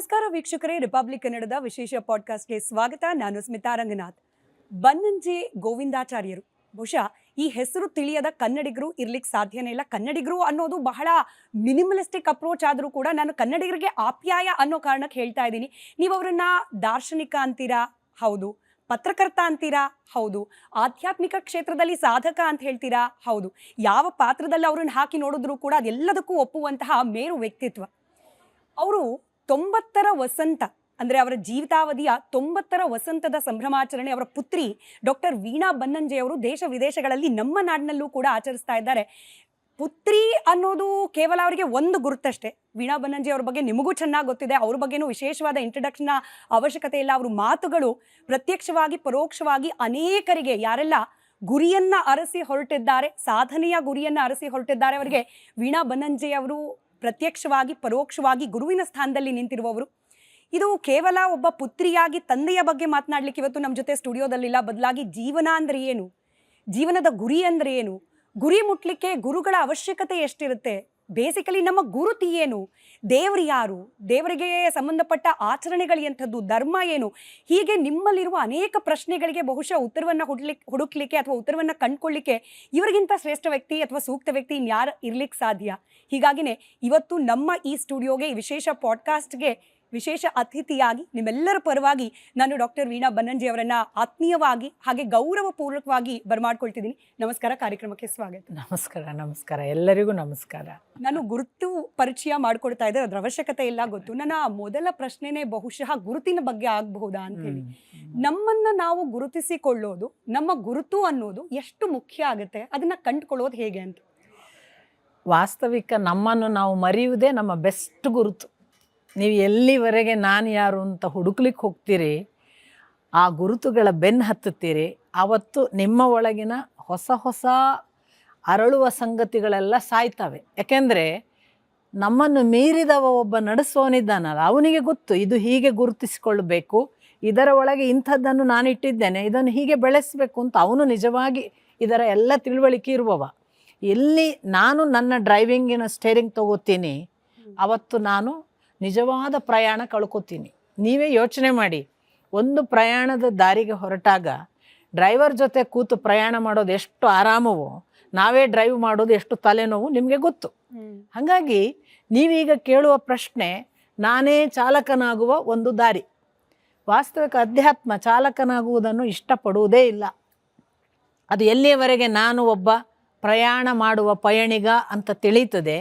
ನಮಸ್ಕಾರ ವೀಕ್ಷಕರೇ, ರಿಪಬ್ಲಿಕ್ ಕನ್ನಡದ ವಿಶೇಷ ಪಾಡ್ಕಾಸ್ಟ್ಗೆ ಸ್ವಾಗತ. ನಾನು ಸ್ಮಿತಾ ರಂಗನಾಥ್. ಬನ್ನಂಜೆ ಗೋವಿಂದಾಚಾರ್ಯರು ಬಹುಶಃ ಈ ಹೆಸರು ತಿಳಿಯದ ಕನ್ನಡಿಗರು ಇರ್ಲಿಕ್ಕೆ ಸಾಧ್ಯನೇ ಇಲ್ಲ. ಕನ್ನಡಿಗರು ಅನ್ನೋದು ಬಹಳ ಮಿನಿಮಲಿಸ್ಟಿಕ್ ಅಪ್ರೋಚ್ ಆದರೂ ಕೂಡ ನಾನು ಕನ್ನಡಿಗರಿಗೆ ಆಪ್ಯಾಯ ಅನ್ನೋ ಕಾರಣಕ್ಕೆ ಹೇಳ್ತಾ ಇದ್ದೀನಿ. ನೀವು ಅವರನ್ನ ದಾರ್ಶನಿಕ ಅಂತೀರಾ, ಹೌದು. ಪತ್ರಕರ್ತ ಅಂತೀರಾ, ಹೌದು. ಆಧ್ಯಾತ್ಮಿಕ ಕ್ಷೇತ್ರದಲ್ಲಿ ಸಾಧಕ ಅಂತ ಹೇಳ್ತೀರಾ, ಹೌದು. ಯಾವ ಪಾತ್ರದಲ್ಲಿ ಅವ್ರನ್ನ ಹಾಕಿ ನೋಡಿದ್ರೂ ಕೂಡ ಅದೆಲ್ಲದಕ್ಕೂ ಒಪ್ಪುವಂತಹ ಮೇರು ವ್ಯಕ್ತಿತ್ವ. ಅವರು 90ರ ವಸಂತ ಅಂದರೆ ಅವರ ಜೀವಿತಾವಧಿಯ 90ರ ವಸಂತದ ಸಂಭ್ರಮಾಚರಣೆ ಅವರ ಪುತ್ರಿ ಡಾಕ್ಟರ್ ವೀಣಾ ಬನ್ನಂಜೆಯವರು ದೇಶ ವಿದೇಶಗಳಲ್ಲಿ ನಮ್ಮ ನಾಡಿನಲ್ಲೂ ಕೂಡ ಆಚರಿಸ್ತಾ ಇದ್ದಾರೆ. ಪುತ್ರಿ ಅನ್ನೋದು ಕೇವಲ ಅವರಿಗೆ ಒಂದು ಗುರುತಷ್ಟೇ. ವೀಣಾ ಬನ್ನಂಜೆ ಅವ್ರ ಬಗ್ಗೆ ನಿಮಗೂ ಚೆನ್ನಾಗಿ ಗೊತ್ತಿದೆ. ಅವ್ರ ಬಗ್ಗೆನೂ ವಿಶೇಷವಾದ ಇಂಟ್ರಡಕ್ಷನ್ನ ಅವಶ್ಯಕತೆ ಇಲ್ಲ. ಅವ್ರ ಮಾತುಗಳು ಪ್ರತ್ಯಕ್ಷವಾಗಿ ಪರೋಕ್ಷವಾಗಿ ಅನೇಕರಿಗೆ, ಯಾರೆಲ್ಲ ಗುರಿಯನ್ನ ಅರಸಿ ಹೊರಟಿದ್ದಾರೆ, ಸಾಧನೆಯ ಗುರಿಯನ್ನ ಅರಸಿ ಹೊರಟಿದ್ದಾರೆ, ಅವರಿಗೆ ವೀಣಾ ಬನ್ನಂಜೆ ಅವರು ಪ್ರತ್ಯಕ್ಷವಾಗಿ ಪರೋಕ್ಷವಾಗಿ ಗುರುವಿನ ಸ್ಥಾನದಲ್ಲಿ ನಿಂತಿರುವವರು. ಇದು ಕೇವಲ ಒಬ್ಬ ಪುತ್ರಿಯಾಗಿ ತಂದೆಯ ಬಗ್ಗೆ ಮಾತನಾಡ್ಲಿಕ್ಕೆ ಇವತ್ತು ನಮ್ಮ ಜೊತೆ ಸ್ಟುಡಿಯೋದಲ್ಲಿಲ್ಲ. ಬದಲಾಗಿ ಜೀವನ ಅಂದ್ರೆ ಏನು, ಜೀವನದ ಗುರಿ ಅಂದ್ರೆ ಏನು, ಗುರಿ ಮುಟ್ಲಿಕ್ಕೆ ಗುರುಗಳ ಅವಶ್ಯಕತೆ ಎಷ್ಟಿರುತ್ತೆ, ಬೇಸಿಕಲಿ ನಮ್ಮ ಗುರುತಿ ಏನು, ದೇವರು ಯಾರು, ದೇವರಿಗೆ ಸಂಬಂಧಪಟ್ಟ ಆಚರಣೆಗಳು ಎಂಥದ್ದು, ಧರ್ಮ ಏನು, ಹೀಗೆ ನಿಮ್ಮಲ್ಲಿರುವ ಅನೇಕ ಪ್ರಶ್ನೆಗಳಿಗೆ ಬಹುಶಃ ಉತ್ತರವನ್ನು ಹುಡುಕ್ಲಿಕ್ಕೆ ಅಥವಾ ಉತ್ತರವನ್ನು ಕಂಡುಕೊಳ್ಳಿಕ್ಕೆ ಇವರಿಗಿಂತ ಶ್ರೇಷ್ಠ ವ್ಯಕ್ತಿ ಅಥವಾ ಸೂಕ್ತ ವ್ಯಕ್ತಿ ಇನ್ಯಾರು ಇರ್ಲಿಕ್ಕೆ ಸಾಧ್ಯ. ಹೀಗಾಗಿನೇ ಇವತ್ತು ನಮ್ಮ ಈ ಸ್ಟುಡಿಯೋಗೆ, ಈ ವಿಶೇಷ ಪಾಡ್ಕಾಸ್ಟ್ಗೆ ವಿಶೇಷ ಅತಿಥಿಯಾಗಿ ನಿಮ್ಮೆಲ್ಲರ ಪರವಾಗಿ ನಾನು ಡಾಕ್ಟರ್ ವೀಣಾ ಬನ್ನಂಜೆ ಅವರನ್ನ ಆತ್ಮೀಯವಾಗಿ ಹಾಗೆ ಗೌರವಪೂರ್ವಕವಾಗಿ ಬರಮಾಡ್ಕೊಳ್ತಿದ್ದೀನಿ. ನಮಸ್ಕಾರ, ಕಾರ್ಯಕ್ರಮಕ್ಕೆ ಸ್ವಾಗತ. ನಮಸ್ಕಾರ. ನಮಸ್ಕಾರ, ಎಲ್ಲರಿಗೂ ನಮಸ್ಕಾರ. ನಾನು ಗುರುತು ಪರಿಚಯ ಮಾಡ್ಕೊಡ್ತಾ ಇದ್ದೆ, ಅದ್ರ ಅವಶ್ಯಕತೆ ಇಲ್ಲ, ಗೊತ್ತು. ನನ್ನ ಮೊದಲ ಪ್ರಶ್ನೆನೇ ಬಹುಶಃ ಗುರುತಿನ ಬಗ್ಗೆ ಆಗಬಹುದಾ ಅಂತ ಹೇಳಿ. ನಮ್ಮನ್ನ ನಾವು ಗುರುತಿಸಿಕೊಳ್ಳೋದು, ನಮ್ಮ ಗುರುತು ಅನ್ನೋದು ಎಷ್ಟು ಮುಖ್ಯ ಆಗುತ್ತೆ, ಅದನ್ನ ಕಂಡುಕೊಳ್ಳೋದು ಹೇಗೆ ಅಂತ? ವಾಸ್ತವಿಕ ನಮ್ಮನ್ನು ನಾವು ಮರೆಯುವುದೇ ನಮ್ಮ ಬೆಸ್ಟ್ ಗುರುತು. ನೀವು ಎಲ್ಲಿವರೆಗೆ ನಾನು ಯಾರು ಅಂತ ಹುಡುಕ್ಲಿಕ್ಕೆ ಹೋಗ್ತೀರಿ, ಆ ಗುರುತುಗಳ ಬೆನ್ನು ಹತ್ತುತ್ತೀರಿ, ಆವತ್ತು ನಿಮ್ಮ ಒಳಗಿನ ಹೊಸ ಹೊಸ ಅರಳುವ ಸಂಗತಿಗಳೆಲ್ಲ ಸಾಯ್ತವೆ. ಯಾಕೆಂದರೆ ನಮ್ಮನ್ನು ಮೀರಿದವ ಒಬ್ಬ ನಡೆಸೋನಿದ್ದಾನಲ್ಲ, ಅವನಿಗೆ ಗೊತ್ತು ಇದು ಹೀಗೆ ಗುರುತಿಸಿಕೊಳ್ಳಬೇಕು, ಇದರ ಒಳಗೆ ಇಂಥದ್ದನ್ನು ನಾನು ಇಟ್ಟಿದ್ದೇನೆ, ಇದನ್ನು ಹೀಗೆ ಬೆಳೆಸಬೇಕು ಅಂತ ಅವನು ನಿಜವಾಗಿ ಇದರ ಎಲ್ಲ ತಿಳುವಳಿಕೆ ಇರುವವ. ಎಲ್ಲಿ ನಾನು ನನ್ನ ಡ್ರೈವಿಂಗಿನ ಸ್ಟೇರಿಂಗ್ ತಗೋತೀನಿ, ಅವತ್ತು ನಾನು ನಿಜವಾದ ಪ್ರಯಾಣ ಕಳ್ಕೊತೀನಿ. ನೀವೇ ಯೋಚನೆ ಮಾಡಿ, ಒಂದು ಪ್ರಯಾಣದ ದಾರಿಗೆ ಹೊರಟಾಗ ಡ್ರೈವರ್ ಜೊತೆ ಕೂತು ಪ್ರಯಾಣ ಮಾಡೋದು ಎಷ್ಟು ಆರಾಮವೋ, ನಾವೇ ಡ್ರೈವ್ ಮಾಡೋದು ಎಷ್ಟು ತಲೆನೋವು ನಿಮಗೆ ಗೊತ್ತು. ಹಾಗಾಗಿ ನೀವೀಗ ಕೇಳುವ ಪ್ರಶ್ನೆ ನಾನೇ ಚಾಲಕನಾಗುವ ಒಂದು ದಾರಿ. ವಾಸ್ತವಿಕ ಅಧ್ಯಾತ್ಮ ಚಾಲಕನಾಗುವುದನ್ನು ಇಷ್ಟಪಡುವುದೇ ಇಲ್ಲ. ಅದು ಎಲ್ಲಿಯವರೆಗೆ ನಾನು ಒಬ್ಬ ಪ್ರಯಾಣ ಮಾಡುವ ಪಯಣಿಗ ಅಂತ ತಿಳಿಯುತ್ತದೆ,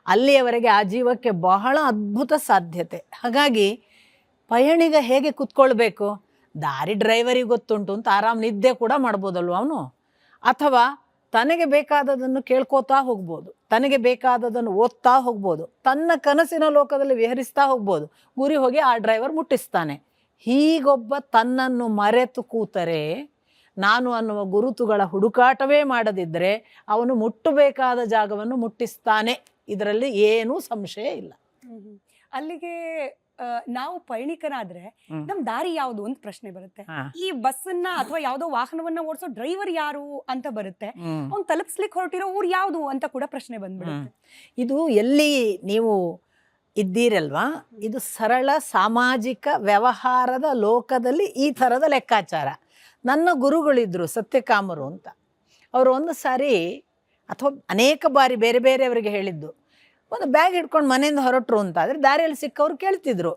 ಅಲ್ಲಿಯವರೆಗೆ ಆ ಜೀವಕ್ಕೆ ಬಹಳ ಅದ್ಭುತ ಸಾಧ್ಯತೆ. ಹಾಗಾಗಿ ಪಯಣಿಗ ಹೇಗೆ ಕೂತ್ಕೊಳ್ಬೇಕು, ದಾರಿ ಡ್ರೈವರಿಗೆ ಗೊತ್ತುಂಟು ಅಂತ ಆರಾಮ್ ನಿದ್ದೆ ಕೂಡ ಮಾಡ್ಬೋದಲ್ವ ಅವನು. ಅಥವಾ ತನಗೆ ಬೇಕಾದದನ್ನು ಕೇಳ್ಕೋತಾ ಹೋಗ್ಬೋದು, ತನಗೆ ಬೇಕಾದದನ್ನು ಓದ್ತಾ ಹೋಗ್ಬೋದು, ತನ್ನ ಕನಸಿನ ಲೋಕದಲ್ಲಿ ವಿಹರಿಸ್ತಾ ಹೋಗ್ಬೋದು. ಗುರಿ ಹೋಗಿ ಆ ಡ್ರೈವರ್ ಮುಟ್ಟಿಸ್ತಾನೆ. ಹೀಗೊಬ್ಬ ತನ್ನನ್ನು ಮರೆತು ಕೂತರೆ, ನಾನು ಅನ್ನುವ ಗುರುತುಗಳ ಹುಡುಕಾಟವೇ ಮಾಡದಿದ್ದರೆ ಅವನು ಮುಟ್ಟಬೇಕಾದ ಜಾಗವನ್ನು ಮುಟ್ಟಿಸ್ತಾನೆ. ಇದರಲ್ಲಿ ಏನೂ ಸಂಶಯ ಇಲ್ಲ. ಅಲ್ಲಿಗೆ ನಾವು ಪಯಣಿಕರಾದ್ರೆ ನಮ್ ದಾರಿ ಯಾವುದು ಅಂತ ಪ್ರಶ್ನೆ ಬರುತ್ತೆ. ಈ ಬಸ್ಸನ್ನ ಅಥವಾ ಯಾವ್ದೋ ವಾಹನವನ್ನ ಓಡಿಸೋ ಡ್ರೈವರ್ ಯಾರು ಅಂತ ಬರುತ್ತೆ. ಅವ್ನು ತಲುಪಿಸ್ಲಿಕ್ಕೆ ಹೊರಟಿರೋ ಊರು ಯಾವುದು ಅಂತ ಕೂಡ ಪ್ರಶ್ನೆ ಬಂದ್ಬಿಡುತ್ತೆ. ಇದು ಎಲ್ಲಿ ನೀವು ಇದ್ದೀರಲ್ವಾ, ಇದು ಸರಳ ಸಾಮಾಜಿಕ ವ್ಯವಹಾರದ ಲೋಕದಲ್ಲಿ ಈ ಥರದ ಲೆಕ್ಕಾಚಾರ. ನನ್ನ ಗುರುಗಳಿದ್ರು ಸತ್ಯಕಾಮರು ಅಂತ. ಅವರು ಒಂದು ಸಾರಿ ಅಥವಾ ಅನೇಕ ಬಾರಿ ಬೇರೆ ಬೇರೆಯವರಿಗೆ ಹೇಳಿದ್ದು, ಒಂದು ಬ್ಯಾಗ್ ಹಿಡ್ಕೊಂಡು ಮನೆಯಿಂದ ಹೊರಟರು ಅಂತ ಆದರೆ ದಾರಿಯಲ್ಲಿ ಸಿಕ್ಕವ್ರು ಕೇಳ್ತಿದ್ರು,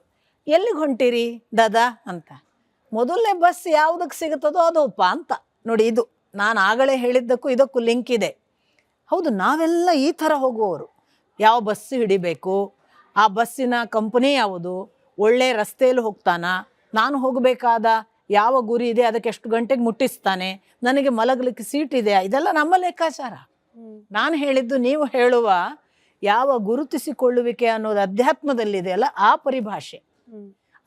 ಎಲ್ಲಿಗೆ ಹೊಂಟಿರಿ ದಾದಾ ಅಂತ. ಮೊದಲನೇ ಬಸ್ ಯಾವುದಕ್ಕೆ ಸಿಗುತ್ತದೋ ಅದೋಪ್ಪ ಅಂತ. ನೋಡಿ, ಇದು ನಾನು ಆಗಲೇ ಹೇಳಿದ್ದಕ್ಕೂ ಇದಕ್ಕೂ ಲಿಂಕ್ ಇದೆ. ಹೌದು, ನಾವೆಲ್ಲ ಈ ಥರ ಹೋಗುವವರು. ಯಾವ ಬಸ್ಸು ಹಿಡಿಬೇಕು, ಆ ಬಸ್ಸಿನ ಕಂಪನಿ ಯಾವುದು, ಒಳ್ಳೆ ರಸ್ತೆಯಲ್ಲಿ ಹೋಗ್ತಾನಾ, ನಾನು ಹೋಗಬೇಕಾದ ಯಾವ ಗುರಿ ಇದೆ, ಅದಕ್ಕೆ ಎಷ್ಟು ಗಂಟೆಗೆ ಮುಟ್ಟಿಸ್ತಾನೆ, ನನಗೆ ಮಲಗಲಿಕ್ಕೆ ಸೀಟ್ ಇದೆಯಾ, ಇದೆಲ್ಲ ನಮ್ಮ ಲೆಕ್ಕಾಚಾರ. ನಾನು ಹೇಳಿದ್ದು ನೀವು ಹೇಳುವ ಯಾವ ಗುರುತಿಸಿಕೊಳ್ಳುವಿಕೆ ಅನ್ನೋದು ಅಧ್ಯಾತ್ಮದಲ್ಲಿದೆ ಅಲ್ಲ, ಆ ಪರಿಭಾಷೆ.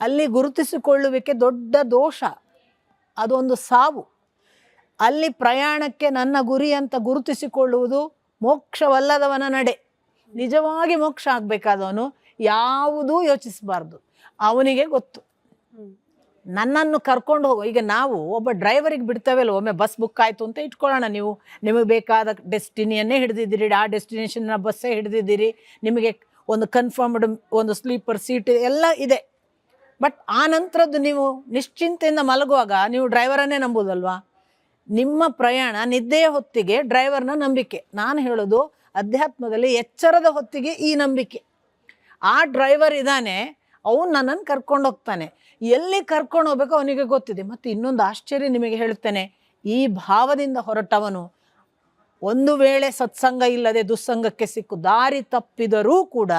ಅಲ್ಲಿ ಗುರುತಿಸಿಕೊಳ್ಳುವಿಕೆ ದೊಡ್ಡ ದೋಷ, ಅದೊಂದು ಸಾವು. ಅಲ್ಲಿ ಪ್ರಯಾಣಕ್ಕೆ ನನ್ನ ಗುರಿ ಅಂತ ಗುರುತಿಸಿಕೊಳ್ಳುವುದು ಮೋಕ್ಷವಲ್ಲದವನ ನಡೆ. ನಿಜವಾಗಿ ಮೋಕ್ಷ ಆಗಬೇಕಾದವನು ಯಾವುದೂ ಯೋಚಿಸಬಾರ್ದು. ಅವನಿಗೆ ಗೊತ್ತು. ನನ್ನನ್ನು ಕರ್ಕೊಂಡು ಹೋಗೋ, ಈಗ ನಾವು ಒಬ್ಬ ಡ್ರೈವರಿಗೆ ಬಿಡ್ತೇವಲ್ಲ, ಒಮ್ಮೆ ಬಸ್ ಬುಕ್ ಆಯಿತು ಅಂತ ಇಟ್ಕೊಳ್ಳೋಣ, ನೀವು ನಿಮಗೆ ಬೇಕಾದ ಡೆಸ್ಟಿನಿಯನ್ನೇ ಹಿಡಿದಿದ್ದೀರಿ, ಆ ಡೆಸ್ಟಿನೇಷನ್ನ ಬಸ್ಸೇ ಹಿಡಿದಿದ್ದೀರಿ, ನಿಮಗೆ ಒಂದು ಕನ್ಫರ್ಮ್ಡ್ ಒಂದು ಸ್ಲೀಪರ್ ಸೀಟ್ ಎಲ್ಲ ಇದೆ, ಬಟ್ ಆ ನಂತರದ್ದು ನೀವು ನಿಶ್ಚಿಂತೆಯಿಂದ ಮಲಗುವಾಗ ನೀವು ಡ್ರೈವರನ್ನೇ ನಂಬೋದಲ್ವಾ? ನಿಮ್ಮ ಪ್ರಯಾಣ ನಿದ್ದೆಯ ಹೊತ್ತಿಗೆ ಡ್ರೈವರ್ನ ನಂಬಿಕೆ. ನಾನು ಹೇಳೋದು ಅಧ್ಯಾತ್ಮದಲ್ಲಿ ಎಚ್ಚರದ ಹೊತ್ತಿಗೆ ಈ ನಂಬಿಕೆ. ಆ ಡ್ರೈವರ್ ಇದ್ದಾನೆ, ಅವನು ನನ್ನನ್ನು ಕರ್ಕೊಂಡು ಹೋಗ್ತಾನೆ, ಎಲ್ಲಿ ಕರ್ಕೊಂಡು ಹೋಗ್ಬೇಕೋ ಅವನಿಗೆ ಗೊತ್ತಿದೆ. ಮತ್ತು ಇನ್ನೊಂದು ಆಶ್ಚರ್ಯ ನಿಮಗೆ ಹೇಳ್ತೇನೆ, ಈ ಭಾವದಿಂದ ಹೊರಟವನು ಒಂದು ವೇಳೆ ಸತ್ಸಂಗ ಇಲ್ಲದೆ ದುಸ್ಸಂಗಕ್ಕೆ ಸಿಕ್ಕು ದಾರಿ ತಪ್ಪಿದರೂ ಕೂಡ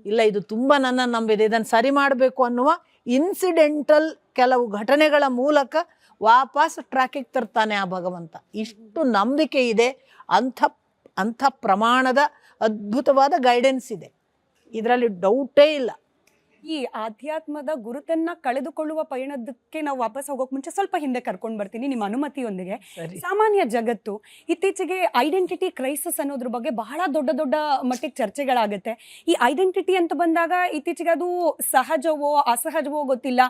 ಇಲ್ಲ, ಇದು ತುಂಬ ನನ್ನನ್ನು ನಂಬಿದೆ, ಇದನ್ನು ಸರಿ ಮಾಡಬೇಕು ಅನ್ನುವ ಇನ್ಸಿಡೆಂಟಲ್ ಕೆಲವು ಘಟನೆಗಳ ಮೂಲಕ ವಾಪಸ್ ಟ್ರ್ಯಾಕಿಗೆ ತರ್ತಾನೆ ಆ ಭಗವಂತ. ಇಷ್ಟು ನಂಬಿಕೆ ಇದೆ, ಅಂಥ ಪ್ರಮಾಣದ ಅದ್ಭುತವಾದ ಗೈಡೆನ್ಸ್ ಇದೆ, ಇದರಲ್ಲಿ ಡೌಟೇ ಇಲ್ಲ. ಈ ಆಧ್ಯಾತ್ಮದ ಗುರುತನ್ನ ಕಳೆದುಕೊಳ್ಳುವ ಪಯಣದಕ್ಕೆ ನಾವು ವಾಪಸ್ ಹೋಗೋಕೆ ಮುಂಚೆ ಸ್ವಲ್ಪ ಹಿಂದೆ ಕರ್ಕೊಂಡು ಬರ್ತೀನಿ ನಿಮ್ಮ ಅನುಮತಿಯೊಂದಿಗೆ. ಸಾಮಾನ್ಯ ಜಗತ್ತು ಇತ್ತೀಚೆಗೆ ಐಡೆಂಟಿಟಿ ಕ್ರೈಸಿಸ್ ಅನ್ನೋದ್ರ ಬಗ್ಗೆ ಬಹಳ ದೊಡ್ಡ ದೊಡ್ಡ ಮಟ್ಟಿಗೆ ಚರ್ಚೆಗಳಾಗುತ್ತೆ. ಈ ಐಡೆಂಟಿಟಿ ಅಂತ ಬಂದಾಗ ಇತ್ತೀಚೆಗೆ ಅದು ಸಹಜವೋ ಅಸಹಜವೋ ಗೊತ್ತಿಲ್ಲ,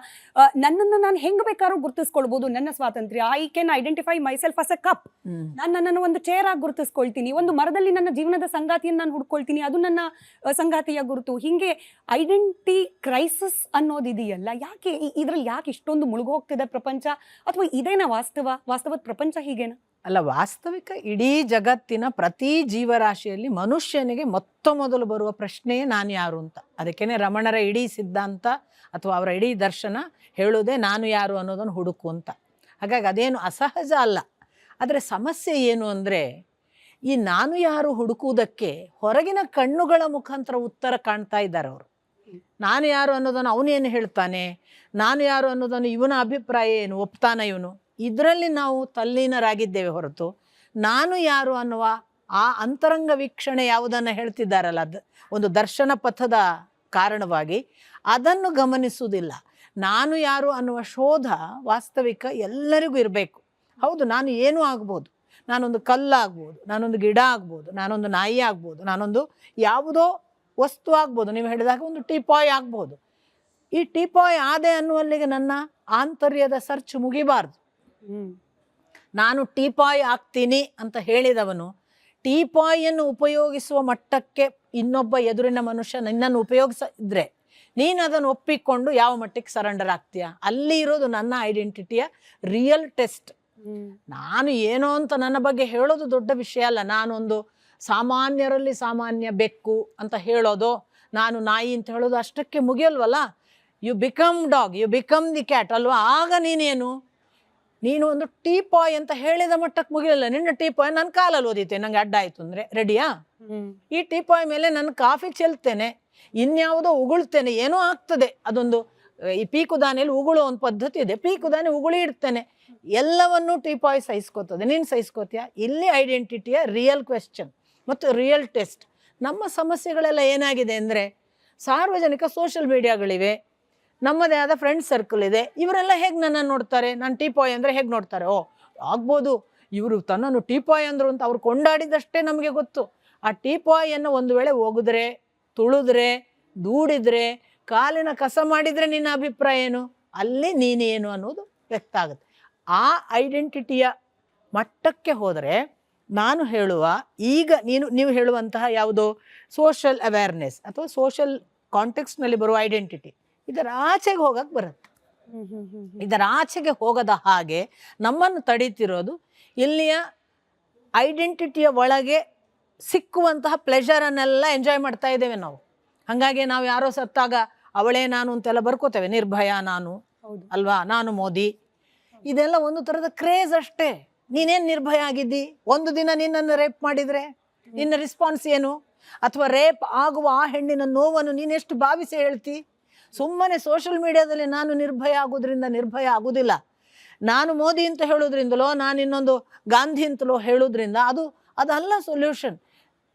ನನ್ನನ್ನು ನಾನು ಹೆಂಗೆ ಬೇಕಾದ್ರೂ ಗುರುತಿಸ್ಕೊಳ್ಬೋದು, ನನ್ನ ಸ್ವಾತಂತ್ರ್ಯ, I can identify myself as a cup, ನಾನು ನನ್ನನ್ನು ಒಂದು ಚೇರ್ ಆಗಿ ಗುರುತಿಸ್ಕೊಳ್ತೀನಿ, ಒಂದು ಮರದಲ್ಲಿ ನನ್ನ ಜೀವನದ ಸಂಗಾತಿಯನ್ನು ನಾನು ಹುಡ್ಕೊಳ್ತೀನಿ, ಅದು ನನ್ನ ಸಂಗಾತಿಯ ಗುರುತು. ಹೀಗೆ ಐಡೆಂಟಿಟಿ ಕ್ರೈಸಿಸ್ ಅನ್ನೋದಿದೆಯಲ್ಲ, ಯಾಕೆ ಇದ್ರಲ್ಲಿ ಯಾಕೆ ಇಷ್ಟೊಂದು ಮುಳುಗೋಗ್ತಿದೆ ಪ್ರಪಂಚ? ಅಥವಾ ಇದೇನಾ ವಾಸ್ತವದ ಪ್ರಪಂಚ ಹೀಗೇನಾ? ಅಲ್ಲ, ವಾಸ್ತವಿಕ ಇಡೀ ಜಗತ್ತಿನ ಪ್ರತಿ ಜೀವರಾಶಿಯಲ್ಲಿ ಮನುಷ್ಯನಿಗೆ ಮೊದಲು ಬರುವ ಪ್ರಶ್ನೆಯೇ ನಾನು ಯಾರು ಅಂತ. ಅದಕ್ಕೇನೆ ರಮಣರ ಇಡೀ ಸಿದ್ಧಾಂತ ಅಥವಾ ಅವರ ಇಡೀ ದರ್ಶನ ಹೇಳೋದೇ ನಾನು ಯಾರು ಅನ್ನೋದನ್ನು ಹುಡುಕು ಅಂತ. ಹಾಗಾಗಿ ಅದೇನು ಅಸಹಜ ಅಲ್ಲ. ಆದರೆ ಸಮಸ್ಯೆ ಏನು ಅಂದರೆ, ಈ ನಾನು ಯಾರು ಹುಡುಕುವುದಕ್ಕೆ ಹೊರಗಿನ ಕಣ್ಣುಗಳ ಮುಖಾಂತರ ಉತ್ತರ ಕಾಣ್ತಾ ಇದ್ದಾರೆ ಅವರು. ನಾನು ಯಾರು ಅನ್ನೋದನ್ನು ಅವನೇನು ಹೇಳ್ತಾನೆ, ನಾನು ಯಾರು ಅನ್ನೋದನ್ನು ಇವನ ಅಭಿಪ್ರಾಯ ಏನು, ಒಪ್ತಾನ ಇವನು, ಇದರಲ್ಲಿ ನಾವು ತಲ್ಲೀನರಾಗಿದ್ದೇವೆ ಹೊರತು ನಾನು ಯಾರು ಅನ್ನುವ ಆ ಅಂತರಂಗ ವೀಕ್ಷಣೆ ಯಾವುದನ್ನು ಹೇಳ್ತಿದ್ದಾರಲ್ಲ, ಅದು ಒಂದು ದರ್ಶನ ಪಥದ ಕಾರಣವಾಗಿ ಅದನ್ನು ಗಮನಿಸುವುದಿಲ್ಲ. ನಾನು ಯಾರು ಅನ್ನುವ ಶೋಧ ವಾಸ್ತವಿಕ ಎಲ್ಲರಿಗೂ ಇರಬೇಕು. ಹೌದು, ನಾನು ಏನೂ ಆಗ್ಬೋದು, ನಾನೊಂದು ಕಲ್ಲಾಗ್ಬೋದು, ನಾನೊಂದು ಗಿಡ ಆಗ್ಬೋದು, ನಾನೊಂದು ನಾಯಿ ಆಗ್ಬೋದು, ನಾನೊಂದು ಯಾವುದೋ ವಸ್ತು ಆಗ್ಬೋದು, ನೀವು ಹೇಳಿದಾಗ ಒಂದು ಟೀಪಾಯ್ ಆಗ್ಬೋದು. ಈ ಟೀಪಾಯ್ ಆದೆ ಅನ್ನುವಲ್ಲಿಗೆ ನನ್ನ ಆಂತರ್ಯದ ಸರ್ಚ್ ಮುಗಿಬಾರ್ದು. ನಾನು ಟೀಪಾಯ್ ಆಗ್ತೀನಿ ಅಂತ ಹೇಳಿದವನು ಟೀಪಾಯನ್ನು ಉಪಯೋಗಿಸುವ ಮಟ್ಟಕ್ಕೆ ಇನ್ನೊಬ್ಬ ಎದುರಿನ ಮನುಷ್ಯ ನಿನ್ನನ್ನು ಉಪಯೋಗಿಸಿದ್ರೆ ನೀನು ಅದನ್ನು ಒಪ್ಪಿಕೊಂಡು ಯಾವ ಮಟ್ಟಕ್ಕೆ ಸರೆಂಡರ್ ಆಗ್ತೀಯಾ? ಅಲ್ಲಿ ಇರೋದು ನನ್ನ ಐಡೆಂಟಿಟಿಯ ರಿಯಲ್ ಟೆಸ್ಟ್. ನಾನು ಏನೋ ಅಂತ ನನ್ನ ಬಗ್ಗೆ ಹೇಳೋದು ದೊಡ್ಡ ವಿಷಯ ಅಲ್ಲ. ನಾನೊಂದು ಸಾಮಾನ್ಯರಲ್ಲಿ ಸಾಮಾನ್ಯ ಬೆಕ್ಕು ಅಂತ ಹೇಳೋದು, ನಾನು ನಾಯಿ ಅಂತ ಹೇಳೋದು ಅಷ್ಟಕ್ಕೆ ಮುಗಿಯಲ್ವಲ್ಲ. You become dog, you become the cat ಅಲ್ವಾ? ಆಗ ನೀನು ಒಂದು ಟೀಪಾಯ್ ಅಂತ ಹೇಳಿದ ಮಟ್ಟಕ್ಕೆ ಮುಗಿಯಲ್ಲ. ನಿನ್ನ ಟೀಪಾಯ್ ನನ್ನ ಕಾಲಲ್ಲಿ ಓದಿತೇನೆ, ನಂಗೆ ಅಡ್ಡ ಆಯಿತು ಅಂದರೆ ರೆಡಿಯಾ? ಈ ಟೀಪಾಯ್ ಮೇಲೆ ನಾನು ಕಾಫಿ ಚೆಲ್ತೇನೆ, ಇನ್ಯಾವುದೋ ಉಗುಳ್ತೇನೆ, ಏನೋ ಆಗ್ತದೆ. ಅದೊಂದು ಈ ಪೀಕುದಾನಿಯಲ್ಲಿ ಉಗುಳೋ ಒಂದು ಪದ್ಧತಿ ಇದೆ, ಪೀಕುದಾನಿ ಉಗುಳಿ ಇಡ್ತೇನೆ, ಎಲ್ಲವನ್ನೂ ಟೀಪಾಯ್ ಸಹಿಸ್ಕೋತದೆ. ನೀನು ಸಹಿಸ್ಕೋತೀಯ? ಇಲ್ಲಿ ಐಡೆಂಟಿಟಿಯ ರಿಯಲ್ ಕ್ವೆಶ್ಚನ್ ಮತ್ತು ರಿಯಲ್ ಟೆಸ್ಟ್. ನಮ್ಮ ಸಮಸ್ಯೆಗಳೆಲ್ಲ ಏನಾಗಿದೆ ಅಂದರೆ, ಸಾರ್ವಜನಿಕ ಸೋಷಿಯಲ್ ಮೀಡಿಯಾಗಳಿವೆ, ನಮ್ಮದೇ ಆದ ಫ್ರೆಂಡ್ ಸರ್ಕಲ್ ಇದೆ, ಇವರೆಲ್ಲ ಹೇಗೆ ನನ್ನನ್ನು ನೋಡ್ತಾರೆ, ನಾನು ಟೀಪಾಯ್ ಅಂದರೆ ಹೇಗೆ ನೋಡ್ತಾರೆ? ಓ ಆಗ್ಬೋದು, ಇವರು ತನ್ನನ್ನು ಟೀಪಾಯ್ ಅಂದರು ಅಂತ ಅವ್ರು ಕೊಂಡಾಡಿದಷ್ಟೇ ನಮಗೆ ಗೊತ್ತು. ಆ ಟೀಪಾಯನ್ನು ಒಂದು ವೇಳೆ ಒಗೆದ್ರೆ, ತುಳಿದ್ರೆ, ದೂಡಿದ್ರೆ, ಕಾಲಿನ ಕಸ ಮಾಡಿದರೆ ನಿನ್ನ ಅಭಿಪ್ರಾಯ ಏನು? ಅಲ್ಲಿ ನೀನೇನು ಅನ್ನೋದು ವ್ಯಕ್ತ ಆಗುತ್ತೆ. ಆ ಐಡೆಂಟಿಟಿಯ ಮಟ್ಟಕ್ಕೆ ಹೋದರೆ ನಾನು ಹೇಳುವ ಈಗ ನೀವು ಹೇಳುವಂತಹ ಯಾವುದೋ ಸೋಷಲ್ ಅವೇರ್ನೆಸ್ ಅಥವಾ ಸೋಷಲ್ ಕಾಂಟೆಕ್ಸ್ನಲ್ಲಿ ಬರುವ ಐಡೆಂಟಿಟಿ ಇದರ ಆಚೆಗೆ ಹೋಗಕ್ಕೆ ಬರುತ್ತೆ. ಇದರ ಆಚೆಗೆ ಹೋಗದ ಹಾಗೆ ನಮ್ಮನ್ನು ತಡೀತಿರೋದು ಇಲ್ಲಿಯ ಐಡೆಂಟಿಟಿಯ ಒಳಗೆ ಸಿಕ್ಕುವಂತಹ ಪ್ಲೆಷರನ್ನೆಲ್ಲ ಎಂಜಾಯ್ ಮಾಡ್ತಾ ಇದ್ದೇವೆ ನಾವು. ಹಾಗಾಗಿ ನಾವು ಯಾರೋ ಸತ್ತಾಗ ಅವಳೇ ನಾನು ಅಂತೆಲ್ಲ ಬರ್ಕೋತೇವೆ, ನಿರ್ಭಯ ನಾನು ಅಲ್ವಾ, ನಾನು ಮೋದಿ, ಇದೆಲ್ಲ ಒಂದು ಥರದ ಕ್ರೇಜ್ ಅಷ್ಟೇ. ನೀನೇನು ನಿರ್ಭಯ ಆಗಿದ್ದಿ? ಒಂದು ದಿನ ನಿನ್ನನ್ನು ರೇಪ್ ಮಾಡಿದರೆ ನಿನ್ನ ರೆಸ್ಪಾನ್ಸ್ ಏನು? ಅಥವಾ ರೇಪ್ ಆಗುವ ಆ ಹೆಣ್ಣಿನ ನೋವನ್ನು ನೀನೆಷ್ಟು ಭಾವಿಸಿ ಹೇಳ್ತಿ? ಸುಮ್ಮನೆ ಸೋಷಿಯಲ್ ಮೀಡಿಯಾದಲ್ಲಿ ನಾನು ನಿರ್ಭಯ ಆಗೋದ್ರಿಂದ ನಿರ್ಭಯ ಆಗೋದಿಲ್ಲ. ನಾನು ಮೋದಿ ಅಂತ ಹೇಳೋದ್ರಿಂದಲೋ ನಾನು ಇನ್ನೊಂದು ಗಾಂಧಿ ಅಂತಲೋ ಹೇಳೋದ್ರಿಂದ ಅದಲ್ಲ ಸೊಲ್ಯೂಷನ್.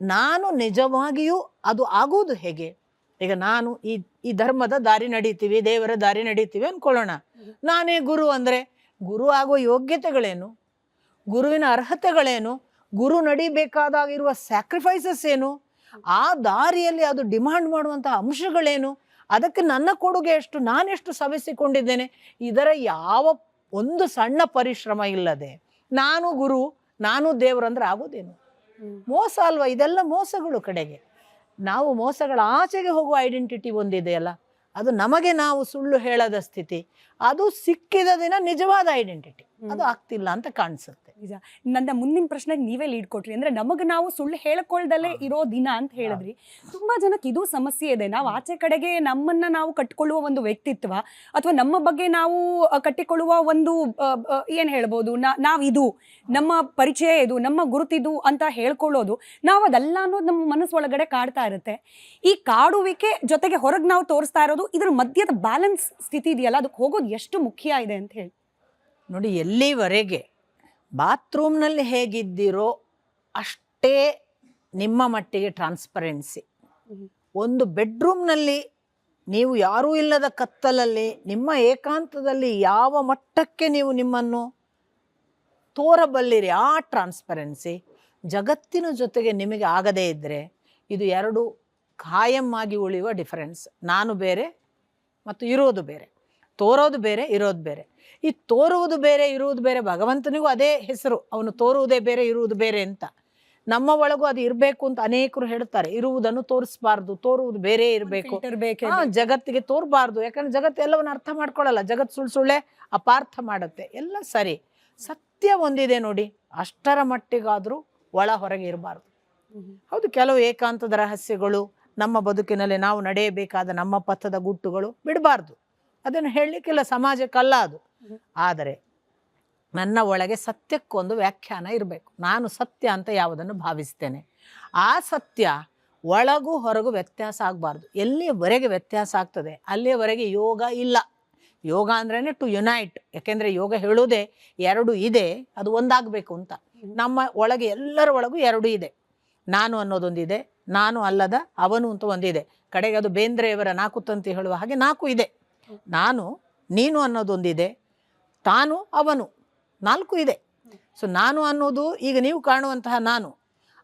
ನಾನು ನಿಜವಾಗಿಯೂ ಅದು ಆಗೋದು ಹೇಗೆ? ಈಗ ನಾನು ಈ ಧರ್ಮದ ದಾರಿ ನಡೀತೀವಿ, ದೇವರ ದಾರಿ ನಡೀತೀವಿ ಅಂದ್ಕೊಳ್ಳೋಣ. ನಾನೇ ಗುರು ಅಂದರೆ ಗುರು ಆಗುವ ಯೋಗ್ಯತೆಗಳೇನು, ಗುರುವಿನ ಅರ್ಹತೆಗಳೇನು, ಗುರು ನಡಿಬೇಕಾದಾಗಿರುವ ಸ್ಯಾಕ್ರಿಫೈಸಸ್ ಏನು, ಆ ದಾರಿಯಲ್ಲಿ ಅದು ಡಿಮಾಂಡ್ ಮಾಡುವಂಥ ಅಂಶಗಳೇನು, ಅದಕ್ಕೆ ನನ್ನ ಕೊಡುಗೆ ಎಷ್ಟು, ನಾನೆಷ್ಟು ಸವೆಸಿಕೊಂಡಿದ್ದೇನೆ, ಇದರ ಯಾವ ಒಂದು ಸಣ್ಣ ಪರಿಶ್ರಮ ಇಲ್ಲದೆ ನಾನು ಗುರು ನಾನು ದೇವರು ಅಂದ್ರೆ ಆಗೋದೇನು? ಮೋಸ ಅಲ್ವಾ? ಇದೆಲ್ಲ ಮೋಸಗಳು. ಕಡೆಗೆ ನಾವು ಮೋಸಗಳ ಆಚೆಗೆ ಹೋಗುವ ಐಡೆಂಟಿಟಿ ಒಂದಿದೆಯಲ್ಲ, ಅದು ನಮಗೆ ನಾವು ಸುಳ್ಳು ಹೇಳದ ಸ್ಥಿತಿ. ಅದು ಸಿಕ್ಕಿದ ದಿನ ನಿಜವಾದ ಐಡೆಂಟಿಟಿ. ಅದು ಆಗ್ತಿಲ್ಲ ಅಂತ ಕಾಣಿಸುತ್ತೆ. ನಿಜ. ನನ್ನ ಮುಂದಿನ ಪ್ರಶ್ನೆಗೆ ನೀವೇ ಲೀಡ್ ಕೊಟ್ರಿ. ಅಂದ್ರೆ ನಮಗೆ ನಾವು ಸುಳ್ಳು ಹೇಳ್ಕೊಳ್ದಲ್ಲೇ ಇರೋ ದಿನ ಅಂತ ಹೇಳಿದ್ರಿ. ತುಂಬಾ ಜನಕ್ಕೆ ಇದು ಸಮಸ್ಯೆ ಇದೆ. ನಾವು ಆಚೆ ಕಡೆಗೆ ನಮ್ಮನ್ನ ನಾವು ಕಟ್ಟಿಕೊಳ್ಳುವ ಒಂದು ವ್ಯಕ್ತಿತ್ವ ಅಥವಾ ನಮ್ಮ ಬಗ್ಗೆ ನಾವು ಕಟ್ಟಿಕೊಳ್ಳುವ ಒಂದು ಏನ್ ಹೇಳ್ಬೋದು, ನಾವಿದು ನಮ್ಮ ಪರಿಚಯ ಇದು, ನಮ್ಮ ಗುರುತಿದು ಅಂತ ಹೇಳ್ಕೊಳ್ಳೋದು, ನಾವು ಅದಲ್ಲ ಅನ್ನೋದು ನಮ್ಮ ಮನಸ್ಸು ಒಳಗಡೆ ಕಾಡ್ತಾ ಇರುತ್ತೆ. ಈ ಕಾಡುವಿಕೆ ಜೊತೆಗೆ ಹೊರಗೆ ನಾವು ತೋರಿಸ್ತಾ ಇರೋದು, ಇದ್ರ ಮಧ್ಯದ ಬ್ಯಾಲೆನ್ಸ್ ಸ್ಥಿತಿ ಇದೆಯಲ್ಲ, ಅದಕ್ಕೆ ಹೋಗೋದು ಎಷ್ಟು ಮುಖ್ಯ ಇದೆ ಅಂತ ಹೇಳಿ. ನೋಡಿ, ಎಲ್ಲಿವರೆಗೆ ಬಾತ್ರೂಮ್ನಲ್ಲಿ ಹೇಗಿದ್ದೀರೋ ಅಷ್ಟೇ ನಿಮ್ಮ ಮಟ್ಟಿಗೆ ಟ್ರಾನ್ಸ್ಪರೆನ್ಸಿ. ಒಂದು ಬೆಡ್ರೂಮ್ನಲ್ಲಿ ನೀವು ಯಾರೂ ಇಲ್ಲದ ಕತ್ತಲಲ್ಲಿ ನಿಮ್ಮ ಏಕಾಂತದಲ್ಲಿ ಯಾವ ಮಟ್ಟಕ್ಕೆ ನೀವು ನಿಮ್ಮನ್ನು ತೋರಬಲ್ಲಿರಿ, ಆ ಟ್ರಾನ್ಸ್ಪರೆನ್ಸಿ ಜಗತ್ತಿನ ಜೊತೆಗೆ ನಿಮಗೆ ಆಗದೇ ಇದ್ದರೆ ಇದು ಎರಡು ಖಾಯಂ ಆಗಿ ಉಳಿಯುವ ಡಿಫರೆನ್ಸ್. ನಾನು ಬೇರೆ ಮತ್ತು ಇರೋದು ಬೇರೆ, ತೋರೋದು ಬೇರೆ, ಇರೋದು ಬೇರೆ. ಈ ತೋರುವುದು ಬೇರೆ, ಇರುವುದು ಬೇರೆ, ಭಗವಂತನಿಗೂ ಅದೇ ಹೆಸರು, ಅವನು ತೋರುವುದೇ ಬೇರೆ, ಇರುವುದು ಬೇರೆ ಅಂತ. ನಮ್ಮ ಒಳಗೂ ಅದು ಇರಬೇಕು ಅಂತ ಅನೇಕರು ಹೇಳ್ತಾರೆ. ಇರುವುದನ್ನು ತೋರಿಸಬಾರ್ದು, ತೋರುವುದು ಬೇರೆ ಇರಬೇಕು, ಜಗತ್ತಿಗೆ ತೋರಬಾರ್ದು. ಯಾಕಂದ್ರೆ ಜಗತ್ತು ಎಲ್ಲವನ್ನು ಅರ್ಥ ಮಾಡ್ಕೊಳ್ಳಲ್ಲ, ಜಗತ್ತು ಸುಳ್ಳೆ ಅಪಾರ್ಥ ಮಾಡುತ್ತೆ. ಎಲ್ಲ ಸರಿ. ಸತ್ಯ ಒಂದಿದೆ ನೋಡಿ, ಅಷ್ಟರ ಮಟ್ಟಿಗಾದರೂ ಒಳ ಹೊರಗೆ ಇರಬಾರ್ದು. ಹೌದು, ಕೆಲವು ಏಕಾಂತದ ರಹಸ್ಯಗಳು, ನಮ್ಮ ಬದುಕಿನಲ್ಲಿ ನಾವು ನಡೆಯಬೇಕಾದ ನಮ್ಮ ಪಥದ ಗುಟ್ಟುಗಳು ಬಿಡಬಾರ್ದು. ಅದನ್ನು ಹೇಳಲಿಕ್ಕಿಲ್ಲ, ಸಮಾಜಕ್ಕಲ್ಲ ಅದು. ಆದರೆ ನನ್ನ ಒಳಗೆ ಸತ್ಯಕ್ಕೊಂದು ವ್ಯಾಖ್ಯಾನ ಇರಬೇಕು. ನಾನು ಸತ್ಯ ಅಂತ ಯಾವುದನ್ನು ಭಾವಿಸ್ತೇನೆ, ಆ ಸತ್ಯ ಒಳಗೂ ಹೊರಗೂ ವ್ಯತ್ಯಾಸ ಆಗಬಾರ್ದು. ಎಲ್ಲಿಯವರೆಗೆ ವ್ಯತ್ಯಾಸ ಆಗ್ತದೆ ಅಲ್ಲಿಯವರೆಗೆ ಯೋಗ ಇಲ್ಲ. ಯೋಗ ಅಂದ್ರೇ ಟು ಯುನೈಟ್. ಯಾಕೆಂದರೆ ಯೋಗ ಹೇಳೋದೇ ಎರಡು ಇದೆ, ಅದು ಒಂದಾಗಬೇಕು ಅಂತ. ನಮ್ಮ ಒಳಗೆ ಎಲ್ಲರ ಒಳಗೂ ಎರಡು ಇದೆ. ನಾನು ಅನ್ನೋದೊಂದಿದೆ, ನಾನು ಅಲ್ಲದ ಅವನು ಅಂತ ಒಂದಿದೆ. ಕಡೆಗೆ ಅದು ಬೇಂದ್ರೆಯವರ ನಾಲ್ಕು ತಂತಿ ಹೇಳುವ ಹಾಗೆ ನಾಲ್ಕು ಇದೆ. ನಾನು, ನೀನು ಅನ್ನೋದೊಂದಿದೆ, ತಾನು, ಅವನು, ನಾಲ್ಕು ಇದೆ. ಸೊ ನಾನು ಅನ್ನೋದು ಈಗ ನೀವು ಕಾಣುವಂತಹ ನಾನು,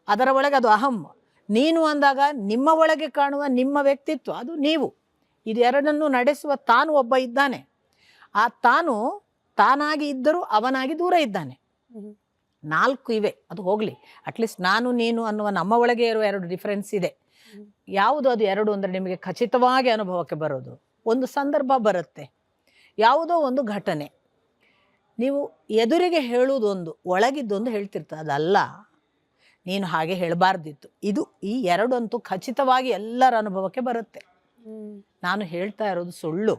ಅದರ ಒಳಗೆ ಅದು ಅಹಂ. ನೀನು ಅಂದಾಗ ನಿಮ್ಮ ಒಳಗೆ ಕಾಣುವ ನಿಮ್ಮ ವ್ಯಕ್ತಿತ್ವ, ಅದು ನೀವು. ಇದೆರಡನ್ನು ನಡೆಸುವ ತಾನು ಒಬ್ಬ ಇದ್ದಾನೆ. ಆ ತಾನು ತಾನಾಗಿ ಇದ್ದರೂ ಅವನಾಗಿ ದೂರ ಇದ್ದಾನೆ. ನಾಲ್ಕು ಇವೆ, ಅದು ಹೋಗಲಿ. ಅಟ್ಲೀಸ್ಟ್ ನಾನು ನೀನು ಅನ್ನುವ ನಮ್ಮ ಒಳಗೆ ಇರುವ ಎರಡು ಡಿಫರೆನ್ಸ್ ಇದೆ. ಯಾವುದು ಅದು ಎರಡು ಅಂದರೆ ನಿಮಗೆ ಖಚಿತವಾಗಿ ಅನುಭವಕ್ಕೆ ಬರೋದು, ಒಂದು ಸಂದರ್ಭ ಬರುತ್ತೆ, ಯಾವುದೋ ಒಂದು ಘಟನೆ, ನೀವು ಎದುರಿಗೆ ಹೇಳುವುದೊಂದು, ಒಳಗಿದ್ದೊಂದು ಹೇಳ್ತಿರ್ತದೆ. ಅದಲ್ಲ, ನೀನು ಹಾಗೆ ಹೇಳಬಾರ್ದಿತ್ತು. ಇದು ಈ ಎರಡಂತೂ ಖಚಿತವಾಗಿ ಎಲ್ಲರ ಅನುಭವಕ್ಕೆ ಬರುತ್ತೆ. ನಾನು ಹೇಳ್ತಾ ಇರೋದು ಸುಳ್ಳು,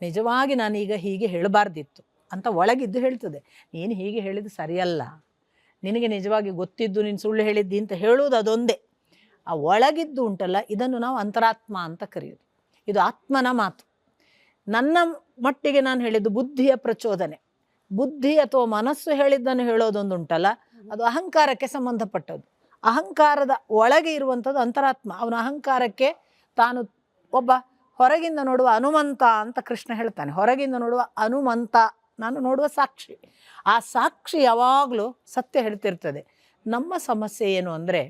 ನಿಜವಾಗಿ ನಾನೀಗ ಹೀಗೆ ಹೇಳಬಾರ್ದಿತ್ತು ಅಂತ ಒಳಗಿದ್ದು ಹೇಳ್ತದೆ. ನೀನು ಹೀಗೆ ಹೇಳಿದ್ದು ಸರಿಯಲ್ಲ, ನಿನಗೆ ನಿಜವಾಗಿ ಗೊತ್ತಿದ್ದು ನೀನು ಸುಳ್ಳು ಹೇಳಿದ್ದಿ ಅಂತ ಹೇಳುವುದು ಅದೊಂದೇ. ಆ ಒಳಗಿದ್ದು ಉಂಟಲ್ಲ, ಇದನ್ನು ನಾವು ಅಂತರಾತ್ಮ ಅಂತ ಕರೆಯೋದು. ಇದು ಆತ್ಮನ ಮಾತು. ನನ್ನ ಮಟ್ಟಿಗೆ ನಾನು ಹೇಳಿದ್ದು ಬುದ್ಧಿಯ ಪ್ರಚೋದನೆ. ಬುದ್ಧಿ ಅಥವಾ ಮನಸ್ಸು ಹೇಳಿದ್ದನ್ನು ಹೇಳೋದೊಂದು ಉಂಟಲ್ಲ, ಅದು ಅಹಂಕಾರಕ್ಕೆ ಸಂಬಂಧಪಟ್ಟದ್ದು. ಅಹಂಕಾರದ ಒಳಗೆ ಇರುವಂಥದ್ದು ಅಂತರಾತ್ಮ. ಅವನ ಅಹಂಕಾರಕ್ಕೆ ತಾನು ಒಬ್ಬ ಹೊರಗಿಂದ ನೋಡುವ ಹನುಮಂತ ಅಂತ ಕೃಷ್ಣ ಹೇಳ್ತಾನೆ. ಹೊರಗಿಂದ ನೋಡುವ ಹನುಮಂತ, ನಾನು ನೋಡುವ ಸಾಕ್ಷಿ. ಆ ಸಾಕ್ಷಿ ಯಾವಾಗಲೂ ಸತ್ಯ ಹೇಳ್ತಿರ್ತದೆ. ನಮ್ಮ ಸಮಸ್ಯೆ ಏನು ಅಂದರೆ,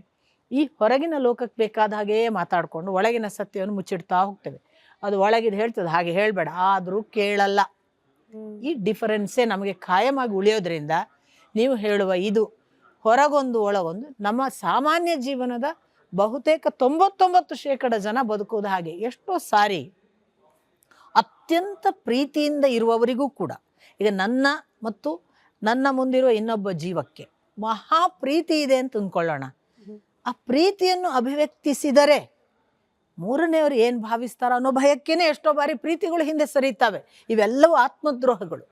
ಈ ಹೊರಗಿನ ಲೋಕಕ್ಕೆ ಬೇಕಾದ ಹಾಗೇ ಮಾತಾಡಿಕೊಂಡು ಒಳಗಿನ ಸತ್ಯವನ್ನು ಮುಚ್ಚಿಡ್ತಾ ಹೋಗ್ತೇವೆ. ಅದು ಒಳಗಿದ್ದು ಹೇಳ್ತದೆ ಹಾಗೆ ಹೇಳಬೇಡ, ಆದರೂ ಕೇಳಲ್ಲ. ಈ ಡಿಫರೆನ್ಸೇ ನಮಗೆ ಖಾಯಮಾಗಿ ಉಳಿಯೋದ್ರಿಂದ ನೀವು ಹೇಳುವ ಇದು ಹೊರಗೊಂದು ಒಳಗೊಂದು, ನಮ್ಮ ಸಾಮಾನ್ಯ ಜೀವನದ ಬಹುತೇಕ 99% ಜನ ಬದುಕೋದು ಹಾಗೆ. ಎಷ್ಟೋ ಸಾರಿ ಅತ್ಯಂತ ಪ್ರೀತಿಯಿಂದ ಇರುವವರಿಗೂ ಕೂಡ, ಈಗ ನನ್ನ ಮತ್ತು ನನ್ನ ಮುಂದಿರುವ ಇನ್ನೊಬ್ಬ ಜೀವಕ್ಕೆ ಮಹಾ ಪ್ರೀತಿ ಇದೆ ಅಂತ ಅಂದ್ಕೊಳ್ಳೋಣ. ಆ ಪ್ರೀತಿಯನ್ನು ಅಭಿವ್ಯಕ್ತಿಸಿದರೆ ಮೂರನೆಯವರು ಏನು ಭಾವಿಸ್ತಾರ ಅನ್ನೋ ಭಯಕ್ಕೇನೆ ಎಷ್ಟೋ ಬಾರಿ ಪ್ರೀತಿಗಳು ಹಿಂದೆ ಸರಿತಾವೆ. ಇವೆಲ್ಲವೂ ಆತ್ಮದ್ರೋಹಗಳು.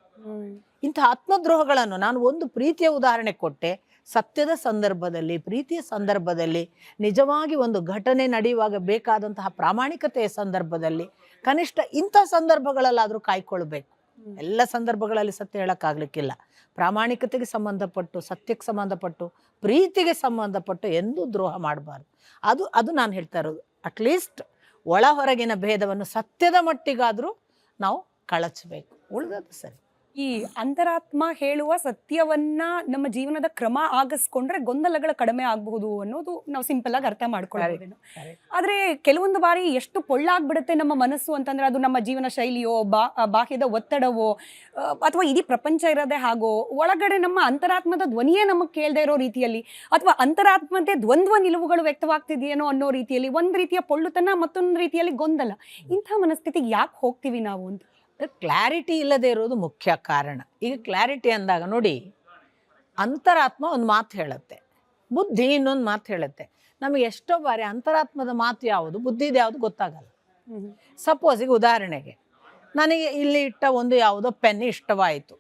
ಇಂಥ ಆತ್ಮದ್ರೋಹಗಳನ್ನು ನಾನು ಒಂದು ಪ್ರೀತಿಯ ಉದಾಹರಣೆ ಕೊಟ್ಟೆ. ಸತ್ಯದ ಸಂದರ್ಭದಲ್ಲಿ, ಪ್ರೀತಿಯ ಸಂದರ್ಭದಲ್ಲಿ, ನಿಜವಾಗಿ ಒಂದು ಘಟನೆ ನಡೆಯುವಾಗ ಬೇಕಾದಂತಹ ಪ್ರಾಮಾಣಿಕತೆಯ ಸಂದರ್ಭದಲ್ಲಿ, ಕನಿಷ್ಠ ಇಂಥ ಸಂದರ್ಭಗಳಲ್ಲಾದರೂ ಕಾಯ್ಕೊಳ್ಬೇಕು. ಎಲ್ಲ ಸಂದರ್ಭಗಳಲ್ಲಿ ಸತ್ಯ ಹೇಳೋಕ್ಕಾಗಲಿಕ್ಕಿಲ್ಲ. ಪ್ರಾಮಾಣಿಕತೆಗೆ ಸಂಬಂಧಪಟ್ಟು, ಸತ್ಯಕ್ಕೆ ಸಂಬಂಧಪಟ್ಟು, ಪ್ರೀತಿಗೆ ಸಂಬಂಧಪಟ್ಟು ಎಂದೂ ದ್ರೋಹ ಮಾಡಬಾರ್ದು. ಅದು ನಾನು ಹೇಳ್ತಾ ಇರೋದು. ಅಟ್ಲೀಸ್ಟ್ ಒಳ ಹೊರಗಿನ ಭೇದವನ್ನು ಸತ್ಯದ ಮಟ್ಟಿಗಾದರೂ ನಾವು ಕಳಚಬೇಕು. ಉಳಿದದ್ದು ಸರಿ. ಈ ಅಂತರಾತ್ಮ ಹೇಳುವ ಸತ್ಯವನ್ನ ನಮ್ಮ ಜೀವನದ ಕ್ರಮ ಆಗಿಸ್ಕೊಂಡ್ರೆ ಗೊಂದಲಗಳ ಕಡಿಮೆ ಆಗಬಹುದು ಅನ್ನೋದು ನಾವು ಸಿಂಪಲ್ ಆಗಿ ಅರ್ಥ ಮಾಡ್ಕೊಳ್ಬೋದೇನೋ. ಆದ್ರೆ ಕೆಲವೊಂದು ಬಾರಿ ಎಷ್ಟು ಪೊಳ್ಳಾಗ್ಬಿಡುತ್ತೆ ನಮ್ಮ ಮನಸ್ಸು ಅಂತಂದ್ರೆ ಅದು ನಮ್ಮ ಜೀವನ ಶೈಲಿಯೋ ಬಾಹ್ಯದ ಒತ್ತಡವೋ ಅಥವಾ ಇಡೀ ಪ್ರಪಂಚ ಇರೋದೇ ಹಾಗೋ ಒಳಗಡೆ ನಮ್ಮ ಅಂತರಾತ್ಮದ ಧ್ವನಿಯೇ ನಮಗೆ ಕೇಳದೆ ಇರೋ ರೀತಿಯಲ್ಲಿ ಅಥವಾ ಅಂತರಾತ್ಮತೆ ದ್ವಂದ್ವ ನಿಲುವುಗಳು ವ್ಯಕ್ತವಾಗ್ತಿದೆಯೇನೋ ಅನ್ನೋ ರೀತಿಯಲ್ಲಿ ಒಂದ್ ರೀತಿಯ ಪೊಳ್ಳುತನ ಮತ್ತೊಂದು ರೀತಿಯಲ್ಲಿ ಗೊಂದಲ. ಇಂಥ ಮನಸ್ಥಿತಿಗೆ ಯಾಕೆ ಹೋಗ್ತೀವಿ ನಾವು ಅಂತ? ಕ್ಲಾರಿಟಿ ಇಲ್ಲದೆ ಇರೋದು ಮುಖ್ಯ ಕಾರಣ. ಈಗ ಕ್ಲಾರಿಟಿ ಅಂದಾಗ ನೋಡಿ, ಅಂತರಾತ್ಮ ಒಂದು ಮಾತು ಹೇಳುತ್ತೆ, ಬುದ್ಧಿ ಇನ್ನೊಂದು ಮಾತು ಹೇಳುತ್ತೆ. ನಮಗೆ ಎಷ್ಟೋ ಬಾರಿ ಅಂತರಾತ್ಮದ ಮಾತು ಯಾವುದು, ಬುದ್ಧಿದು ಯಾವುದು ಗೊತ್ತಾಗಲ್ಲ. ಸಪೋಸ್ ಈಗ ಉದಾಹರಣೆಗೆ ನನಗೆ ಇಲ್ಲಿ ಇಟ್ಟ ಒಂದು ಯಾವುದೋ ಪೆನ್ ಇಷ್ಟವಾಯಿತು.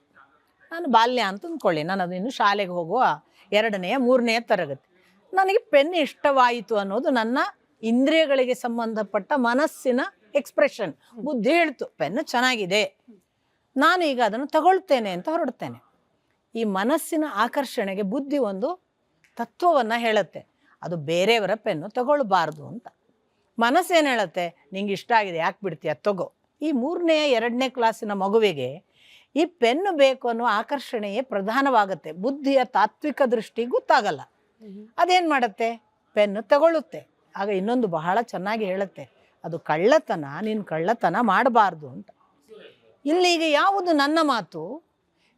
ನಾನು ಬಾಲ್ಯ ಅಂತ ಅಂದ್ಕೊಳ್ಳಿ, ನಾನು ಅದು ಇನ್ನು ಶಾಲೆಗೆ ಹೋಗುವ 2ನೇ 3ನೇ ತರಗತಿ. ನನಗೆ ಪೆನ್ ಇಷ್ಟವಾಯಿತು ಅನ್ನೋದು ನನ್ನ ಇಂದ್ರಿಯಗಳಿಗೆ ಸಂಬಂಧಪಟ್ಟ ಮನಸ್ಸಿನ ಎಕ್ಸ್ಪ್ರೆಷನ್. ಬುದ್ಧಿ ಹೇಳ್ತು ಪೆನ್ನು ಚೆನ್ನಾಗಿದೆ, ನಾನು ಈಗ ಅದನ್ನು ತಗೊಳ್ತೇನೆ ಅಂತ ಹೊರಡ್ತೇನೆ. ಈ ಮನಸ್ಸಿನ ಆಕರ್ಷಣೆಗೆ ಬುದ್ಧಿ ಒಂದು ತತ್ವವನ್ನು ಹೇಳುತ್ತೆ, ಅದು ಬೇರೆಯವರ ಪೆನ್ನು ತಗೊಳ್ಬಾರ್ದು ಅಂತ. ಮನಸ್ಸೇನು ಹೇಳುತ್ತೆ, ನಿಂಗೆ ಇಷ್ಟ ಆಗಿದೆ ಯಾಕೆ ಬಿಡ್ತೀಯ ತಗೋ. ಈ 3ನೇ 2ನೇ ಕ್ಲಾಸಿನ ಮಗುವಿಗೆ ಈ ಪೆನ್ನು ಬೇಕು ಅನ್ನೋ ಆಕರ್ಷಣೆಯೇ ಪ್ರಧಾನವಾಗುತ್ತೆ. ಬುದ್ಧಿಯ ತಾತ್ವಿಕ ದೃಷ್ಟಿ ಗೊತ್ತಾಗಲ್ಲ. ಅದೇನು ಮಾಡುತ್ತೆ, ಪೆನ್ನು ತಗೊಳ್ಳುತ್ತೆ. ಆಗ ಇನ್ನೊಂದು ಬಹಳ ಚೆನ್ನಾಗಿ ಹೇಳುತ್ತೆ, ಅದು ಕಳ್ಳತನ, ನೀನು ಕಳ್ಳತನ ಮಾಡಬಾರ್ದು ಅಂತ. ಇಲ್ಲಿಗ ಯಾವುದು ನನ್ನ ಮಾತು,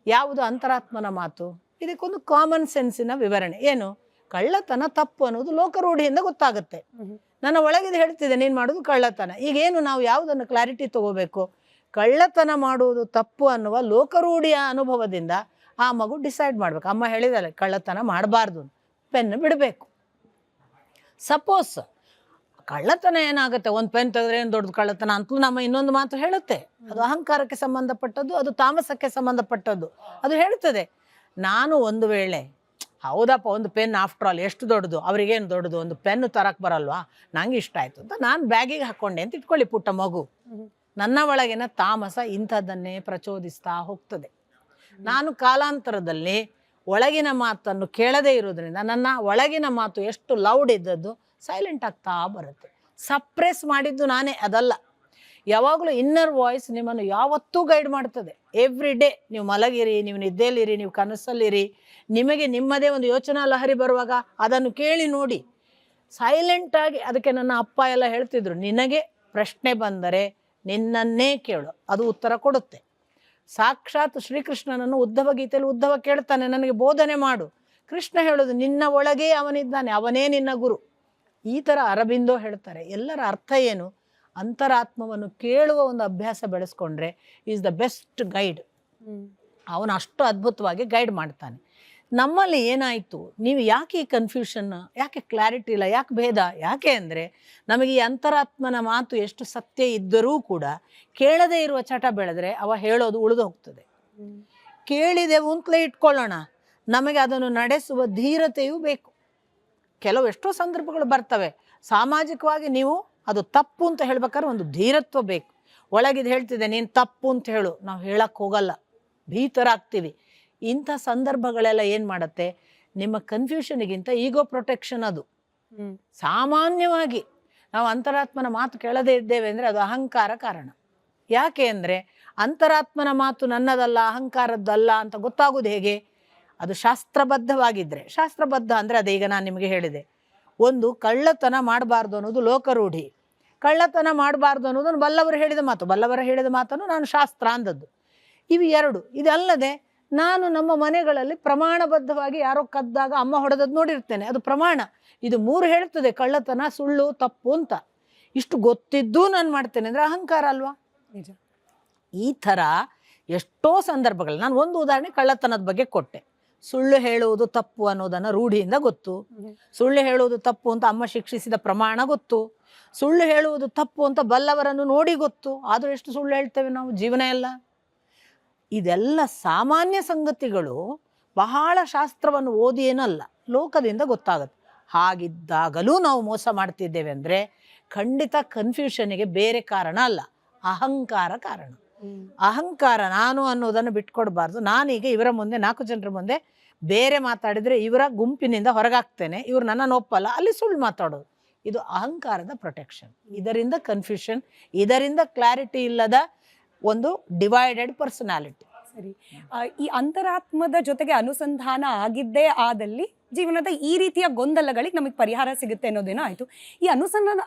ಯಾವುದು ಅಂತರಾತ್ಮನ ಮಾತು? ಇದಕ್ಕೊಂದು ಕಾಮನ್ ಸೆನ್ಸಿನ ವಿವರಣೆ ಏನು, ಕಳ್ಳತನ ತಪ್ಪು ಅನ್ನೋದು ಲೋಕರೂಢಿಯಿಂದ ಗೊತ್ತಾಗುತ್ತೆ. ನನ್ನ ಒಳಗಿದು ಹೇಳ್ತಿದೆ ನೀನು ಮಾಡೋದು ಕಳ್ಳತನ. ಈಗೇನು ನಾವು ಯಾವುದನ್ನು ಕ್ಲಾರಿಟಿ ತಗೋಬೇಕು? ಕಳ್ಳತನ ಮಾಡುವುದು ತಪ್ಪು ಅನ್ನುವ ಲೋಕರೂಢಿಯ ಅನುಭವದಿಂದ ಆ ಮಗು ಡಿಸೈಡ್ ಮಾಡ್ಬೇಕು. ಅಮ್ಮ ಹೇಳಿದಲ್ಲ ಕಳ್ಳತನ ಮಾಡಬಾರ್ದು, ಪೆನ್ನು ಬಿಡಬೇಕು. ಸಪೋಸ್ ಕಳ್ಳತನ ಏನಾಗುತ್ತೆ, ಒಂದು ಪೆನ್ ತೆಗೆದ್ರೆ ಏನು ದೊಡ್ಡದು ಕಳ್ಳತನ ಅಂತಲೂ ನಮ್ಮ ಇನ್ನೊಂದು ಮಾತು ಹೇಳುತ್ತೆ. ಅದು ಅಹಂಕಾರಕ್ಕೆ ಸಂಬಂಧಪಟ್ಟದ್ದು, ಅದು ತಾಮಸಕ್ಕೆ ಸಂಬಂಧಪಟ್ಟದ್ದು. ಅದು ಹೇಳ್ತದೆ, ನಾನು ಒಂದು ವೇಳೆ ಹೌದಪ್ಪ ಒಂದು ಪೆನ್ ಆಫ್ಟರ್ ಆಲ್ ಎಷ್ಟು ದೊಡ್ಡದು, ಅವರಿಗೇನು ದೊಡ್ಡದು, ಒಂದು ಪೆನ್ನು ತರಕ್ಕೆ ಬರಲ್ವಾ, ನಂಗೆ ಇಷ್ಟ ಆಯಿತು ಅಂತ ನಾನು ಬ್ಯಾಗಿಗೆ ಹಾಕ್ಕೊಂಡೆ ಅಂತ ಇಟ್ಕೊಳ್ಳಿ ಪುಟ್ಟ ಮಗು. ನನ್ನ ಒಳಗಿನ ತಾಮಸ ಇಂಥದ್ದನ್ನೇ ಪ್ರಚೋದಿಸ್ತಾ ಹೋಗ್ತದೆ. ನಾನು ಕಾಲಾಂತರದಲ್ಲಿ ಒಳಗಿನ ಮಾತನ್ನು ಕೇಳದೇ ಇರೋದ್ರಿಂದ ನನ್ನ ಒಳಗಿನ ಮಾತು ಎಷ್ಟು ಲೌಡ್ ಇದ್ದದ್ದು ಸೈಲೆಂಟ್ ಆಗ್ತಾ ಬರುತ್ತೆ. ಸಪ್ರೆಸ್ ಮಾಡಿದ್ದು ನಾನೇ, ಅದಲ್ಲ. ಯಾವಾಗಲೂ ಇನ್ನರ್ ವಾಯ್ಸ್ ನಿಮ್ಮನ್ನು ಯಾವತ್ತೂ ಗೈಡ್ ಮಾಡ್ತದೆ. ಎವ್ರಿ ಡೇ ನೀವು ಮಲಗಿರಿ, ನೀವು ನಿದ್ದೆಯಲ್ಲಿರಿ, ನೀವು ಕನಸಲ್ಲಿರಿ, ನಿಮಗೆ ನಿಮ್ಮದೇ ಒಂದು ಯೋಚನಾ ಲಹರಿ ಬರುವಾಗ ಅದನ್ನು ಕೇಳಿ ನೋಡಿ. ಸೈಲೆಂಟಾಗಿ, ಅದಕ್ಕೆ ನನ್ನ ಅಪ್ಪ ಎಲ್ಲ ಹೇಳ್ತಿದ್ರು, ನಿನಗೆ ಪ್ರಶ್ನೆ ಬಂದರೆ ನಿನ್ನನ್ನೇ ಕೇಳು, ಅದು ಉತ್ತರ ಕೊಡುತ್ತೆ. ಸಾಕ್ಷಾತ್ ಶ್ರೀಕೃಷ್ಣನನ್ನು ಉದ್ಧವ ಗೀತೆಯಲ್ಲಿ ಉದ್ಧವ ಕೇಳ್ತಾನೆ, ನನಗೆ ಬೋಧನೆ ಮಾಡು. ಕೃಷ್ಣ ಹೇಳೋದು ನಿನ್ನ ಒಳಗೇ ಅವನಿದ್ದಾನೆ, ಅವನೇ ನಿನ್ನ ಗುರು. ಈ ಥರ ಅರಬಿಂದೋ ಹೇಳ್ತಾರೆ. ಎಲ್ಲರ ಅರ್ಥ ಏನು, ಅಂತರಾತ್ಮವನ್ನು ಕೇಳುವ ಒಂದು ಅಭ್ಯಾಸ ಬೆಳೆಸ್ಕೊಂಡ್ರೆ ಈಸ್ ದ ಬೆಸ್ಟ್ ಗೈಡ್. ಅವನು ಅಷ್ಟು ಅದ್ಭುತವಾಗಿ ಗೈಡ್ ಮಾಡ್ತಾನೆ. ನಮ್ಮಲ್ಲಿ ಏನಾಯಿತು, ನೀವು ಯಾಕೆ ಈ ಕನ್ಫ್ಯೂಷನ್, ಯಾಕೆ ಕ್ಲಾರಿಟಿ ಇಲ್ಲ, ಯಾಕೆ ಭೇದ, ಯಾಕೆ ಅಂದರೆ ನಮಗೆ ಈ ಅಂತರಾತ್ಮನ ಮಾತು ಎಷ್ಟು ಸತ್ಯ ಇದ್ದರೂ ಕೂಡ ಕೇಳದೇ ಇರುವ ಚಟ ಬೆಳೆದ್ರೆ ಅವ ಹೇಳೋದು ಉಳಿದು ಹೋಗ್ತದೆ. ಕೇಳಿದೆವು ಅಂತಲೇ ಇಟ್ಕೊಳ್ಳೋಣ, ನಮಗೆ ಅದನ್ನು ನಡೆಸುವ ಧೀರತೆಯೂ ಬೇಕು. ಕೆಲವು ಎಷ್ಟೋ ಸಂದರ್ಭಗಳು ಬರ್ತವೆ, ಸಾಮಾಜಿಕವಾಗಿ ನೀವು ಅದು ತಪ್ಪು ಅಂತ ಹೇಳ್ಬೇಕಾದ್ರೆ ಒಂದು ಧೀರತ್ವ ಬೇಕು. ಒಳಗಿದು ಹೇಳ್ತಿದೆ ನೀನು ತಪ್ಪು ಅಂತ ಹೇಳು, ನಾವು ಹೇಳಕ್ಕೆ ಹೋಗಲ್ಲ, ಭೀತರಾಗ್ತೀವಿ. ಇಂಥ ಸಂದರ್ಭಗಳೆಲ್ಲ ಏನು ಮಾಡುತ್ತೆ, ನಿಮ್ಮ ಕನ್ಫ್ಯೂಷನ್ಗಿಂತ ಈಗೋ ಪ್ರೊಟೆಕ್ಷನ್. ಅದು ಸಾಮಾನ್ಯವಾಗಿ ನಾವು ಅಂತರಾತ್ಮನ ಮಾತು ಕೇಳದೇ ಇದ್ದೇವೆ ಅಂದರೆ ಅದು ಅಹಂಕಾರ ಕಾರಣ. ಯಾಕೆ ಅಂದರೆ ಅಂತರಾತ್ಮನ ಮಾತು ನನ್ನದಲ್ಲ, ಅಹಂಕಾರದ್ದಲ್ಲ ಅಂತ ಗೊತ್ತಾಗೋದು ಹೇಗೆ? ಅದು ಶಾಸ್ತ್ರಬದ್ಧವಾಗಿದ್ದರೆ. ಶಾಸ್ತ್ರಬದ್ಧ ಅಂದರೆ ಅದೀಗ ನಾನು ನಿಮಗೆ ಹೇಳಿದೆ, ಒಂದು ಕಳ್ಳತನ ಮಾಡಬಾರ್ದು ಅನ್ನೋದು ಲೋಕರೂಢಿ, ಕಳ್ಳತನ ಮಾಡಬಾರ್ದು ಅನ್ನೋದನ್ನು ಬಲ್ಲವರು ಹೇಳಿದ ಮಾತು, ಬಲ್ಲವರ ಹೇಳಿದ ಮಾತನ್ನು ನಾನು ಶಾಸ್ತ್ರ ಅಂದದ್ದು. ಇವು ಎರಡು. ಇದಲ್ಲದೆ ನಾನು ನಮ್ಮ ಮನೆಗಳಲ್ಲಿ ಪ್ರಮಾಣಬದ್ಧವಾಗಿ ಯಾರೋ ಕದ್ದಾಗ ಅಮ್ಮ ಹೊಡೆದದ್ದು ನೋಡಿರ್ತೇನೆ, ಅದು ಪ್ರಮಾಣ. ಇದು 3 ಹೇಳ್ತದೆ ಕಳ್ಳತನ, ಸುಳ್ಳು, ತಪ್ಪು ಅಂತ. ಇಷ್ಟು ಗೊತ್ತಿದ್ದೂ ನಾನು ಮಾಡ್ತೇನೆ ಅಂದರೆ ಅಹಂಕಾರ ಅಲ್ವಾ? ನಿಜ. ಈ ಥರ ಎಷ್ಟೋ ಸಂದರ್ಭಗಳು. ನಾನು ಒಂದು ಉದಾಹರಣೆ ಕಳ್ಳತನದ ಬಗ್ಗೆ ಕೊಟ್ಟೆ. ಸುಳ್ಳು ಹೇಳುವುದು ತಪ್ಪು ಅನ್ನೋದನ್ನು ರೂಢಿಯಿಂದ ಗೊತ್ತು, ಸುಳ್ಳು ಹೇಳುವುದು ತಪ್ಪು ಅಂತ ಅಮ್ಮ ಶಿಕ್ಷಿಸಿದ ಪ್ರಮಾಣ ಗೊತ್ತು, ಸುಳ್ಳು ಹೇಳುವುದು ತಪ್ಪು ಅಂತ ಬಲ್ಲವರನ್ನು ನೋಡಿ ಗೊತ್ತು. ಆದರೂ ಎಷ್ಟು ಸುಳ್ಳು ಹೇಳ್ತೇವೆ ನಾವು ಜೀವನ ಎಲ್ಲ. ಇದೆಲ್ಲ ಸಾಮಾನ್ಯ ಸಂಗತಿಗಳು, ಬಹಳ ಶಾಸ್ತ್ರವನ್ನು ಓದಿ ಏನಲ್ಲ, ಲೋಕದಿಂದ ಗೊತ್ತಾಗುತ್ತೆ. ಹಾಗಿದ್ದಾಗಲೂ ನಾವು ಮೋಸ ಮಾಡ್ತಿದ್ದೇವೆ ಅಂದರೆ ಖಂಡಿತ ಕನ್ಫ್ಯೂಷನ್ಗೆ ಬೇರೆ ಕಾರಣ ಅಲ್ಲ, ಅಹಂಕಾರ ಕಾರಣ. ಅಹಂಕಾರ, ನಾನು ಅನ್ನೋದನ್ನು ಬಿಟ್ಕೊಡ್ಬಾರ್ದು. ನಾನೀಗ ಇವರ ಮುಂದೆ 4 ಜನರ ಮುಂದೆ ಬೇರೆ ಮಾತಾಡಿದರೆ ಇವರ ಗುಂಪಿನಿಂದ ಹೊರಗಾಗ್ತೇನೆ, ಇವರು ನನ್ನನ್ನು ಒಪ್ಪಲ್ಲ, ಅಲ್ಲಿ ಸುಳ್ಳು ಮಾತಾಡೋದು. ಇದು ಅಹಂಕಾರದ ಪ್ರೊಟೆಕ್ಷನ್. ಇದರಿಂದ ಕನ್ಫ್ಯೂಷನ್, ಇದರಿಂದ ಕ್ಲಾರಿಟಿ ಇಲ್ಲದ ಒಂದು ಡಿವೈಡೆಡ್ ಪರ್ಸನಾಲಿಟಿ. ಸರಿ. ಈ ಅಂತರಾತ್ಮದ ಜೊತೆಗೆ ಅನುಸಂಧಾನ ಆಗಿದ್ದೇ ಆದಲ್ಲಿ ಜೀವನದ ಈ ರೀತಿಯ ಗೊಂದಲಗಳಿಗೆ ನಮಗೆ ಪರಿಹಾರ ಸಿಗುತ್ತೆ ಅನ್ನೋದೇನೋ ಆಯ್ತು. ಈ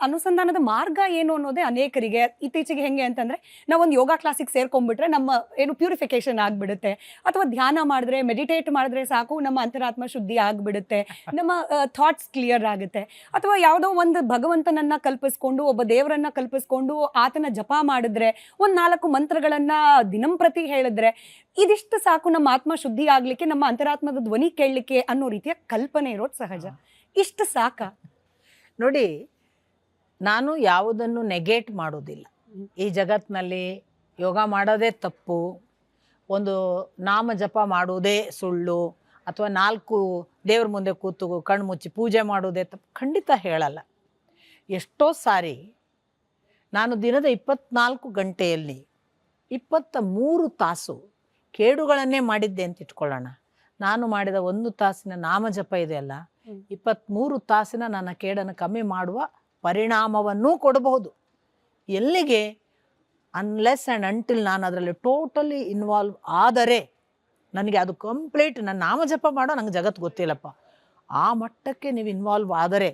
ಅನುಸಂಧಾನದ ಮಾರ್ಗ ಏನು ಅನ್ನೋದೇ ಅನೇಕರಿಗೆ ಇತ್ತೀಚೆಗೆ ಹೆಂಗೆ ಅಂತಂದ್ರೆ ನಾವೊಂದು ಯೋಗ ಕ್ಲಾಸಿಗೆ ಸೇರ್ಕೊಂಡ್ಬಿಟ್ರೆ ನಮ್ಮ ಏನು ಪ್ಯೂರಿಫಿಕೇಶನ್ ಆಗ್ಬಿಡುತ್ತೆ, ಅಥವಾ ಧ್ಯಾನ ಮಾಡಿದ್ರೆ ಮೆಡಿಟೇಟ್ ಮಾಡಿದ್ರೆ ಸಾಕು ನಮ್ಮ ಅಂತರಾತ್ಮ ಶುದ್ಧಿ ಆಗ್ಬಿಡುತ್ತೆ, ನಮ್ಮ ಥಾಟ್ಸ್ ಕ್ಲಿಯರ್ ಆಗುತ್ತೆ, ಅಥವಾ ಯಾವುದೋ ಒಂದು ಭಗವಂತನನ್ನ ಕಲ್ಪಿಸ್ಕೊಂಡು ಒಬ್ಬ ದೇವರನ್ನ ಕಲ್ಪಿಸ್ಕೊಂಡು ಆತನ ಜಪ ಮಾಡಿದ್ರೆ ಒಂದು 4 ಮಂತ್ರಗಳನ್ನ ದಿನಂಪ್ರತಿ ಹೇಳಿದ್ರೆ ಇದಿಷ್ಟು ಸಾಕು ನಮ್ಮ ಆತ್ಮ ಶುದ್ಧಿ ಆಗ್ಲಿಕ್ಕೆ, ನಮ್ಮ ಅಂತರಾತ್ಮದ ಧ್ವನಿ ಕೇಳಲಿಕ್ಕೆ ಅನ್ನೋ ರೀತಿಯ ಕಲ್ಪನೆ ಇರೋದು ಸಹಜ. ಇಷ್ಟು ಸಾಕ? ನೋಡಿ, ನಾನು ಯಾವುದನ್ನು ನೆಗೆಟ್ ಮಾಡೋದಿಲ್ಲ. ಈ ಜಗತ್ತಿನಲ್ಲಿ ಯೋಗ ಮಾಡೋದೇ ತಪ್ಪು, ಒಂದು ನಾಮ ಜಪ ಮಾಡುವುದೇ ಸುಳ್ಳು, ಅಥವಾ 4 ದೇವ್ರ ಮುಂದೆ ಕೂತು ಕಣ್ಣು ಮುಚ್ಚಿ ಪೂಜೆ ಮಾಡೋದೇ ತಪ್ಪು ಖಂಡಿತ ಹೇಳಲ್ಲ. ಎಷ್ಟೋ ಸಾರಿ ನಾನು ದಿನದ 24 ಗಂಟೆಯಲ್ಲಿ 23 ತಾಸು ಕೇಡುಗಳನ್ನೇ ಮಾಡಿದ್ದೆ ಅಂತ ಇಟ್ಕೊಳ್ಳೋಣ. ನಾನು ಮಾಡಿದ 1 ತಾಸಿನ ನಾಮಜಪ ಇದೆಯಲ್ಲ, 23 ತಾಸಿನ ನನ್ನ ಕೇಡನ್ನು ಕಮ್ಮಿ ಮಾಡುವ ಪರಿಣಾಮವನ್ನೂ ಕೊಡಬಹುದು. ಎಲ್ಲಿಗೆ? ಅನ್ಲೆಸ್ ಆ್ಯಂಡ್ ಅಂಟಿಲ್ ನಾನು ಅದರಲ್ಲಿ ಟೋಟಲಿ ಇನ್ವಾಲ್ವ್ ಆದರೆ, ನನಗೆ ಅದು ಕಂಪ್ಲೀಟ್ ನನ್ನ ನಾಮಜಪ ಮಾಡೋ ನಂಗೆ ಜಗತ್ತು ಗೊತ್ತಿಲ್ಲಪ್ಪ, ಆ ಮಟ್ಟಕ್ಕೆ ನೀವು ಇನ್ವಾಲ್ವ್ ಆದರೆ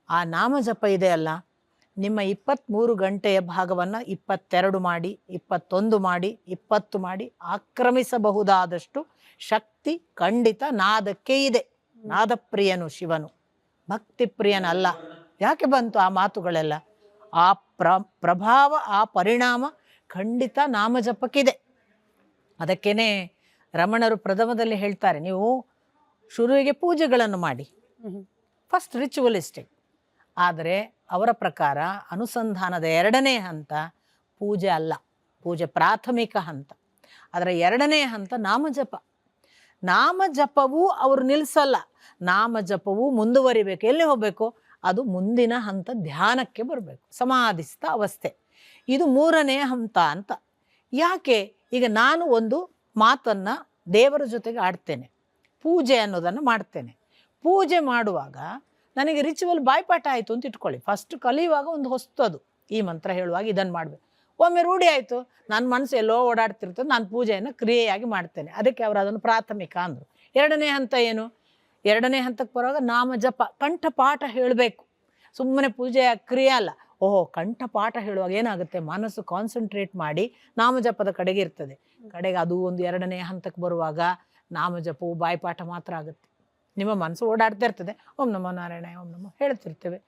ಆ ನಾಮಜಪ ಇದೆಯಲ್ಲ, ನಿಮ್ಮ 23 ಗಂಟೆಯ ಭಾಗವನ್ನು 22 ಮಾಡಿ, 21 ಮಾಡಿ, 20 ಮಾಡಿ ಆಕ್ರಮಿಸಬಹುದಾದಷ್ಟು ಶಕ್ತಿ ಖಂಡಿತ ನಾದಕ್ಕೆ ಇದೆ. ನಾದಪ್ರಿಯನು ಶಿವನು, ಭಕ್ತಿ ಪ್ರಿಯನಲ್ಲ. ಯಾಕೆ ಬಂತು ಆ ಮಾತುಗಳೆಲ್ಲ? ಆ ಪ್ರಭಾವ, ಆ ಪರಿಣಾಮ ಖಂಡಿತ ನಾಮಜಪಕ್ಕಿದೆ. ಅದಕ್ಕೇನೆ ರಮಣರು ಪ್ರಥಮದಲ್ಲಿ ಹೇಳ್ತಾರೆ, ನೀವು ಶುರುವಿಗೆ ಪೂಜೆಗಳನ್ನು ಮಾಡಿ, ಫಸ್ಟ್ ರಿಚುವಲಿಸ್ಟಿಕ್. ಆದರೆ ಅವರ ಪ್ರಕಾರ ಅನುಸಂಧಾನದ 2ನೇ ಹಂತ ಪೂಜೆ ಅಲ್ಲ, ಪೂಜೆ ಪ್ರಾಥಮಿಕ ಹಂತ. ಅದರ 2ನೇ ಹಂತ ನಾಮಜಪ. ನಾಮಜಪವೂ ಅವರು ನಿಲ್ಲಿಸಲ್ಲ, ನಾಮಜಪವೂ ಮುಂದುವರಿಬೇಕು. ಎಲ್ಲಿ ಹೋಗಬೇಕು? ಅದು ಮುಂದಿನ ಹಂತ ಧ್ಯಾನಕ್ಕೆ ಬರಬೇಕು, ಸಮಾಧಿಸ್ಥ ಅವಸ್ಥೆ. ಇದು 3ನೇ ಹಂತ ಅಂತ. ಯಾಕೆ? ಈಗ ನಾನು ಒಂದು ಮಾತನ್ನು ದೇವರ ಜೊತೆಗೆ ಆಡ್ತೇನೆ, ಪೂಜೆ ಅನ್ನೋದನ್ನು ಮಾಡ್ತೇನೆ. ಪೂಜೆ ಮಾಡುವಾಗ ನನಗೆ ರಿಚುವಲ್ ಬಾಯ್ಪಾಠ ಆಯಿತು ಅಂತ ಇಟ್ಕೊಳ್ಳಿ. ಫಸ್ಟ್ ಕಲಿಯುವಾಗ ಒಂದು ಹೊಸ್ತದು, ಈ ಮಂತ್ರ ಹೇಳುವಾಗ ಇದನ್ನು ಮಾಡಬೇಕು. ಒಮ್ಮೆ ರೂಢಿ ಆಯಿತು, ನನ್ನ ಮನಸ್ಸು ಎಲ್ಲೋ ಓಡಾಡ್ತಿರ್ತದೆ, ನಾನು ಪೂಜೆಯನ್ನು ಕ್ರಿಯೆಯಾಗಿ ಮಾಡ್ತೇನೆ. ಅದಕ್ಕೆ ಅವರು ಅದನ್ನು ಪ್ರಾಥಮಿಕ ಅಂದರು. 2ನೇ ಹಂತ ಏನು? 2ನೇ ಹಂತಕ್ಕೆ ಬರುವಾಗ ನಾಮಜಪ, ಕಂಠಪಾಠ ಹೇಳಬೇಕು. ಸುಮ್ಮನೆ ಪೂಜೆಯ ಕ್ರಿಯೆ ಅಲ್ಲ. ಓಹೋ, ಕಂಠಪಾಠ ಹೇಳುವಾಗ ಏನಾಗುತ್ತೆ? ಮನಸ್ಸು ಕಾನ್ಸಂಟ್ರೇಟ್ ಮಾಡಿ ನಾಮಜಪದ ಕಡೆಗೆ ಇರ್ತದೆ. ಕಡೆಗೆ ಅದು ಒಂದು 2ನೇ ಹಂತಕ್ಕೆ ಬರುವಾಗ ನಾಮಜಪವು ಬಾಯ್ಪಾಠ ಮಾತ್ರ ಆಗುತ್ತೆ. ನಿಮ್ಮ ಮನಸ್ಸು ಓಡಾಡ್ತಾ ಇರ್ತದೆ, ಓಂ ನಮೋ ನಾರಾಯಣ, ಓಂ ನಮೋ ಹೇಳ್ತಿರ್ತೇವೆ.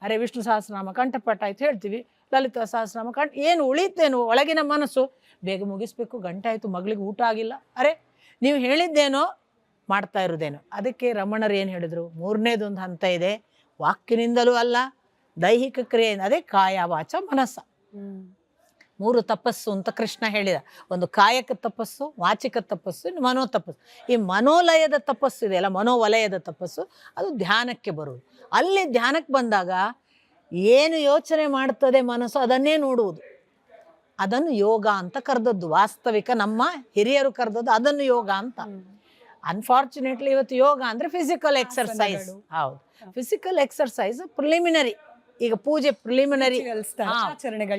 ಅರೆ ವಿಷ್ಣು ಸಹಸ್ರನಾಮ ಕಂಠಪಾಠ ಆಯ್ತು ಹೇಳ್ತೀವಿ, ಲಲಿತಾ ಸಹಸ್ರನಾಮ ಏನು ಉಳಿತೇನು? ಒಳಗಿನ ಮನಸ್ಸು ಬೇಗ ಮುಗಿಸ್ಬೇಕು, ಗಂಟೆ ಆಯಿತು, ಮಗಳಿಗೆ ಊಟ ಆಗಿಲ್ಲ, ಅರೆ ನೀವು ಹೇಳಿದ್ದೇನೋ ಮಾಡ್ತಾ ಇರೋದೇನೋ. ಅದಕ್ಕೆ ರಮಣರು ಏನು ಹೇಳಿದ್ರು? 3ನೇದೊಂದು ಹಂತ ಇದೆ, ವಾಕ್ಯನಿಂದಲೂ ಅಲ್ಲ, ದೈಹಿಕ ಕ್ರಿಯೆಯಿಂದ. ಅದೇ ಕಾಯ ವಾಚ ಮನಸ್ಸ. 3 ತಪಸ್ಸು ಅಂತ ಕೃಷ್ಣ ಹೇಳಿದ. ಒಂದು ಕಾಯಕ ತಪಸ್ಸು, ವಾಚಿಕ ತಪಸ್ಸು, ಇನ್ನು ಮನೋ ತಪಸ್ಸು. ಈ ಮನೋಲಯದ ತಪಸ್ಸು ಇದೆಯಲ್ಲ, ಮನೋವಲಯದ ತಪಸ್ಸು, ಅದು ಧ್ಯಾನಕ್ಕೆ ಬರುವುದು. ಅಲ್ಲಿ ಧ್ಯಾನಕ್ಕೆ ಬಂದಾಗ ಏನು ಯೋಚನೆ ಮಾಡ್ತದೆ ಮನಸ್ಸು ಅದನ್ನೇ ನೋಡುವುದು. ಅದನ್ನು ಯೋಗ ಅಂತ ಕರೆದದ್ದು. ವಾಸ್ತವಿಕ ನಮ್ಮ ಹಿರಿಯರು ಕರೆದದ್ದು ಅದನ್ನು ಯೋಗ ಅಂತ. ಅನ್ಫಾರ್ಚುನೇಟ್ಲಿ ಇವತ್ತು ಯೋಗ ಅಂದರೆ ಫಿಸಿಕಲ್ ಎಕ್ಸರ್ಸೈಸ್. ಹೌದು, ಫಿಸಿಕಲ್ ಎಕ್ಸರ್ಸೈಸ್ ಪ್ರಿಲಿಮಿನರಿ. ಈಗ ಪೂಜೆ ಪ್ರಿಲಿಮಿನರಿ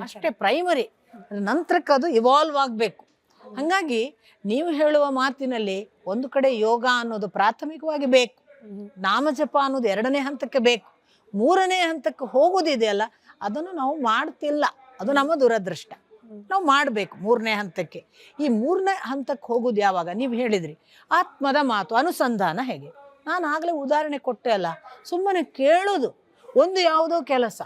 ಅಷ್ಟೇ, ಪ್ರೈಮರಿ. ನಂತರಕ್ಕೆ ಅದು ಇವಾಲ್ವ್ ಆಗಬೇಕು. ಹಾಗಾಗಿ ನೀವು ಹೇಳುವ ಮಾತಿನಲ್ಲಿ ಒಂದು ಕಡೆ ಯೋಗ ಅನ್ನೋದು ಪ್ರಾಥಮಿಕವಾಗಿ ಬೇಕು, ನಾಮಜಪ ಅನ್ನೋದು 2ನೇ ಹಂತಕ್ಕೆ ಬೇಕು. 3ನೇ ಹಂತಕ್ಕೆ ಹೋಗೋದಿದೆಯಲ್ಲ, ಅದನ್ನು ನಾವು ಮಾಡ್ತಿಲ್ಲ. ಅದು ನಮ್ಮ ದುರದೃಷ್ಟ. ನಾವು ಮಾಡಬೇಕು 3ನೇ ಹಂತಕ್ಕೆ. ಈ 3ನೇ ಹಂತಕ್ಕೆ ಹೋಗೋದು ಯಾವಾಗ? ನೀವು ಹೇಳಿದ್ರಿ ಆತ್ಮದ ಮಾತು, ಅನುಸಂಧಾನ ಹೇಗೆ? ನಾನು ಆಗಲೇ ಉದಾಹರಣೆ ಕೊಟ್ಟೆ ಅಲ್ಲ, ಸುಮ್ಮನೆ ಕೇಳೋದು. ಒಂದು ಯಾವುದೋ ಕೆಲಸ,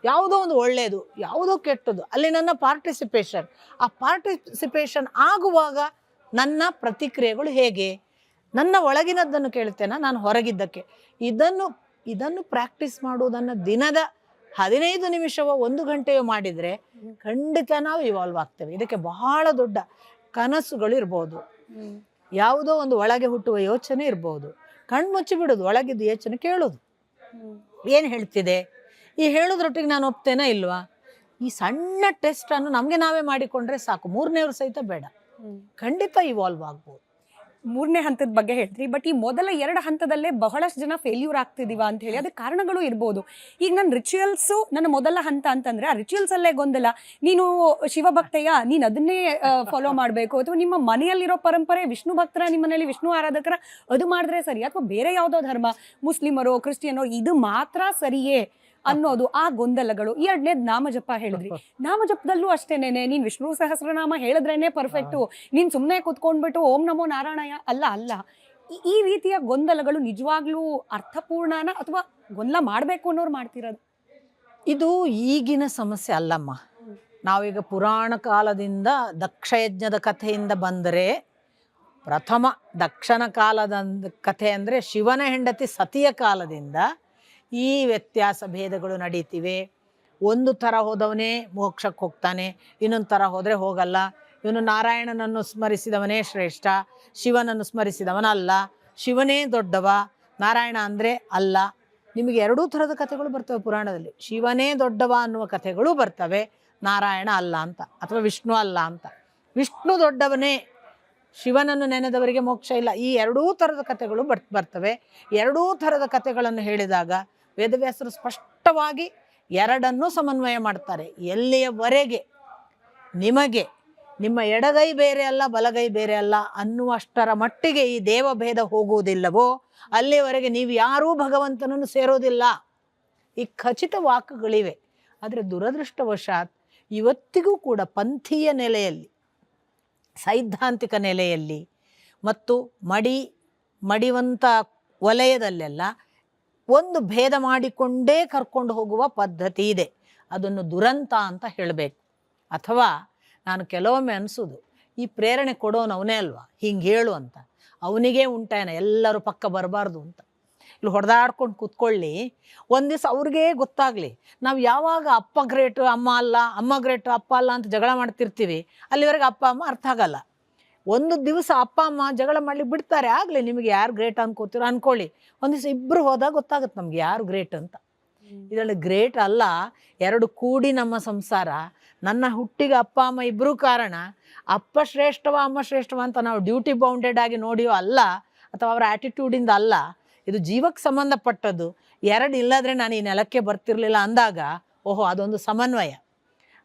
ಯಾವುದೋ ಒಂದು ಒಳ್ಳೆಯದು, ಯಾವುದೋ ಕೆಟ್ಟದ್ದು, ಅಲ್ಲಿ ನನ್ನ ಪಾರ್ಟಿಸಿಪೇಷನ್. ಆ ಪಾರ್ಟಿಸಿಪೇಷನ್ ಆಗುವಾಗ ನನ್ನ ಪ್ರತಿಕ್ರಿಯೆಗಳು ಹೇಗೆ? ನನ್ನ ಒಳಗಿನದ್ದನ್ನು ಕೇಳ್ತೇನೆ, ನಾನು ಹೊರಗಿದ್ದಕ್ಕೆ. ಇದನ್ನು ಪ್ರಾಕ್ಟೀಸ್ ಮಾಡುವುದನ್ನು ದಿನದ 15 ನಿಮಿಷವೋ 1 ಗಂಟೆಯೋ ಮಾಡಿದರೆ ಖಂಡಿತ ನಾವು ಇವಾಲ್ವ್ ಆಗ್ತೇವೆ. ಇದಕ್ಕೆ ಬಹಳ ದೊಡ್ಡ ಕನಸುಗಳು ಇರ್ಬೋದು, ಯಾವುದೋ ಒಂದು ಒಳಗೆ ಹುಟ್ಟುವ ಯೋಚನೆ ಇರ್ಬೋದು. ಕಣ್ಮುಚ್ಚಿ ಬಿಡೋದು, ಒಳಗಿದ್ದು ಯೋಚನೆ ಕೇಳೋದು, ಏನು ಹೇಳ್ತಿದೆ, ಈ ಹೇಳೋದ್ರೊಟ್ಟಿಗೆ ನಾನು ಒಪ್ತೇನಾ ಇಲ್ವಾ? ಈ ಸಣ್ಣ ಟೆಸ್ಟನ್ನು ನಮಗೆ ನಾವೇ ಮಾಡಿಕೊಂಡ್ರೆ ಸಾಕು, 3ನೇವ್ರು ಸಹಿತ ಬೇಡ, ಖಂಡಿತ ಇವಾಲ್ವ್ ಆಗ್ಬೋದು. ಮೂರನೇ ಹಂತದ ಬಗ್ಗೆ ಹೇಳ್ತೀರಿ, ಬಟ್ ಈ ಮೊದಲ 2 ಹಂತದಲ್ಲೇ ಬಹಳಷ್ಟು ಜನ ಫೇಲ್ಯೂರ್ ಆಗ್ತಿದೀವ ಅಂತ ಹೇಳಿ ಅದಕ್ಕೆ ಕಾರಣಗಳು ಇರ್ಬೋದು. ಈಗ ನನ್ನ ರಿಚುವಲ್ಸು ನನ್ನ ಮೊದಲ ಹಂತ ಅಂತಂದ್ರೆ ಆ ರಿಚುವಲ್ಸ್ ಅಲ್ಲೇ ಗೊಂದಲ. ನೀನು ಶಿವಭಕ್ತೆಯ, ನೀನು ಅದನ್ನೇ ಫಾಲೋ ಮಾಡಬೇಕು, ಅಥವಾ ನಿಮ್ಮ ಮನೆಯಲ್ಲಿರೋ ಪರಂಪರೆ ವಿಷ್ಣು ಭಕ್ತರ, ನಿಮ್ಮ ಮನೆಯಲ್ಲಿ ವಿಷ್ಣು ಆರಾಧಕರ ಅದು ಮಾಡಿದ್ರೆ ಸರಿ, ಅಥವಾ ಬೇರೆ ಯಾವುದೋ ಧರ್ಮ ಮುಸ್ಲಿಮರೋ ಕ್ರಿಶ್ಚಿಯನೋ ಇದು ಮಾತ್ರ ಸರಿಯೇ ಅನ್ನೋದು ಆ ಗೊಂದಲಗಳು. ಎರಡನೇದು ನಾಮಜಪ ಹೇಳಿದ್ರಿ, ನಾಮಜಪದಲ್ಲೂ ಅಷ್ಟೇನೇನೆ, ನೀನ್ ವಿಷ್ಣು ಸಹಸ್ರನಾಮ ಹೇಳಿದ್ರೇನೆ ಪರ್ಫೆಕ್ಟು, ನೀನ್ ಸುಮ್ಮನೆ ಕುತ್ಕೊಂಡ್ಬಿಟ್ಟು ಓಂ ನಮೋ ನಾರಾಯಣ ಅಲ್ಲ. ಈ ರೀತಿಯ ಗೊಂದಲಗಳು ನಿಜವಾಗ್ಲೂ ಅರ್ಥಪೂರ್ಣನ ಅಥವಾ ಗೊಂದಲ ಮಾಡಬೇಕು ಅನ್ನೋರು ಮಾಡ್ತಿರೋದು? ಇದು ಈಗಿನ ಸಮಸ್ಯೆ ಅಲ್ಲಮ್ಮ. ನಾವೀಗ ಪುರಾಣ ಕಾಲದಿಂದ ದಕ್ಷಯಜ್ಞದ ಕಥೆಯಿಂದ ಬಂದರೆ, ಪ್ರಥಮ ದಕ್ಷನ ಕಾಲದ ಕಥೆ ಅಂದರೆ ಶಿವನ ಹೆಂಡತಿ ಸತಿಯ ಕಾಲದಿಂದ ಈ ವ್ಯತ್ಯಾಸ ಭೇದಗಳು ನಡೀತಿವೆ. ಒಂದು ಥರ ಹೋದವನೇ ಮೋಕ್ಷಕ್ಕೆ ಹೋಗ್ತಾನೆ, ಇನ್ನೊಂದು ಥರ ಹೋದರೆ ಹೋಗಲ್ಲ. ಇವನು ನಾರಾಯಣನನ್ನು ಸ್ಮರಿಸಿದವನೇ ಶ್ರೇಷ್ಠ, ಶಿವನನ್ನು ಸ್ಮರಿಸಿದವನಲ್ಲ, ಶಿವನೇ ದೊಡ್ಡವ, ನಾರಾಯಣ ಅಂದರೆ ಅಲ್ಲ. ನಿಮಗೆ ಎರಡೂ ಥರದ ಕಥೆಗಳು ಬರ್ತವೆ ಪುರಾಣದಲ್ಲಿ. ಶಿವನೇ ದೊಡ್ಡವ ಅನ್ನುವ ಕಥೆಗಳು ಬರ್ತವೆ, ನಾರಾಯಣ ಅಲ್ಲ ಅಂತ, ಅಥವಾ ವಿಷ್ಣು ಅಲ್ಲ ಅಂತ. ವಿಷ್ಣು ದೊಡ್ಡವನೇ, ಶಿವನನ್ನು ನೆನೆದವರಿಗೆ ಮೋಕ್ಷ ಇಲ್ಲ. ಈ ಎರಡೂ ಥರದ ಕಥೆಗಳು ಬರ್ತವೆ. ಎರಡೂ ಥರದ ಕಥೆಗಳನ್ನು ಹೇಳಿದಾಗ ವೇದವ್ಯಾಸರು ಸ್ಪಷ್ಟವಾಗಿ ಎರಡನ್ನೂ ಸಮನ್ವಯ ಮಾಡ್ತಾರೆ. ಎಲ್ಲಿಯವರೆಗೆ ನಿಮಗೆ ನಿಮ್ಮ ಎಡಗೈ ಬೇರೆ ಅಲ್ಲ ಬಲಗೈ ಬೇರೆ ಅಲ್ಲ ಅನ್ನುವಷ್ಟರ ಮಟ್ಟಿಗೆ ಈ ದೇವಭೇದ ಹೋಗುವುದಿಲ್ಲವೋ ಅಲ್ಲಿಯವರೆಗೆ ನೀವು ಯಾರೂ ಭಗವಂತನನ್ನು ಸೇರೋದಿಲ್ಲ. ಈ ಖಚಿತ ವಾಕ್ಯಗಳಿವೆ. ಆದರೆ ದುರದೃಷ್ಟವಶಾತ್ ಇವತ್ತಿಗೂ ಕೂಡ ಪಂಥೀಯ ನೆಲೆಯಲ್ಲಿ, ಸೈದ್ಧಾಂತಿಕ ನೆಲೆಯಲ್ಲಿ ಮತ್ತು ಮಡಿವಂತ ವಲಯದಲ್ಲೆಲ್ಲ ಒಂದು ಭೇದ ಮಾಡಿಕೊಂಡೇ ಕರ್ಕೊಂಡು ಹೋಗುವ ಪದ್ಧತಿ ಇದೆ. ಅದನ್ನು ದುರಂತ ಅಂತ ಹೇಳಬೇಕು. ಅಥವಾ ನಾನು ಕೆಲವೊಮ್ಮೆ ಅನಿಸೋದು, ಈ ಪ್ರೇರಣೆ ಕೊಡೋನು ಅವನೇ ಅಲ್ವಾ, ಹಿಂಗೆ ಹೇಳು ಅಂತ. ಅವನಿಗೇ ಉಂಟಾಯನ ಎಲ್ಲರೂ ಪಕ್ಕ ಬರಬಾರ್ದು ಅಂತ. ಇಲ್ಲಿ ಹೊಡೆದಾಡ್ಕೊಂಡು ಕೂತ್ಕೊಳ್ಳಿ, ಒಂದು ದಿವಸ ಅವ್ರಿಗೇ ಗೊತ್ತಾಗಲಿ. ನಾವು ಯಾವಾಗ ಅಪ್ಪ ಗ್ರೇಟು ಅಮ್ಮ ಅಲ್ಲ, ಅಮ್ಮ ಗ್ರೇಟು ಅಪ್ಪ ಅಲ್ಲ ಅಂತ ಜಗಳ ಮಾಡ್ತಿರ್ತೀವಿ, ಅಲ್ಲಿವರೆಗೆ ಅಪ್ಪ ಅಮ್ಮ ಅರ್ಥ ಆಗಲ್ಲ. ಒಂದು ದಿವಸ ಅಪ್ಪ ಅಮ್ಮ ಜಗಳ ಮಾಡ್ಲಿಕ್ಕೆ ಬಿಡ್ತಾರೆ, ಆಗಲಿ ನಿಮಗೆ ಯಾರು ಗ್ರೇಟ್ ಅನ್ಕೋತೀರೋ ಅನ್ಕೊಳ್ಳಿ. ಒಂದು ದಿವಸ ಇಬ್ಬರು ಹೋದಾಗ ಗೊತ್ತಾಗುತ್ತೆ ನಮ್ಗೆ ಯಾರು ಗ್ರೇಟ್ ಅಂತ. ಇದರಲ್ಲಿ ಗ್ರೇಟ್ ಅಲ್ಲ, ಎರಡು ಕೂಡಿ ನಮ್ಮ ಸಂಸಾರ. ನನ್ನ ಹುಟ್ಟಿಗೆ ಅಪ್ಪ ಅಮ್ಮ ಇಬ್ಬರೂ ಕಾರಣ. ಅಪ್ಪ ಶ್ರೇಷ್ಠವ ಅಮ್ಮ ಶ್ರೇಷ್ಠವ ಅಂತ ನಾವು ಡ್ಯೂಟಿ ಬೌಂಡೆಡ್ ಆಗಿ ನೋಡಿಯೋ ಅಲ್ಲ, ಅಥವಾ ಅವರ ಆ್ಯಟಿಟ್ಯೂಡಿಂದ ಅಲ್ಲ. ಇದು ಜೀವಕ್ಕೆ ಸಂಬಂಧಪಟ್ಟದ್ದು. ಎರಡು ಇಲ್ಲದ್ರೆ ನಾನು ಈ ನೆಲಕ್ಕೆ ಬರ್ತಿರ್ಲಿಲ್ಲ ಅಂದಾಗ, ಓಹೋ ಅದೊಂದು ಸಮನ್ವಯ,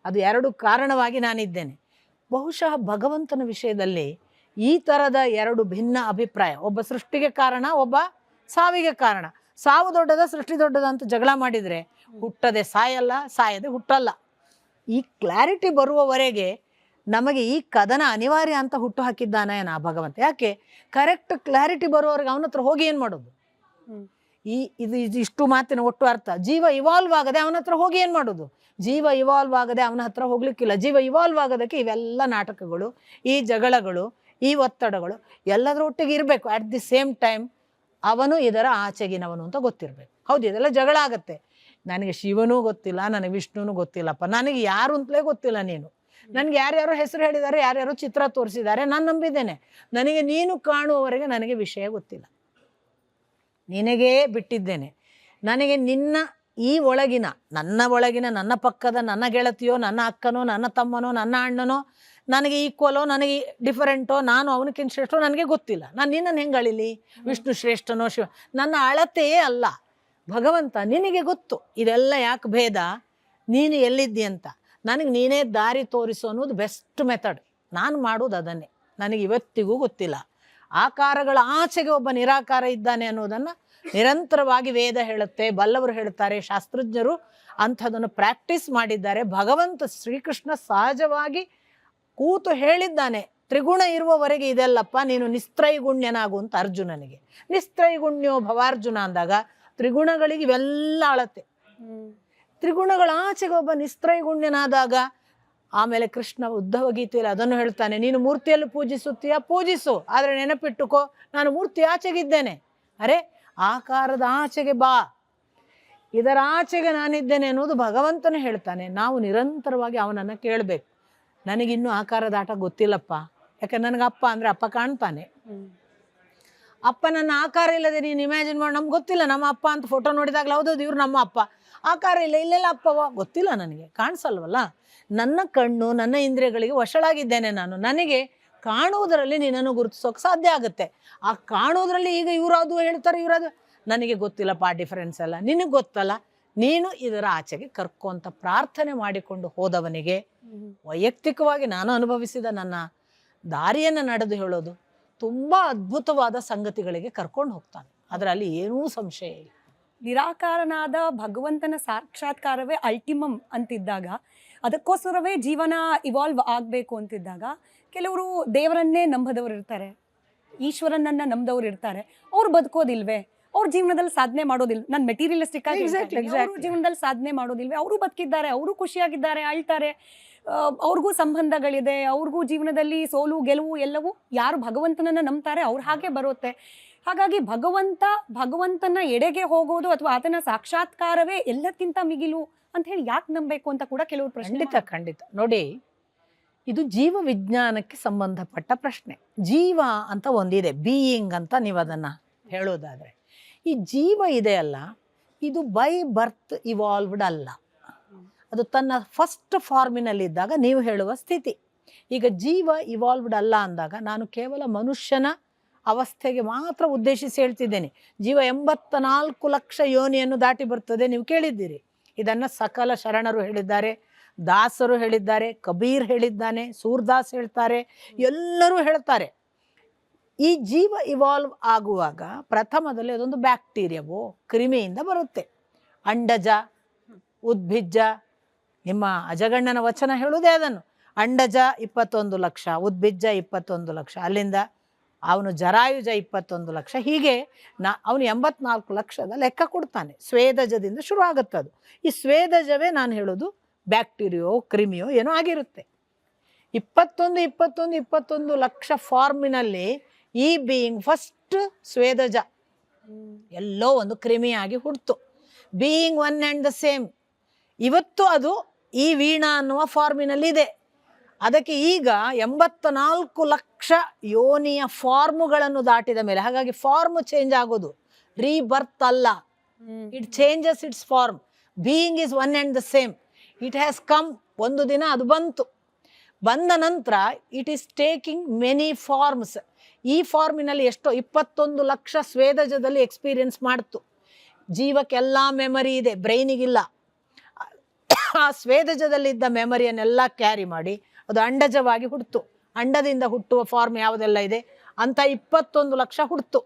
ಅದು ಎರಡು ಕಾರಣವಾಗಿ ನಾನಿದ್ದೇನೆ. ಬಹುಶಃ ಭಗವಂತನ ವಿಷಯದಲ್ಲಿ ಈ ಥರದ ಎರಡು ಭಿನ್ನ ಅಭಿಪ್ರಾಯ, ಒಬ್ಬ ಸೃಷ್ಟಿಗೆ ಕಾರಣ, ಒಬ್ಬ ಸಾವಿಗೆ ಕಾರಣ. ಸಾವು ದೊಡ್ಡದ ಸೃಷ್ಟಿ ದೊಡ್ಡದ ಅಂತ ಜಗಳ ಮಾಡಿದರೆ ಹುಟ್ಟದೆ ಸಾಯಲ್ಲ, ಸಾಯದೆ ಹುಟ್ಟಲ್ಲ. ಈ ಕ್ಲಾರಿಟಿ ಬರುವವರೆಗೆ ನಮಗೆ ಈ ಕದನ ಅನಿವಾರ್ಯ ಅಂತ ಹುಟ್ಟು ಹಾಕಿದ್ದಾನೆ ನಾ ಭಗವಂತ. ಯಾಕೆ? ಕರೆಕ್ಟ್ ಕ್ಲಾರಿಟಿ ಬರುವವರೆಗೆ ಅವನ ಹತ್ರ ಹೋಗಿ ಏನು ಮಾಡೋದು? ಇದು ಇಷ್ಟು ಮಾತಿನ ಒಟ್ಟು ಅರ್ಥ. ಜೀವ ಇವಾಲ್ವ್ ಆಗದೆ ಅವನ ಹತ್ರ ಹೋಗಿ ಏನು ಮಾಡೋದು? ಜೀವ ಇವಾಲ್ವ್ ಆಗದೆ ಅವನ ಹತ್ರ ಹೋಗ್ಲಿಕ್ಕಿಲ್ಲ. ಜೀವ ಇವಾಲ್ವ್ ಆಗೋದಕ್ಕೆ ಇವೆಲ್ಲ ನಾಟಕಗಳು, ಈ ಜಗಳಗಳು, ಈ ಒತ್ತಡಗಳು ಎಲ್ಲದರ ಒಟ್ಟಿಗೆ ಇರಬೇಕು. ಅಟ್ ದಿ ಸೇಮ್ ಟೈಮ್ ಅವನು ಇದರ ಆಚೆಗಿನವನು ಅಂತ ಗೊತ್ತಿರಬೇಕು. ಹೌದು, ಇದೆಲ್ಲ ಜಗಳ ಆಗತ್ತೆ. ನನಗೆ ಶಿವನೂ ಗೊತ್ತಿಲ್ಲ, ನನಗೆ ವಿಷ್ಣುನೂ ಗೊತ್ತಿಲ್ಲಪ್ಪ, ನನಗೆ ಯಾರು ಅಂತಲೇ ಗೊತ್ತಿಲ್ಲ. ನೀನು ನನಗೆ ಯಾರ್ಯಾರೋ ಹೆಸರು ಹೇಳಿದ್ದಾರೆ, ಯಾರ್ಯಾರೋ ಚಿತ್ರ ತೋರಿಸಿದ್ದಾರೆ, ನಾನು ನಂಬಿದ್ದೇನೆ. ನನಗೆ ನೀನು ಕಾಣುವವರೆಗೆ ನನಗೆ ವಿಷಯ ಗೊತ್ತಿಲ್ಲ, ನಿನಗೇ ಬಿಟ್ಟಿದ್ದೇನೆ. ನನಗೆ ನಿನ್ನ ಈ ಒಳಗಿನ, ನನ್ನ ಪಕ್ಕದ ನನ್ನ ಗೆಳತಿಯೋ, ನನ್ನ ಅಕ್ಕನೋ, ನನ್ನ ತಮ್ಮನೋ, ನನ್ನ ಅಣ್ಣನೋ, ನನಗೆ ಈಕ್ವಲೋ, ನನಗೆ ಡಿಫರೆಂಟೋ, ನಾನು ಅವನಕ್ಕಿಂತ ಶ್ರೇಷ್ಠೋ ನನಗೆ ಗೊತ್ತಿಲ್ಲ. ನಾನು ನಿನ್ನನ್ನು ಹೆಂಗೆ ಅಳಿಲಿ? ವಿಷ್ಣು ಶ್ರೇಷ್ಠನೋ ಶಿವ, ನನ್ನ ಅಳತೆಯೇ ಅಲ್ಲ ಭಗವಂತ. ನಿನಗೆ ಗೊತ್ತು ಇದೆಲ್ಲ ಯಾಕೆ ಭೇದ, ನೀನು ಎಲ್ಲಿದ್ದಿ ಅಂತ. ನನಗೆ ನೀನೇ ದಾರಿ ತೋರಿಸು ಅನ್ನೋದು ಬೆಸ್ಟ್ ಮೆಥಡ್. ನಾನು ಮಾಡೋದು ಅದನ್ನೇ. ನನಗೆ ಇವತ್ತಿಗೂ ಗೊತ್ತಿಲ್ಲ. ಆಕಾರಗಳ ಆಚೆಗೆ ಒಬ್ಬ ನಿರಾಕಾರ ಇದ್ದಾನೆ ಅನ್ನೋದನ್ನು ನಿರಂತರವಾಗಿ ವೇದ ಹೇಳುತ್ತೆ, ಬಲ್ಲವರು ಹೇಳ್ತಾರೆ, ಶಾಸ್ತ್ರಜ್ಞರು ಅಂಥದನ್ನು ಪ್ರಾಕ್ಟೀಸ್ ಮಾಡಿದ್ದಾರೆ. ಭಗವಂತ ಶ್ರೀಕೃಷ್ಣ ಸಹಜವಾಗಿ ಕೂತು ಹೇಳಿದ್ದಾನೆ, ತ್ರಿಗುಣ ಇರುವವರೆಗೆ ಇದೆಲ್ಲಪ್ಪ, ನೀನು ನಿಸ್ತ್ರೈಗುಣ್ಯನಾಗು ಅಂತ ಅರ್ಜುನನಿಗೆ. ನಿಸ್ತ್ರೈಗುಣ್ಯೋ ಭವಾರ್ಜುನ ಅಂದಾಗ ತ್ರಿಗುಣಗಳಿಗೆ ಇವೆಲ್ಲ ಅಳತೆ. ತ್ರಿಗುಣಗಳ ಆಚೆಗೆ ಒಬ್ಬ ನಿಸ್ತ್ರೈಗುಣ್ಯನಾದಾಗ ಆಮೇಲೆ ಕೃಷ್ಣ ಉದ್ಧವ ಗೀತೆಯಲ್ಲಿ ಅದನ್ನು ಹೇಳ್ತಾನೆ, ನೀನು ಮೂರ್ತಿಯಲ್ಲಿ ಪೂಜಿಸುತ್ತೀಯ, ಪೂಜಿಸು, ಆದರೆ ನೆನಪಿಟ್ಟುಕೋ ನಾನು ಮೂರ್ತಿ ಆಚೆಗಿದ್ದೇನೆ. ಅರೆ, ಆಕಾರದ ಆಚೆಗೆ ಬಾ, ಇದರ ಆಚೆಗೆ ನಾನಿದ್ದೇನೆ ಅನ್ನೋದು ಭಗವಂತನೇ ಹೇಳ್ತಾನೆ. ನಾವು ನಿರಂತರವಾಗಿ ಅವನನ್ನು ಕೇಳಬೇಕು. ನನಗಿನ್ನೂ ಆಕಾರದ ಆಟ ಗೊತ್ತಿಲ್ಲಪ್ಪ, ಯಾಕಂದ್ರೆ ನನಗೆ ಅಪ್ಪ ಅಂದರೆ ಅಪ್ಪ ಕಾಣ್ತಾನೆ. ಅಪ್ಪ ನನ್ನ ಆಕಾರ ಇಲ್ಲದೆ ನೀನು ಇಮ್ಯಾಜಿನ್ ಮಾಡಿ, ನಮ್ಗೆ ಗೊತ್ತಿಲ್ಲ ನಮ್ಮ ಅಪ್ಪ ಅಂತ ಫೋಟೋ ನೋಡಿದಾಗಲೇ ಹೌದೌದು ಇವ್ರು ನಮ್ಮ ಅಪ್ಪ. ಆಕಾರ ಇಲ್ಲ, ಇಲ್ಲೆಲ್ಲ ಅಪ್ಪವ ಗೊತ್ತಿಲ್ಲ, ನನಗೆ ಕಾಣಿಸಲ್ವಲ್ಲ. ನನ್ನ ಕಣ್ಣು, ನನ್ನ ಇಂದ್ರಿಯಗಳಿಗೆ ವಶಳಾಗಿದ್ದೇನೆ ನಾನು. ನನಗೆ ಕಾಣುವುದರಲ್ಲಿ ನಿನ್ನನ್ನು ಗುರುತಿಸೋಕೆ ಸಾಧ್ಯ ಆಗುತ್ತೆ. ಆ ಕಾಣುವುದರಲ್ಲಿ ಈಗ ಇವರದು ಹೇಳ್ತಾರೆ, ಇವರದು ನನಗೆ ಗೊತ್ತಿಲ್ಲಪ್ಪ, ಡಿಫರೆನ್ಸ್ ಎಲ್ಲ ನಿನಗೆ ಗೊತ್ತಲ್ಲ, ನೀನು ಇದರ ಆಚೆಗೆ ಕರ್ಕೊಂತ ಪ್ರಾರ್ಥನೆ ಮಾಡಿಕೊಂಡು ಹೋದವನಿಗೆ ವೈಯಕ್ತಿಕವಾಗಿ ನಾನು ಅನುಭವಿಸಿದ ನನ್ನ ದಾರಿಯನ್ನು ನಡೆದು ಹೇಳೋದು ತುಂಬ ಅದ್ಭುತವಾದ ಸಂಗತಿಗಳಿಗೆ ಕರ್ಕೊಂಡು ಹೋಗ್ತಾನೆ. ಅದರಲ್ಲಿ ಏನೂ ಸಂಶಯ ಇಲ್ಲ. ನಿರಾಕಾರನಾದ ಭಗವಂತನ ಸಾಕ್ಷಾತ್ಕಾರವೇ ಅಲ್ಟಿಮಮ್ ಅಂತಿದ್ದಾಗ, ಅದಕ್ಕೋಸ್ಕರವೇ ಜೀವನ ಇವಾಲ್ವ್ ಆಗಬೇಕು ಅಂತಿದ್ದಾಗ, ಕೆಲವರು ದೇವರನ್ನೇ ನಂಬದವರು ಇರ್ತಾರೆ, ಈಶ್ವರನನ್ನ ನಂಬದವ್ರು ಇರ್ತಾರೆ. ಅವ್ರು ಬದುಕೋದಿಲ್ವೇ? ಅವ್ರ ಜೀವನದಲ್ಲಿ ಸಾಧನೆ ಮಾಡೋದಿಲ್ಲ. ನಾನು ಮೆಟೀರಿಯಲಿಸ್ಟಿಕ್ ಆಗಿ ಅವ್ರ ಜೀವನದಲ್ಲಿ ಸಾಧನೆ ಮಾಡೋದಿಲ್ವೇ? ಅವರು ಬದುಕಿದ್ದಾರೆ, ಅವರು ಖುಷಿಯಾಗಿದ್ದಾರೆ, ಅಳ್ತಾರೆ, ಅವ್ರಿಗೂ ಸಂಬಂಧಗಳಿದೆ, ಅವ್ರಿಗೂ ಜೀವನದಲ್ಲಿ ಸೋಲು ಗೆಲುವು ಎಲ್ಲವೂ ಯಾರು ಭಗವಂತನನ್ನ ನಂಬ್ತಾರೆ ಅವ್ರು ಹಾಗೆ ಬರುತ್ತೆ. ಹಾಗಾಗಿ ಭಗವಂತನ ಎಡೆಗೆ ಹೋಗೋದು ಅಥವಾ ಆತನ ಸಾಕ್ಷಾತ್ಕಾರವೇ ಎಲ್ಲಕ್ಕಿಂತ ಮಿಗಿಲು ಅಂತ ಹೇಳಿ ಯಾಕೆ ನಂಬಬೇಕು ಅಂತ ಕೂಡ ಕೆಲವರು ಪ್ರಶ್ನೆ. ಖಂಡಿತ ನೋಡಿ, ಇದು ಜೀವ ವಿಜ್ಞಾನಕ್ಕೆ ಸಂಬಂಧಪಟ್ಟ ಪ್ರಶ್ನೆ. ಜೀವ ಅಂತ ಒಂದಿದೆ, ಬೀಯಿಂಗ್ ಅಂತ ನೀವು ಅದನ್ನು ಹೇಳೋದಾದರೆ, ಈ ಜೀವ ಇದೆಯಲ್ಲ, ಇದು ಬೈ ಬರ್ತ್ ಇವಾಲ್ವ್ಡ್ ಅಲ್ಲ. ಅದು ತನ್ನ ಫಸ್ಟ್ ಫಾರ್ಮಿನಲ್ಲಿದ್ದಾಗ ನೀವು ಹೇಳುವ ಸ್ಥಿತಿ. ಈಗ ಜೀವ ಇವಾಲ್ವ್ಡ್ ಅಲ್ಲ ಅಂದಾಗ ನಾನು ಕೇವಲ ಮನುಷ್ಯನ ಅವಸ್ಥೆಗೆ ಮಾತ್ರ ಉದ್ದೇಶಿಸಿ ಹೇಳ್ತಿದ್ದೇನೆ. ಜೀವ 84 ಲಕ್ಷ ಯೋನಿಯನ್ನು ದಾಟಿ ಬರ್ತದೆ, ನೀವು ಕೇಳಿದ್ದೀರಿ. ಇದನ್ನು ಸಕಲ ಶರಣರು ಹೇಳಿದ್ದಾರೆ, ದಾಸರು ಹೇಳಿದ್ದಾರೆ, ಕಬೀರ್ ಹೇಳಿದ್ದಾನೆ, ಸೂರ್ದಾಸ್ ಹೇಳ್ತಾರೆ, ಎಲ್ಲರೂ ಹೇಳ್ತಾರೆ. ಈ ಜೀವ ಇವಾಲ್ವ್ ಆಗುವಾಗ ಪ್ರಥಮದಲ್ಲಿ ಅದೊಂದು ಬ್ಯಾಕ್ಟೀರಿಯಾವೋ ಕ್ರಿಮಿಯಿಂದ ಬರುತ್ತೆ. ಅಂಡಜ, ಉದ್ಭಿಜ್ಜ, ನಿಮ್ಮ ಅಜಗಣ್ಣನ ವಚನ ಹೇಳುವುದೇ ಅದನ್ನು. ಅಂಡಜ 21 ಲಕ್ಷ, ಉದ್ಭಿಜ್ಜ 21 ಲಕ್ಷ, ಅಲ್ಲಿಂದ ಅವನು ಜರಾಯುಜ 21 ಲಕ್ಷ, ಹೀಗೆ ಅವನು 84 ಲಕ್ಷದ ಲೆಕ್ಕ ಕೊಡ್ತಾನೆ. ಸ್ವೇದಜದಿಂದ ಶುರು ಆಗುತ್ತದು. ಈ ಸ್ವೇದಜವೇ ನಾನು ಹೇಳೋದು ಬ್ಯಾಕ್ಟೀರಿಯೋ ಕ್ರಿಮಿಯೋ ಏನೋ ಆಗಿರುತ್ತೆ. 21 ಲಕ್ಷ ಫಾರ್ಮಿನಲ್ಲಿ ಈ ಬೀಯಿಂಗ್ ಫಸ್ಟ್ ಸ್ವೇದಜ ಎಲ್ಲೋ ಒಂದು ಕ್ರಿಮಿಯಾಗಿ ಹುಡ್ತು. Being one and the same. ಇವತ್ತು ಅದು ಈ ವೀಣಾ ಅನ್ನುವ ಫಾರ್ಮಿನಲ್ಲಿ ಇದೆ. ಅದಕ್ಕೆ ಈಗ 84 ಲಕ್ಷ ಯೋನಿಯ ಫಾರ್ಮುಗಳನ್ನು ದಾಟಿದ ಮೇಲೆ, ಹಾಗಾಗಿ ಫಾರ್ಮ್ ಚೇಂಜ್ ಆಗೋದು, ರೀಬರ್ತ್ ಅಲ್ಲ. It changes its form. Being is one and the same. It has come. ಒಂದು ದಿನ ಅದು ಬಂತು. ಬಂದ ನಂತರ it is taking many forms. ಈ ಫಾರ್ಮಿನಲ್ಲಿ ಎಷ್ಟೋ 21 ಲಕ್ಷ ಸ್ವೇದಜದಲ್ಲಿ ಎಕ್ಸ್ಪೀರಿಯನ್ಸ್ ಮಾಡ್ತು. ಜೀವಕ್ಕೆಲ್ಲ ಮೆಮರಿ ಇದೆ, ಬ್ರೈನಿಗಿಲ್ಲ. ಆ ಸ್ವೇದಜದಲ್ಲಿದ್ದ ಮೆಮರಿಯನ್ನೆಲ್ಲ ಕ್ಯಾರಿ ಮಾಡಿ ಅದು ಅಂಡಜವಾಗಿ ಹುಡ್ತು. ಅಂಡದಿಂದ ಹುಟ್ಟುವ ಫಾರ್ಮ್ ಯಾವುದೆಲ್ಲ ಇದೆ ಅಂತ 21 ಲಕ್ಷ ಹುಡ್ತು.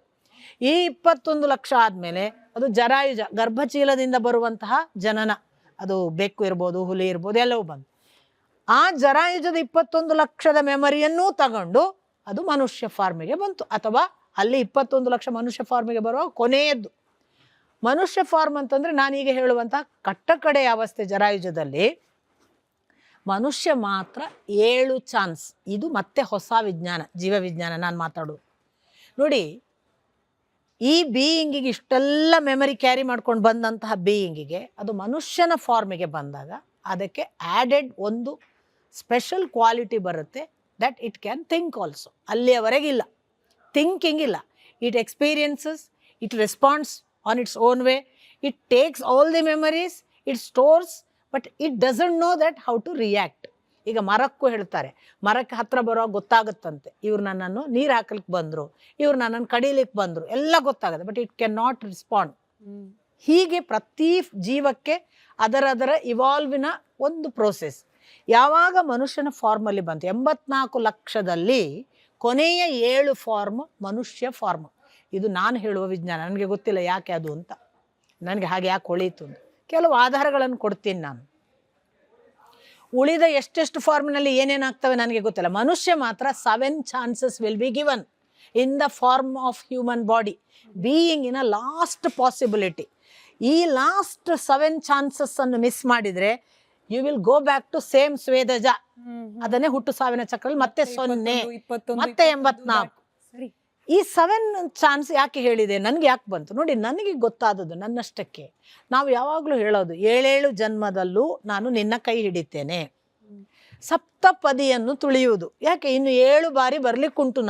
ಈ 21 ಲಕ್ಷ ಆದಮೇಲೆ ಅದು ಜರಾಯುಜ, ಗರ್ಭಚೀಲದಿಂದ ಬರುವಂತಹ ಜನನ, ಅದು ಬೆಕ್ಕು ಇರ್ಬೋದು, ಹುಲಿ ಇರ್ಬೋದು, ಎಲ್ಲವೂ ಬಂತು. ಆ ಜರಾಯುಜದ 21 ಲಕ್ಷದ ಮೆಮರಿಯನ್ನೂ ತಗೊಂಡು ಅದು ಮನುಷ್ಯ ಫಾರ್ಮಿಗೆ ಬಂತು. ಅಥವಾ ಅಲ್ಲಿ 21 ಲಕ್ಷ ಮನುಷ್ಯ ಫಾರ್ಮಿಗೆ ಬರುವ ಕೊನೆಯದ್ದು ಮನುಷ್ಯ ಫಾರ್ಮ್ ಅಂತಂದರೆ ನಾನೀಗ ಹೇಳುವಂತಹ ಕಟ್ಟಕಡೆಯ ಅವಸ್ಥೆ ಜರಾಯುಜದಲ್ಲಿ ಮನುಷ್ಯ ಮಾತ್ರ 7 ಚಾನ್ಸ್. ಇದು ಮತ್ತೆ ಹೊಸ ವಿಜ್ಞಾನ, ಜೀವವಿಜ್ಞಾನ ನಾನು ಮಾತಾಡೋದು. ನೋಡಿ, ಈ ಬೀಯಿಂಗಿಗೆ ಇಷ್ಟೆಲ್ಲ ಮೆಮರಿ ಕ್ಯಾರಿ ಮಾಡ್ಕೊಂಡು ಬಂದಂತಹ ಬೀಯಿಂಗಿಗೆ ಅದು ಮನುಷ್ಯನ ಫಾರ್ಮಿಗೆ ಬಂದಾಗ ಅದಕ್ಕೆ ಆ್ಯಡೆಡ್ ಒಂದು ಸ್ಪೆಷಲ್ ಕ್ವಾಲಿಟಿ ಬರುತ್ತೆ, that it can think also. ಅಲ್ಲಿಯವರೆಗಿಲ್ಲ, ಥಿಂಕಿಂಗ್ ಇಲ್ಲ. It experiences, it response on its own way, it takes all the memories, it stores, but it doesn't know that how to react. ಈಗ ಮರಕ್ಕೂ ಹೇಳ್ತಾರೆ, ಮರಕ್ಕೆ ಹತ್ರ ಬರೋ ಗೊತ್ತಾಗುತ್ತಂತೆ, ಇವ್ರು ನನ್ನನ್ನು ನೀರು ಹಾಕಲಿಕ್ಕೆ ಬಂದರು, ಇವ್ರು ನನ್ನನ್ನು ಕಡೀಲಿಕ್ಕೆ ಬಂದರು, ಎಲ್ಲ ಗೊತ್ತಾಗುತ್ತೆ, but it can not respond. ಹೀಗೆ ಪ್ರತಿ ಜೀವಕ್ಕೆ ಅದರದರ ಇವಾಲ್ವಿನ ಒಂದು ಪ್ರೋಸೆಸ್. ಯಾವಾಗ ಮನುಷ್ಯನ ಫಾರ್ಮಲ್ಲಿ ಬಂತು 84 ಲಕ್ಷದಲ್ಲಿ ಕೊನೆಯ 7 ಫಾರ್ಮ್ ಮನುಷ್ಯ ಫಾರ್ಮ್. ಇದು ನಾನು ಹೇಳುವ ವಿಜ್ಞಾನ, ನನಗೆ ಗೊತ್ತಿಲ್ಲ ಯಾಕೆ ಅದು ಅಂತ, ನನಗೆ ಹಾಗೆ ಯಾಕೆ ಹೊಳೀತು ಅಂತ. ಕೆಲವು ಆಧಾರಗಳನ್ನು ಕೊಡ್ತೀನಿ ನಾನು. ಉಳಿದ ಎಷ್ಟೆಷ್ಟು ಫಾರ್ಮ್ನಲ್ಲಿ ಏನೇನಾಗ್ತವೆ ನನಗೆ ಗೊತ್ತಿಲ್ಲ. ಮನುಷ್ಯ ಮಾತ್ರ 7 chances will be given in the form of human body, being in a last possibility. ಈ ಲಾಸ್ಟ್ 7 ಚಾನ್ಸಸ್ ಅನ್ನು ಮಿಸ್ ಮಾಡಿದರೆ you will go back to same ಸ್ವೇದಜ. ಅದನ್ನೇ ಹುಟ್ಟು ಸಾವಿನ ಚಕ್ರಲ್ಲಿ ಮತ್ತೆ 0, ಮತ್ತೆ 84. ಈ 7 ಚಾನ್ಸ್ ಯಾಕೆ ಹೇಳಿದೆ, ನನಗೆ ಯಾಕೆ ಬಂತು ನೋಡಿ. ನನಗೆ ಗೊತ್ತಾದದ್ದು ನನ್ನಷ್ಟಕ್ಕೆ. ನಾವು ಯಾವಾಗಲೂ ಹೇಳೋದು 7 ಜನ್ಮದಲ್ಲೂ ನಾನು ನಿನ್ನ ಕೈ ಹಿಡಿತೇನೆ, ಸಪ್ತಪದಿಯನ್ನು ತುಳಿಯುವುದು. ಯಾಕೆ, ಇನ್ನು 7 ಬಾರಿ ಬರ್ಲಿಕ್ಕುಂಟು.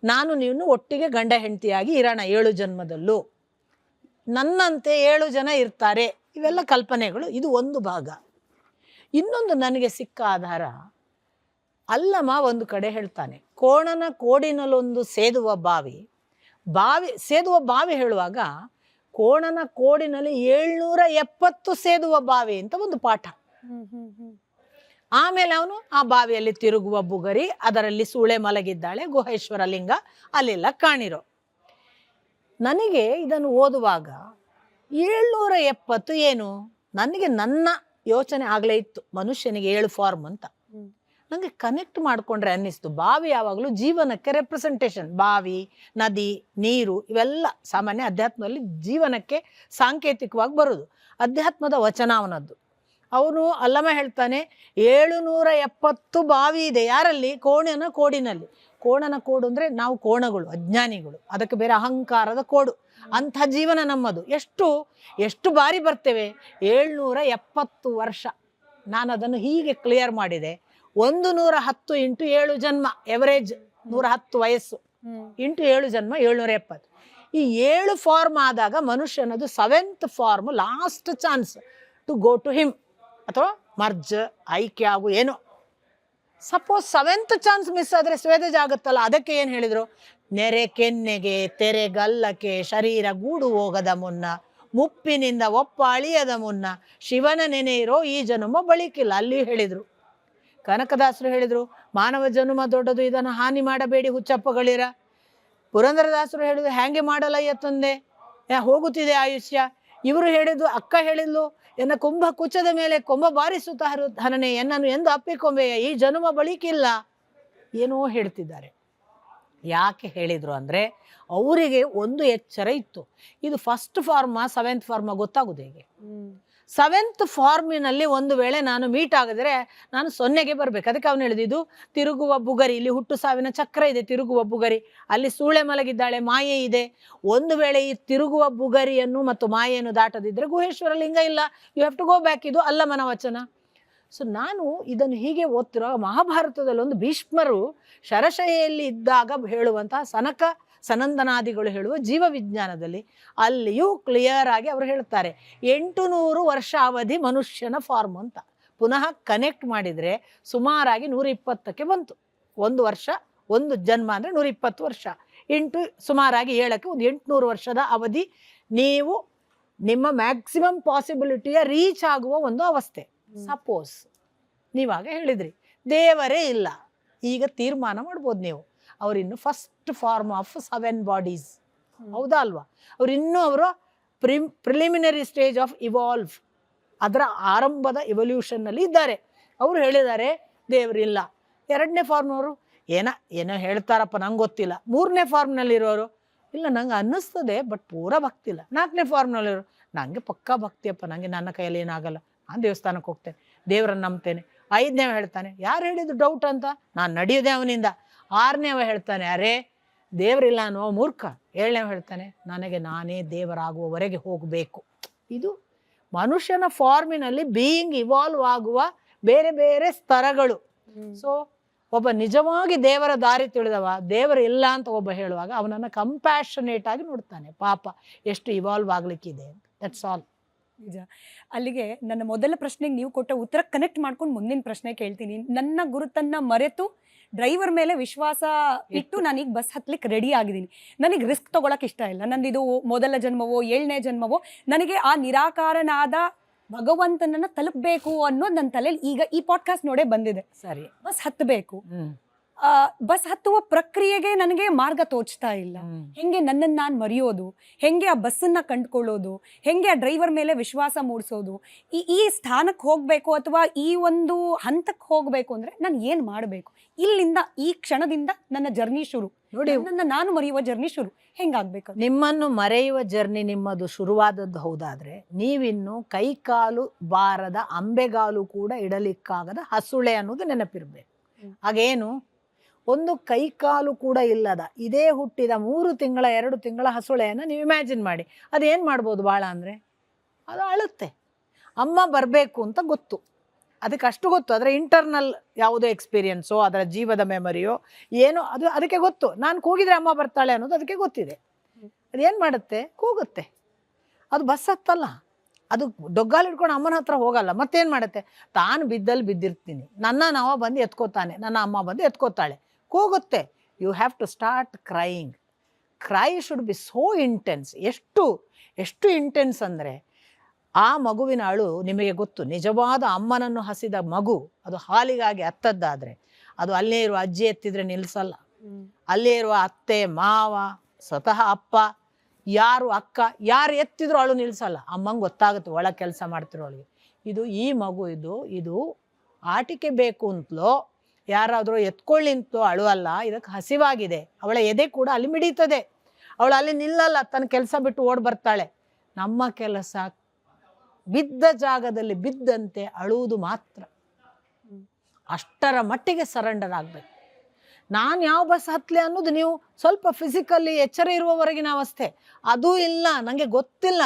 ನಾನು ನೀನು ಒಟ್ಟಿಗೆ ಗಂಡ ಹೆಂಡತಿಯಾಗಿ ಇರೋಣ 7 ಜನ್ಮದಲ್ಲೂ, ನನ್ನಂತೆ 7 ಜನ ಇರ್ತಾರೆ. ಇವೆಲ್ಲ ಕಲ್ಪನೆಗಳು. ಇದು ಒಂದು ಭಾಗ. ಇನ್ನೊಂದು ನನಗೆ ಸಿಕ್ಕ ಆಧಾರ, ಅಲ್ಲಮ್ಮ ಒಂದು ಕಡೆ ಹೇಳ್ತಾನೆ, ಕೋಣನ ಕೋಡಿನಲ್ಲೊಂದು ಸೇದುವ ಬಾವಿ. ಸೇದುವ ಬಾವಿ ಹೇಳುವಾಗ ಕೋಣನ ಕೋಡಿನಲ್ಲಿ 770 ಸೇದುವ ಬಾವಿ ಅಂತ ಒಂದು ಪಾಠ. ಆಮೇಲೆ ಅವನು ಆ ಬಾವಿಯಲ್ಲಿ ತಿರುಗುವ ಬುಗರಿ, ಅದರಲ್ಲಿ ಸೂಳೆ ಮಲಗಿದ್ದಾಳೆ, ಗುಹೇಶ್ವರ ಲಿಂಗ ಅಲ್ಲೆಲ್ಲ ಕಾಣಿರೋ. ನನಗೆ ಇದನ್ನು ಓದುವಾಗ 770 ಏನು, ನನಗೆ ನನ್ನ ಯೋಚನೆ ಆಗಲೇ ಇತ್ತು ಮನುಷ್ಯನಿಗೆ 7 ಫಾರ್ಮ್ ಅಂತ. ನನಗೆ ಕನೆಕ್ಟ್ ಮಾಡಿಕೊಂಡ್ರೆ ಅನ್ನಿಸ್ತು, ಬಾವಿ ಯಾವಾಗಲೂ ಜೀವನಕ್ಕೆ ರೆಪ್ರೆಸೆಂಟೇಷನ್. ಬಾವಿ, ನದಿ, ನೀರು ಇವೆಲ್ಲ ಸಾಮಾನ್ಯ ಅಧ್ಯಾತ್ಮದಲ್ಲಿ ಜೀವನಕ್ಕೆ ಸಾಂಕೇತಿಕವಾಗಿ ಬರೋದು. ಅಧ್ಯಾತ್ಮದ ವಚನ ಅವನದ್ದು. ಅವನು ಅಲ್ಲಮ ಹೇಳ್ತಾನೆ 770 ಬಾವಿ ಇದೆ. ಯಾರಲ್ಲಿ? ಕೋಣನ ಕೋಡಿನಲ್ಲಿ. ಕೋಣನ ಕೋಡು ಅಂದರೆ ನಾವು ಕೋಣಗಳು, ಅಜ್ಞಾನಿಗಳು, ಅದಕ್ಕೆ ಬೇರೆ ಅಹಂಕಾರದ ಕೋಡು. ಅಂಥ ಜೀವನ ನಮ್ಮದು. ಎಷ್ಟು ಬಾರಿ ಬರ್ತೇವೆ? 770 ವರ್ಷ. ನಾನು ಅದನ್ನು ಹೀಗೆ ಕ್ಲಿಯರ್ ಮಾಡಿದೆ. 110 ಇಂಟು 7 ಜನ್ಮ, ಎವರೇಜ್ 110 ವಯಸ್ಸು ಇಂಟು 7 ಜನ್ಮ 770. ಈ 7 ಫಾರ್ಮ್ ಆದಾಗ ಮನುಷ್ಯನದು 7th form, last chance to go to him, ಅಥವಾ ಮರ್ಜ್, ಐಕ್ಯ ಆಗು, ಏನೋ. ಸಪೋಸ್ 7th ಚಾನ್ಸ್ ಮಿಸ್ ಆದರೆ ಸ್ವೇದಜ ಆಗುತ್ತಲ್ಲ. ಅದಕ್ಕೆ ಏನು ಹೇಳಿದ್ರು? ನೆರೆ ಕೆನ್ನೆಗೆ ತೆರೆಗಲ್ಲಕ್ಕೆ ಶರೀರ ಗೂಡು ಹೋಗದ ಮುನ್ನ, ಮುಪ್ಪಿನಿಂದ ಒಪ್ಪ ಅಳಿಯದ ಮುನ್ನ, ಶಿವನ ನೆನೆ ಇರೋ ಈ ಜನ್ಮ ಬಳಿಕಿಲ್ಲ. ಅಲ್ಲಿ ಹೇಳಿದರು. ಕನಕದಾಸರು ಹೇಳಿದರು, ಮಾನವ ಜನ್ಮ ದೊಡ್ಡದು, ಇದನ್ನು ಹಾನಿ ಮಾಡಬೇಡಿ ಹುಚ್ಚಪ್ಪಗಳಿರ. ಪುರಂದರದಾಸರು ಹೇಳಿದ್ರು, ಹ್ಯಾಂಗೆ ಮಾಡಲಯ್ಯ ತಂದೆ, ಹೋಗುತ್ತಿದೆ ಆಯುಷ್ಯ. ಇವರು ಹೇಳಿದ್ದು, ಅಕ್ಕ ಹೇಳಿದ್ಲು, ಎನ್ನ ಕುಂಭ ಕುಚ್ಚದ ಮೇಲೆ ಕೊಂಬ ಬಾರಿಸುತ್ತ ಹನನೆ, ಎನ್ನನ್ನು ಎಂದು ಅಪ್ಪಿಕೊಂಬೆಯ, ಈ ಜನ್ಮ ಬಳಿಕಿಲ್ಲ. ಏನೋ ಹೇಳ್ತಿದ್ದಾರೆ. ಯಾಕೆ ಹೇಳಿದ್ರು ಅಂದರೆ, ಅವರಿಗೆ ಒಂದು ಎಚ್ಚರ ಇತ್ತು. ಇದು ಫಸ್ಟ್ ಫಾರ್ಮ 7th ಫಾರ್ಮ ಗೊತ್ತಾಗೋದು ಹೇಗೆ? 7th ಫಾರ್ಮಿನಲ್ಲಿ ಒಂದು ವೇಳೆ ನಾನು ಮೀಟ್ ಆಗಿದ್ರೆ ನಾನು 0ಗೆ ಬರಬೇಕು. ಅದಕ್ಕೆ ಅವನು ಹೇಳಿದ್ದು, ಇದು ತಿರುಗುವ ಬುಗರಿ, ಇಲ್ಲಿ ಹುಟ್ಟು ಸಾವಿನ ಚಕ್ರ ಇದೆ, ತಿರುಗುವ ಬುಗರಿ, ಅಲ್ಲಿ ಸೂಳೆ ಮಲಗಿದ್ದಾಳೆ, ಮಾಯೆ ಇದೆ. ಒಂದು ವೇಳೆ ಈ ತಿರುಗುವ ಬುಗರಿಯನ್ನು ಮತ್ತು ಮಾಯೆಯನ್ನು ದಾಟದಿದ್ದರೆ ಗುಹೇಶ್ವರ ಲಿಂಗ ಇಲ್ಲ. You have to go back. ಇದು ಅಲ್ಲಮನ ವಚನ. ಸೊ ನಾನು ಇದನ್ನು ಹೀಗೆ ಓದ್ತಿರೋ, ಮಹಾಭಾರತದಲ್ಲಿ ಒಂದು ಭೀಷ್ಮರು ಶರಶೈಯಲ್ಲಿ ಇದ್ದಾಗ ಹೇಳುವಂತಹ ಸನಂದನಾದಿಗಳು ಹೇಳುವ ಜೀವ ವಿಜ್ಞಾನದಲ್ಲಿ ಅಲ್ಲಿಯೂ ಕ್ಲಿಯರ್ ಆಗಿ ಅವರು ಹೇಳ್ತಾರೆ 800 ವರ್ಷ ಅವಧಿ ಮನುಷ್ಯನ ಫಾರ್ಮ್ ಅಂತ. ಪುನಃ ಕನೆಕ್ಟ್ ಮಾಡಿದರೆ ಸುಮಾರಾಗಿ 120ಕ್ಕೆ ಬಂತು. 1 ವರ್ಷ, 1 ಜನ್ಮ ಅಂದರೆ 120 ವರ್ಷ ಇಂಟು ಸುಮಾರಾಗಿ 7ಕ್ಕೆ ಒಂದು 800 ವರ್ಷದ ಅವಧಿ. ನೀವು ನಿಮ್ಮ ಮ್ಯಾಕ್ಸಿಮಮ್ ಪಾಸಿಬಿಲಿಟಿಯ ರೀಚ್ ಆಗುವ ಒಂದು ಅವಸ್ಥೆ. ಸಪೋಸ್ ನೀವಾಗ ಹೇಳಿದ್ರಿ ದೇವರೇ ಇಲ್ಲ, ಈಗ ತೀರ್ಮಾನ ಮಾಡ್ಬೋದು ನೀವು, ಅವರಿನ್ನು ಫಸ್ಟ್ ಫಾರ್ಮ್ ಆಫ್ 7 ಬಾಡೀಸ್, ಹೌದಾ ಅಲ್ವಾ? ಅವರು ಪ್ರಿಲಿಮಿನರಿ ಸ್ಟೇಜ್ ಆಫ್ ಇವಾಲ್ವ್, ಅದರ ಆರಂಭದ ಇವಲ್ಯೂಷನ್ನಲ್ಲಿ ಇದ್ದಾರೆ. ಅವರು ಹೇಳಿದ್ದಾರೆ ದೇವರಿಲ್ಲ. 2ನೇ ಫಾರ್ಮ್ನವರು ಏನೋ ಹೇಳ್ತಾರಪ್ಪ, ನಂಗೆ ಗೊತ್ತಿಲ್ಲ. 3ನೇ ಫಾರ್ಮ್ನಲ್ಲಿರೋರು, ಇಲ್ಲ ನಂಗೆ ಅನ್ನಿಸ್ತದೆ ಬಟ್ ಪೂರ ಭಕ್ತಿ ಇಲ್ಲ. 4ನೇ ಫಾರ್ಮ್ನಲ್ಲಿರೋರು, ನನಗೆ ಪಕ್ಕಾ ಭಕ್ತಿಯಪ್ಪ, ನನಗೆ ನನ್ನ ಕೈಯಲ್ಲಿ ಏನಾಗಲ್ಲ, ನಾನು ದೇವಸ್ಥಾನಕ್ಕೆ ಹೋಗ್ತೇನೆ, ದೇವರನ್ನು ನಂಬ್ತೇನೆ. 5ನೇವ ಹೇಳ್ತಾನೆ, ಯಾರು ಹೇಳಿದ್ದು ಡೌಟ್ ಅಂತ, ನಾನು ನಡೆಯೋದೆ ಅವನಿಂದ. 6ನೇವ ಹೇಳ್ತಾನೆ, ಅರೇ ದೇವರಿಲ್ಲ ಅನ್ನೋ ಮೂರ್ಖ. 7ನೇವ ಹೇಳ್ತಾನೆ, ನನಗೆ ನಾನೇ ದೇವರಾಗುವವರೆಗೆ ಹೋಗಬೇಕು. ಇದು ಮನುಷ್ಯನ ಫಾರ್ಮಿನಲ್ಲಿ ಬೀಯಿಂಗ್ ಇವಾಲ್ವ್ ಆಗುವ ಬೇರೆ ಬೇರೆ ಸ್ತರಗಳು. ಸೊ ಒಬ್ಬ ನಿಜವಾಗಿ ದೇವರ ದಾರಿ ತಿಳಿದವ, ದೇವರು ಇಲ್ಲ ಅಂತ ಒಬ್ಬ ಹೇಳುವಾಗ ಅವನನ್ನು ಕಂಪ್ಯಾಷನೇಟ್ ಆಗಿ ನೋಡ್ತಾನೆ, ಪಾಪ ಎಷ್ಟು ಇವಾಲ್ವ್ ಆಗ್ಲಿಕ್ಕಿದೆ ಅಂತ. That's all. ನಿಜ. ಅಲ್ಲಿಗೆ ನನ್ನ ಮೊದಲ ಪ್ರಶ್ನೆಗೆ ನೀವು ಕೊಟ್ಟ ಉತ್ತರ ಕನೆಕ್ಟ್ ಮಾಡ್ಕೊಂಡು ಮುಂದಿನ ಪ್ರಶ್ನೆ ಕೇಳ್ತೀನಿ. ನನ್ನ ಗುರುತನ್ನ ಮರೆತು ಡ್ರೈವರ್ ಮೇಲೆ ವಿಶ್ವಾಸ ಇಟ್ಟು ನಾನೀಗ ಬಸ್ ಹತ್ಲಿಕ್ಕೆ ರೆಡಿ ಆಗಿದ್ದೀನಿ. ನನಗೆ ರಿಸ್ಕ್ ತೊಗೊಳಕ್ಕೆ ಇಷ್ಟ ಇಲ್ಲ. ನಂದಿದು ಮೊದಲ ಜನ್ಮವೋ 7ನೇ ಜನ್ಮವೋ, ನನಗೆ ಆ ನಿರಾಕಾರನಾದ ಭಗವಂತನನ್ನ ತಲುಪಬೇಕು ಅನ್ನೋದು ನನ್ನ ತಲೆಯಲ್ಲಿ ಈಗ ಈ ಪಾಡ್ಕಾಸ್ಟ್ ನೋಡೇ ಬಂದಿದೆ. ಸರಿ, ಬಸ್ ಹತ್ತಬೇಕು. ಬಸ್ ಹತ್ತುವ ಪ್ರಕ್ರಿಯೆಗೆ ನನಗೆ ಮಾರ್ಗ ತೋಚ್ತಾ ಇಲ್ಲ. ಹೆಂಗೆ ನನ್ನನ್ನು ನಾನು ಮರೆಯೋದು, ಹೆಂಗೆ ಆ ಬಸ್ಸನ್ನ ಕಂಡುಕೊಳ್ಳೋದು, ಹೆಂಗೆ ಆ ಡ್ರೈವರ್ ಮೇಲೆ ವಿಶ್ವಾಸ ಮೂಡಿಸೋದು, ಈ ಸ್ಥಾನಕ್ಕೆ ಹೋಗಬೇಕು ಅಥವಾ ಈ ಒಂದು ಹಂತಕ್ಕೆ ಹೋಗಬೇಕು ಅಂದರೆ ನಾನು ಏನು ಮಾಡಬೇಕು? ಇಲ್ಲಿಂದ ಈ ಕ್ಷಣದಿಂದ ನನ್ನ ಜರ್ನಿ ಶುರು. ನೋಡಿ, ನಾನು ಮರೆಯುವ ಜರ್ನಿ ಶುರು ಹೆಂಗಾಗಬೇಕು? ನಿಮ್ಮನ್ನು ಮರೆಯುವ ಜರ್ನಿ ನಿಮ್ಮದು ಶುರುವಾದದ್ದು ಹೌದಾದರೆ, ನೀವಿನ್ನು ಕೈಕಾಲು ಬಾರದ ಅಂಬೆಗಾಲು ಕೂಡ ಇಡಲಿಕ್ಕಾಗದ ಹಸುಳೆ ಅನ್ನೋದು ನೆನಪಿರಬೇಕು. ಹಾಗೇನು ಒಂದು ಕೈಕಾಲು ಕೂಡ ಇಲ್ಲದ ಇದೇ ಹುಟ್ಟಿದ 3 ತಿಂಗಳ 2 ತಿಂಗಳ ಹಸುಳೆಯನ್ನು ನೀವು ಇಮ್ಯಾಜಿನ್ ಮಾಡಿ. ಅದೇನು ಮಾಡ್ಬೋದು ಭಾಳ ಅಂದರೆ, ಅದು ಅಳುತ್ತೆ. ಅಮ್ಮ ಬರಬೇಕು ಅಂತ ಗೊತ್ತು, ಅದಕ್ಕೆ ಅಷ್ಟು ಗೊತ್ತು. ಅದರ ಇಂಟರ್ನಲ್ ಯಾವುದೋ ಎಕ್ಸ್ಪೀರಿಯನ್ಸೋ, ಅದರ ಜೀವದ ಮೆಮರಿಯೋ ಏನೋ ಅದು ಅದಕ್ಕೆ ಗೊತ್ತು. ನಾನು ಕೂಗಿದ್ರೆ ಅಮ್ಮ ಬರ್ತಾಳೆ ಅನ್ನೋದು ಅದಕ್ಕೆ ಗೊತ್ತಿದೆ. ಅದೇನು ಮಾಡುತ್ತೆ? ಕೂಗುತ್ತೆ. ಅದು ಬಸ್ ಹತ್ತಲ್ಲ, ಅದು ಡೊಗ್ಗಾಲ್ ಹಿಡ್ಕೊಂಡು ಅಮ್ಮನ ಹತ್ರ ಹೋಗಲ್ಲ. ಮತ್ತೇನು ಮಾಡುತ್ತೆ, ತಾನು ಬಿದ್ದಲ್ಲಿ ಬಿದ್ದಿರ್ತೀನಿ, ನನ್ನ ನಾವ ಬಂದು ಎತ್ಕೋತಾನೆ, ನನ್ನ ಅಮ್ಮ ಬಂದು ಎತ್ಕೋತಾಳೆ, ಕೂಗುತ್ತೆ. You have to start crying. Cry should be so intense. ಎಷ್ಟು ಇಂಟೆನ್ಸ್ ಅಂದರೆ, ಆ ಮಗುವಿನ ಅಳು ನಿಮಗೆ ಗೊತ್ತು. ನಿಜವಾದ ಅಮ್ಮನನ್ನು ಹಸಿದ ಮಗು ಅದು ಹಾಲಿಗಾಗಿ ಅತ್ತದ್ದಾದರೆ ಅದು ಅಲ್ಲೇ ಇರುವ ಅಜ್ಜಿ ಎತ್ತಿದ್ರೆ ನಿಲ್ಲಿಸಲ್ಲ, ಅಲ್ಲೇ ಇರುವ ಅತ್ತೆ ಮಾವ ಸ್ವತಃ ಅಪ್ಪ ಯಾರು ಅಕ್ಕ ಯಾರು ಎತ್ತಿದ್ರು ಅಳು ನಿಲ್ಲಿಸಲ್ಲ. ಅಮ್ಮಂಗೆ ಗೊತ್ತಾಗುತ್ತೆ ಒಳ ಕೆಲಸ ಮಾಡ್ತಿರೋಳಿಗೆ ಇದು ಈ ಮಗು ಇದು ಆಟಿಕೆ ಬೇಕು ಅಂತಲೋ ಯಾರಾದರೂ ಎತ್ಕೊಳ್ಳಿ ಅಂತಲೋ ಅಳುವಲ್ಲ, ಇದಕ್ಕೆ ಹಸಿವಾಗಿದೆ. ಅವಳ ಎದೆ ಕೂಡ ಅಲ್ಲಿ ಮಿಡೀತದೆ, ಅವಳು ಅಲ್ಲಿ ನಿಲ್ಲಲ್ಲ, ತನ್ನ ಕೆಲಸ ಬಿಟ್ಟು ಓಡಿ ಬರ್ತಾಳೆ. ನಮ್ಮ ಕೆಲಸ ಬಿದ್ದ ಜಾಗದಲ್ಲಿ ಬಿದ್ದಂತೆ ಅಳುವುದು ಮಾತ್ರ. ಅಷ್ಟರ ಮಟ್ಟಿಗೆ ಸರೆಂಡರ್ ಆಗಬೇಕು. ನಾನು ಯಾವ ಬಸ್ ಹತ್ತಲಿ ಅನ್ನೋದು ನೀವು ಸ್ವಲ್ಪ ಫಿಸಿಕಲಿ ಎಚ್ಚರ ಇರುವವರೆಗಿನ ಅವಸ್ಥೆ. ಅದೂ ಇಲ್ಲ, ನನಗೆ ಗೊತ್ತಿಲ್ಲ.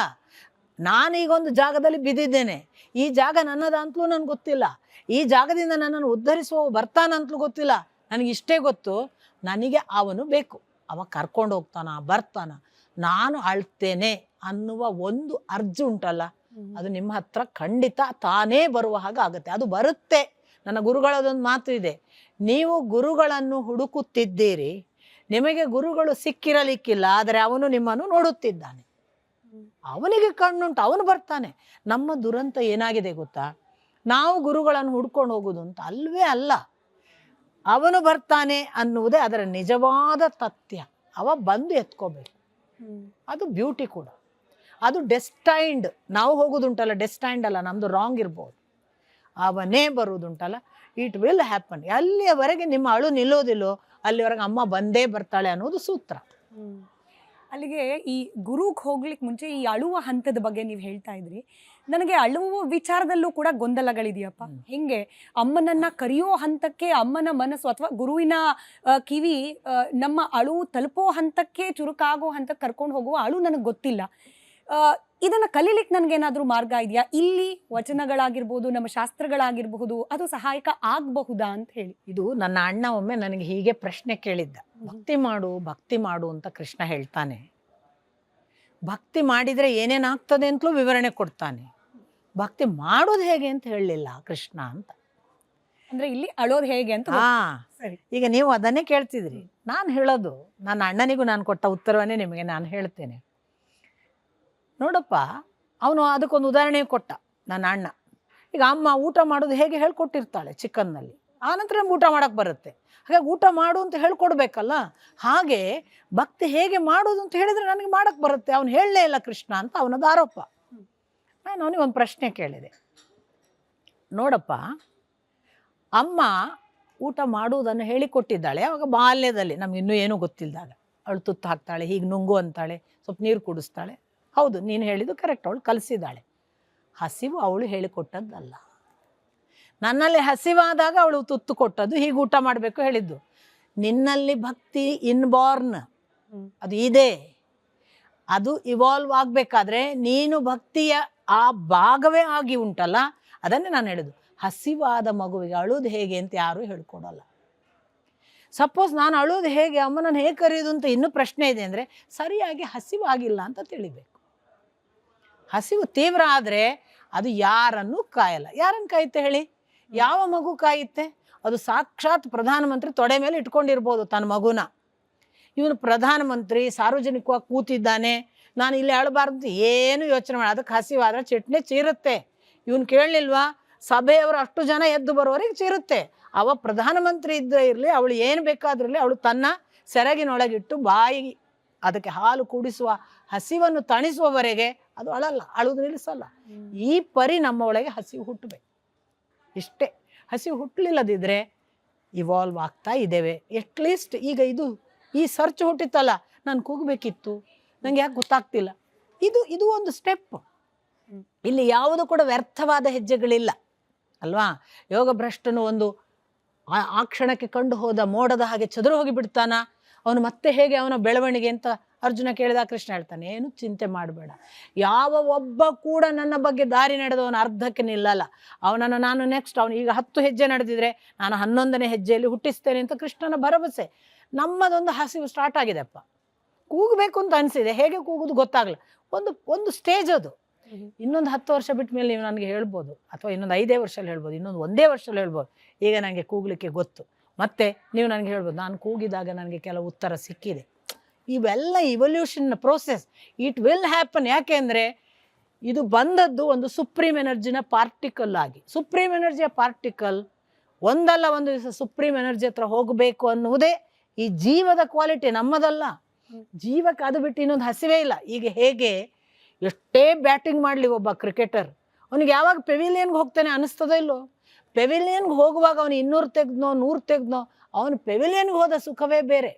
ನಾನೀಗೊಂದು ಜಾಗದಲ್ಲಿ ಬಿದ್ದಿದ್ದೇನೆ, ಈ ಜಾಗ ನನ್ನದಂತಲೂ ನನಗೆ ಗೊತ್ತಿಲ್ಲ, ಈ ಜಾಗದಿಂದ ನನ್ನನ್ನು ಉದ್ಧರಿಸುವ ಬರ್ತಾನಂತಲೂ ಗೊತ್ತಿಲ್ಲ. ನನಗಿಷ್ಟೇ ಗೊತ್ತು, ನನಗೆ ಅವನು ಬೇಕು, ಅವ ಕರ್ಕೊಂಡು ಹೋಗ್ತಾನ ಬರ್ತಾನ, ನಾನು ಅಳ್ತೇನೆ ಅನ್ನುವ ಒಂದು ಅರ್ಜಿ ಉಂಟಲ್ಲ, ಅದು ನಿಮ್ಮ ಹತ್ರ ಖಂಡಿತ ತಾನೇ ಬರುವ ಹಾಗೆ ಆಗುತ್ತೆ. ಅದು ಬರುತ್ತೆ. ನನ್ನ ಗುರುಗಳದೊಂದು ಮಾತು ಇದೆ, ನೀವು ಗುರುಗಳನ್ನು ಹುಡುಕುತ್ತಿದ್ದೀರಿ, ನಿಮಗೆ ಗುರುಗಳು ಸಿಕ್ಕಿರಲಿಕ್ಕಿಲ್ಲ, ಆದರೆ ಅವನು ನಿಮ್ಮನ್ನು ನೋಡುತ್ತಿದ್ದಾನೆ. ಅವನಿಗೆ ಕಣ್ಣುಂಟು, ಅವನು ಬರ್ತಾನೆ. ನಮ್ಮ ದುರಂತ ಏನಾಗಿದೆ ಗೊತ್ತಾ, ನಾವು ಗುರುಗಳನ್ನು ಹುಡ್ಕೊಂಡು ಹೋಗುದು ಅಂತ ಅಲ್ವೇ ಅಲ್ಲ. ಅವನು ಬರ್ತಾನೆ ಅನ್ನುವುದೇ ಅದರ ನಿಜವಾದ ತಥ್ಯ. ಅವ ಬಂದು ಎತ್ಕೋಬೇಕು. ಅದು ಬ್ಯೂಟಿ ಕೂಡ. ಅದು ಡೆಸ್ಟೈನ್ಡ್. ನಾವು ಹೋಗೋದುಂಟಲ್ಲ ಡೆಸ್ಟೈನ್ಡ್ ಅಲ್ಲ, ನಮ್ಮದು ರಾಂಗ್ ಇರ್ಬೋದು. ಅವನೇ ಬರುವುದುಂಟಲ್ಲ, ಇಟ್ ವಿಲ್ ಹ್ಯಾಪನ್. ಅಲ್ಲಿಯವರೆಗೆ ನಿಮ್ಮ ಅಳು ನಿಲ್ಲೋದಿಲ್ಲೋ ಅಲ್ಲಿವರೆಗೆ ಅಮ್ಮ ಬಂದೇ ಬರ್ತಾಳೆ ಅನ್ನೋದು ಸೂತ್ರ. ಅಲ್ಲಿಗೆ ಈ ಗುರುಗೆ ಹೋಗ್ಲಿಕ್ಕೆ ಮುಂಚೆ ಈ ಅಳುವ ಹಂತದ ಬಗ್ಗೆ ನೀವು ಹೇಳ್ತಾ ಇದ್ರಿ. ನನಗೆ ಅಳುವ ವಿಚಾರದಲ್ಲೂ ಕೂಡ ಗೊಂದಲಗಳಿದೆಯಪ್ಪ. ಹೆಂಗೆ ಅಮ್ಮನನ್ನ ಕರೆಯೋ ಹಂತಕ್ಕೆ ಅಮ್ಮನ ಮನಸ್ಸು ಅಥವಾ ಗುರುವಿನ ಕಿವಿ ನಮ್ಮ ಅಳು ತಲುಪೋ ಹಂತಕ್ಕೆ ಚುರುಕಾಗೋ ಹಂತಕ್ಕೆ ಕರ್ಕೊಂಡು ಹೋಗುವ ಅಳು ನನಗೆ ಗೊತ್ತಿಲ್ಲ. ಇದನ್ನ ಕಲೀಲಿಕ್ಕೆ ನನಗೇನಾದ್ರೂ ಮಾರ್ಗ ಇದೆಯಾ? ಇಲ್ಲಿ ವಚನಗಳಾಗಿರ್ಬೋದು, ನಮ್ಮ ಶಾಸ್ತ್ರಗಳಾಗಿರಬಹುದು, ಅದು ಸಹಾಯಕ ಆಗಬಹುದಾ ಅಂತ ಹೇಳಿ. ಇದು ನನ್ನ ಅಣ್ಣ ಒಮ್ಮೆ ನನಗೆ ಹೀಗೆ ಪ್ರಶ್ನೆ ಕೇಳಿದ್ದ. ಭಕ್ತಿ ಮಾಡು ಅಂತ ಕೃಷ್ಣ ಹೇಳ್ತಾನೆ, ಭಕ್ತಿ ಮಾಡಿದರೆ ಏನೇನಾಗ್ತದೆ ಅಂತಲೂ ವಿವರಣೆ ಕೊಡ್ತಾನೆ. ಭಕ್ತಿ ಮಾಡೋದು ಹೇಗೆ ಅಂತ ಹೇಳಲಿಲ್ಲ ಕೃಷ್ಣ ಅಂತ. ಅಂದ್ರೆ ಇಲ್ಲಿ ಅಳೋದು ಹೇಗೆ ಅಂತ. ಸರಿ, ಈಗ ನೀವು ಅದನ್ನೇ ಕೇಳ್ತಿದ್ರಿ. ನಾನು ಹೇಳೋದು, ನನ್ನ ಅಣ್ಣನಿಗೂ ನಾನು ಕೊಟ್ಟ ಉತ್ತರವನ್ನೇ ನಿಮಗೆ ನಾನು ಹೇಳ್ತೇನೆ. ನೋಡಪ್ಪ, ಅವನು ಅದಕ್ಕೊಂದು ಉದಾಹರಣೆ ಕೊಟ್ಟ ನನ್ನ ಅಣ್ಣ. ಈಗ ಅಮ್ಮ ಊಟ ಮಾಡೋದು ಹೇಗೆ ಹೇಳ್ಕೊಟ್ಟಿರ್ತಾಳೆ ಚಿಕ್ಕನ್ನಲ್ಲಿ, ಆನಂತರ ಊಟ ಮಾಡೋಕ್ಕೆ ಬರುತ್ತೆ. ಹಾಗಾಗಿ ಊಟ ಮಾಡು ಅಂತ ಹೇಳ್ಕೊಡ್ಬೇಕಲ್ಲ. ಹಾಗೆ ಭಕ್ತಿ ಹೇಗೆ ಮಾಡೋದು ಅಂತ ಹೇಳಿದರೆ ನನಗೆ ಮಾಡೋಕ್ಕೆ ಬರುತ್ತೆ. ಅವನು ಹೇಳಲೇ ಇಲ್ಲ ಕೃಷ್ಣ ಅಂತ ಅವನದು ಆರೋಪ. ನಾನು ಅವನಿಗೆ ಒಂದು ಪ್ರಶ್ನೆ ಕೇಳಿದೆ. ನೋಡಪ್ಪ, ಅಮ್ಮ ಊಟ ಮಾಡುವುದನ್ನು ಹೇಳಿಕೊಟ್ಟಿದ್ದಾಳೆ ಅವಾಗ ಬಾಲ್ಯದಲ್ಲಿ, ನಮ್ಗೆ ಇನ್ನೂ ಏನೂ ಗೊತ್ತಿಲ್ಲದಾಗ. ಅವಳು ತುತ್ತು ಹಾಕ್ತಾಳೆ, ಹೀಗೆ ನುಂಗು ಅಂತಾಳೆ, ಸ್ವಲ್ಪ ನೀರು ಕುಡಿಸ್ತಾಳೆ. ಹೌದು, ನೀನು ಹೇಳಿದ್ದು ಕರೆಕ್ಟ್, ಅವಳು ಕಲಿಸಿದ್ದಾಳೆ. ಹಸಿವು ಅವಳು ಹೇಳಿಕೊಟ್ಟದ್ದಲ್ಲ. ನನ್ನಲ್ಲಿ ಹಸಿವಾದಾಗ ಅವಳು ತುತ್ತು ಕೊಟ್ಟದ್ದು, ಹೀಗೆ ಊಟ ಮಾಡಬೇಕು ಹೇಳಿದ್ದು. ನಿನ್ನಲ್ಲಿ ಭಕ್ತಿ ಇನ್ಬಾರ್ನ್, ಅದು ಇದೆ. ಅದು ಇವಾಲ್ವ್ ಆಗಬೇಕಾದ್ರೆ ನೀನು ಭಕ್ತಿಯ ಆ ಭಾಗವೇ ಆಗಿ ಉಂಟಲ್ಲ, ಅದನ್ನೇ ನಾನು ಹೇಳಿದ್ದು. ಹಸಿವಾದ ಮಗುವಿಗೆ ಅಳುವುದು ಹೇಗೆ ಅಂತ ಯಾರೂ ಹೇಳ್ಕೊಡಲ್ಲ. ಸಪೋಸ್ ನಾನು ಅಳುವುದು ಹೇಗೆ, ಅಮ್ಮನನ್ನು ಹೇಗೆ ಕರೆಯೋದು ಅಂತ ಇನ್ನೂ ಪ್ರಶ್ನೆ ಇದೆ ಅಂದರೆ, ಸರಿಯಾಗಿ ಹಸಿವಾಗಿಲ್ಲ ಅಂತ ತಿಳಿಬೇಕು. ಹಸಿವು ತೀವ್ರ ಆದರೆ ಅದು ಯಾರನ್ನೂ ಕಾಯಲ್ಲ. ಯಾರನ್ನು ಕಾಯುತ್ತೆ ಹೇಳಿ? ಯಾವ ಮಗು ಕಾಯುತ್ತೆ? ಅದು ಸಾಕ್ಷಾತ್ ಪ್ರಧಾನಮಂತ್ರಿ ತೊಡೆ ಮೇಲೆ ಇಟ್ಕೊಂಡಿರ್ಬೋದು ತನ್ನ ಮಗುನ. ಇವನು ಪ್ರಧಾನಮಂತ್ರಿ ಸಾರ್ವಜನಿಕವಾಗಿ ಕೂತಿದ್ದಾನೆ, ನಾನು ಇಲ್ಲಿ ಅಳಬಾರ್ದು ಏನು ಯೋಚನೆ ಮಾಡಿ, ಅದಕ್ಕೆ ಹಸಿವಾದರೆ ಚಟ್ನಿ ಚೀರುತ್ತೆ. ಇವನು ಕೇಳಲಿಲ್ವಾ? ಸಭೆಯವರು ಅಷ್ಟು ಜನ ಎದ್ದು ಬರೋವರೆಗೆ ಚೀರುತ್ತೆ. ಅವ ಪ್ರಧಾನಮಂತ್ರಿ ಇದ್ದರೆ ಇರಲಿ, ಅವಳು ಏನು ಬೇಕಾದ್ರಲ್ಲಿ ಅವಳು ತನ್ನ ಸೆರಗಿನೊಳಗಿಟ್ಟು ಬಾಯಿ ಅದಕ್ಕೆ ಹಾಲು ಕುಡಿಸುವ ಹಸಿವನ್ನು ತಣಿಸುವವರೆಗೆ ಅದು ಅಳಲ್ಲ, ಅಳುವುದು ನಿಲ್ಲಿಸಲ್ಲ. ಈ ಪರಿ ನಮ್ಮ ಒಳಗೆ ಹಸಿವು ಹುಟ್ಟಬೇಕು. ಇಷ್ಟೇ. ಹಸಿವು ಹುಟ್ಟಲಿಲ್ಲದಿದ್ದರೆ ಇವಾಲ್ವ್ ಆಗ್ತಾ ಇದ್ದೇವೆ. ಎಟ್ಲೀಸ್ಟ್ ಈಗ ಈ ಸರ್ಚ್ ಹುಟ್ಟಿತ್ತಲ್ಲ, ನಾನು ಕೂಗಬೇಕಿತ್ತು, ನನಗೆ ಯಾಕೆ ಗೊತ್ತಾಗ್ತಿಲ್ಲ, ಇದು ಒಂದು ಸ್ಟೆಪ್. ಇಲ್ಲಿ ಯಾವುದು ಕೂಡ ವ್ಯರ್ಥವಾದ ಹೆಜ್ಜೆಗಳಿಲ್ಲ ಅಲ್ವಾ? ಯೋಗ ಭ್ರಷ್ಟನು ಒಂದು ಆ ಕ್ಷಣಕ್ಕೆ ಕಂಡು ಹೋದ ಮೋಡದ ಹಾಗೆ ಚದುರು ಹೋಗಿ ಬಿಡ್ತಾನ. ಅವನು ಮತ್ತೆ ಹೇಗೆ ಅವನ ಬೆಳವಣಿಗೆ ಅಂತ ಅರ್ಜುನ ಕೇಳಿದ. ಕೃಷ್ಣ ಹೇಳ್ತಾನೆ, ಏನು ಚಿಂತೆ ಮಾಡಬೇಡ, ಯಾವ ಒಬ್ಬ ಕೂಡ ನನ್ನ ಬಗ್ಗೆ ದಾರಿ ನಡೆದವನು ಅರ್ಧಕ್ಕೆ ನಿಲ್ಲಲ್ಲ. ಅವನನ್ನು ನಾನು ನೆಕ್ಸ್ಟ್, ಅವನು ಈಗ 10 ಹೆಜ್ಜೆ ನಡೆದಿದ್ರೆ ನಾನು 11ನೇ ಹೆಜ್ಜೆಯಲ್ಲಿ ಹುಟ್ಟಿಸ್ತೇನೆ ಅಂತ ಕೃಷ್ಣನ ಭರವಸೆ. ನಮ್ಮದೊಂದು ಹಸಿವು ಸ್ಟಾರ್ಟ್ ಆಗಿದೆಪ್ಪ, ಕೂಗಬೇಕು ಅಂತ ಅನಿಸಿದೆ, ಹೇಗೆ ಕೂಗುದು ಗೊತ್ತಾಗಲ್ಲ. ಒಂದು ಸ್ಟೇಜ್ ಅದು. ಇನ್ನೊಂದು 10 ವರ್ಷ ಬಿಟ್ಟ ಮೇಲೆ ನೀವು ನನಗೆ ಹೇಳ್ಬೋದು, ಅಥವಾ ಇನ್ನೊಂದು 5 ವರ್ಷದಲ್ಲಿ ಹೇಳ್ಬೋದು, ಇನ್ನೊಂದು 1 ವರ್ಷದಲ್ಲಿ ಹೇಳ್ಬೋದು, ಈಗ ನನಗೆ ಕೂಗಲಿಕ್ಕೆ ಗೊತ್ತು. ಮತ್ತೆ ನೀವು ನನಗೆ ಹೇಳ್ಬೋದು, ನಾನು ಕೂಗಿದಾಗ ನನಗೆ ಕೆಲವು ಉತ್ತರ ಸಿಕ್ಕಿದೆ. ಇವೆಲ್ಲ ಇವಲ್ಯೂಷನ್ನ ಪ್ರೋಸೆಸ್, ಇಟ್ ವಿಲ್ ಹ್ಯಾಪನ್. ಯಾಕೆಂದರೆ ಇದು ಬಂದದ್ದು ಒಂದು ಸುಪ್ರೀಂ ಎನರ್ಜಿನ ಪಾರ್ಟಿಕಲ್ ಆಗಿ. ಸುಪ್ರೀಂ ಎನರ್ಜಿಯ ಪಾರ್ಟಿಕಲ್ ಒಂದಲ್ಲ ಒಂದು ದಿವಸ ಸುಪ್ರೀಂ ಎನರ್ಜಿ ಹತ್ರ ಹೋಗಬೇಕು ಅನ್ನುವುದೇ ಈ ಜೀವದ ಕ್ವಾಲಿಟಿ, ನಮ್ಮದಲ್ಲ. ಜೀವಕ್ಕೆ ಅದು ಬಿಟ್ಟು ಇನ್ನೊಂದು ಹಸಿವೇ ಇಲ್ಲ. ಈಗ ಹೇಗೆ ಎಷ್ಟೇ ಬ್ಯಾಟಿಂಗ್ ಮಾಡಲಿ ಒಬ್ಬ ಕ್ರಿಕೆಟರ್, ಅವನಿಗೆ ಯಾವಾಗ ಪೆವಿಲಿಯನ್ಗೆ ಹೋಗ್ತಾನೆ ಅನ್ನಿಸ್ತದೋ ಇಲ್ಲೋ, ಪೆವಿಲಿಯನ್ಗೆ ಹೋಗುವಾಗ ಅವನು 200 ತೆಗೆದ್ನೋ 100 ತೆಗೆದ್ನೋ, ಅವನು ಪೆವಿಲಿಯನ್ಗೆ ಹೋದ ಸುಖವೇ ಬೇರೆ.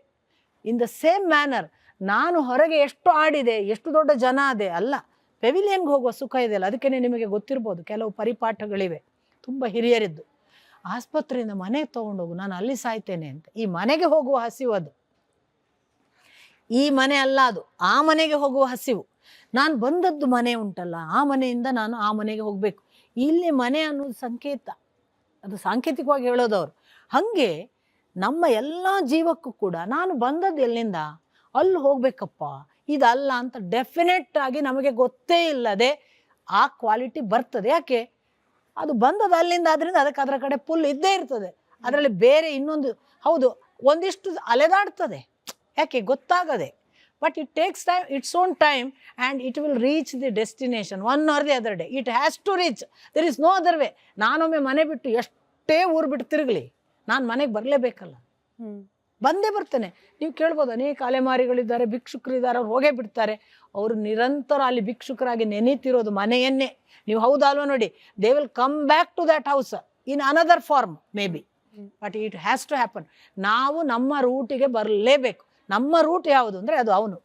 ಇನ್ ದ ಸೇಮ್ ಮ್ಯಾನರ್ ನಾನು ಹೊರಗೆ ಎಷ್ಟು ಆಡಿದೆ, ಎಷ್ಟು ದೊಡ್ಡ ಜನ ಅದೇ ಅಲ್ಲ, ಪೆವಿಲಿಯನ್ಗೆ ಹೋಗುವ ಸುಖ ಇದೆಯಲ್ಲ. ಅದಕ್ಕೆ ನಿಮಗೆ ಗೊತ್ತಿರ್ಬೋದು, ಕೆಲವು ಪರಿಪಾಠಗಳಿವೆ ತುಂಬ ಹಿರಿಯರಿದ್ದು, ಆಸ್ಪತ್ರೆಯಿಂದ ಮನೆಗೆ ತೊಗೊಂಡೋಗು, ನಾನು ಅಲ್ಲಿ ಸಾಯ್ತೇನೆ ಅಂತ. ಈ ಮನೆಗೆ ಹೋಗುವ ಹಸಿವು ಅದು, ಈ ಮನೆ ಅಲ್ಲ ಅದು, ಆ ಮನೆಗೆ ಹೋಗುವ ಹಸಿವು. ನಾನು ಬಂದದ್ದು ಮನೆ ಉಂಟಲ್ಲ, ಆ ಮನೆಯಿಂದ ನಾನು ಆ ಮನೆಗೆ ಹೋಗಬೇಕು. ಇಲ್ಲಿ ಮನೆ ಅನ್ನೋದು ಸಂಕೇತ, ಅದು ಸಾಂಕೇತಿಕವಾಗಿ ಹೇಳೋದವರು. ಹಾಗೆ ನಮ್ಮ ಎಲ್ಲ ಜೀವಕ್ಕೂ ಕೂಡ ನಾನು ಬಂದದ್ದು ಎಲ್ಲಿಂದ, ಅಲ್ಲಿ ಹೋಗ್ಬೇಕಪ್ಪ, ಇದಲ್ಲ ಅಂತ ಡೆಫಿನೆಟ್ ಆಗಿ ನಮಗೆ ಗೊತ್ತೇ ಇಲ್ಲದೆ ಆ ಕ್ವಾಲಿಟಿ ಬರ್ತದೆ. ಯಾಕೆ, ಅದು ಬಂದದ್ದು ಅಲ್ಲಿಂದ, ಅದರಿಂದ ಅದಕ್ಕೆ ಅದರ ಕಡೆ ಪುಲ್ ಇದ್ದೇ ಇರ್ತದೆ. ಅದರಲ್ಲಿ ಬೇರೆ ಇನ್ನೊಂದು ಹೌದು ಒಂದಿಷ್ಟು ಅಲೆದಾಡ್ತದೆ, ಯಾಕೆ ಗೊತ್ತಾಗದೆ. But it takes time, its own time, and it will reach the destination one or the other day. It has to reach, there is no other way. ನಾನೊಮ್ಮೆ ಮನೆ ಬಿಟ್ಟು ಎಷ್ಟೇ ಊರು ಬಿಟ್ಟು ತಿರುಗಲಿ, ನಾನು ಮನೆಗೆ ಬರಲೇಬೇಕಲ್ಲ, ಬಂದೇ ಬರ್ತೇನೆ. ನೀವು ಕೇಳ್ಬೋದು, ಅನೇಕ ಅಲೆಮಾರಿಗಳಿದ್ದಾರೆ, ಭಿಕ್ಷುಕರಿದ್ದಾರೆ, ಅವ್ರು ಹೋಗೇ ಬಿಡ್ತಾರೆ. ಅವರು ನಿರಂತರ ಅಲ್ಲಿ ಭಿಕ್ಷುಕರಾಗಿ ನೆನೀತಿರೋದು ಮನೆಯನ್ನೇ. ನೀವು ಹೌದಲ್ವ ನೋಡಿ, they will come back to that house in another form may be, but it has to happen. ನಾವು ನಮ್ಮ ರೂಟಿಗೆ ಬರಲೇಬೇಕು. ನಮ್ಮ ರೂಟ್ ಯಾವುದು ಅಂದರೆ ಅದು ಅವನು,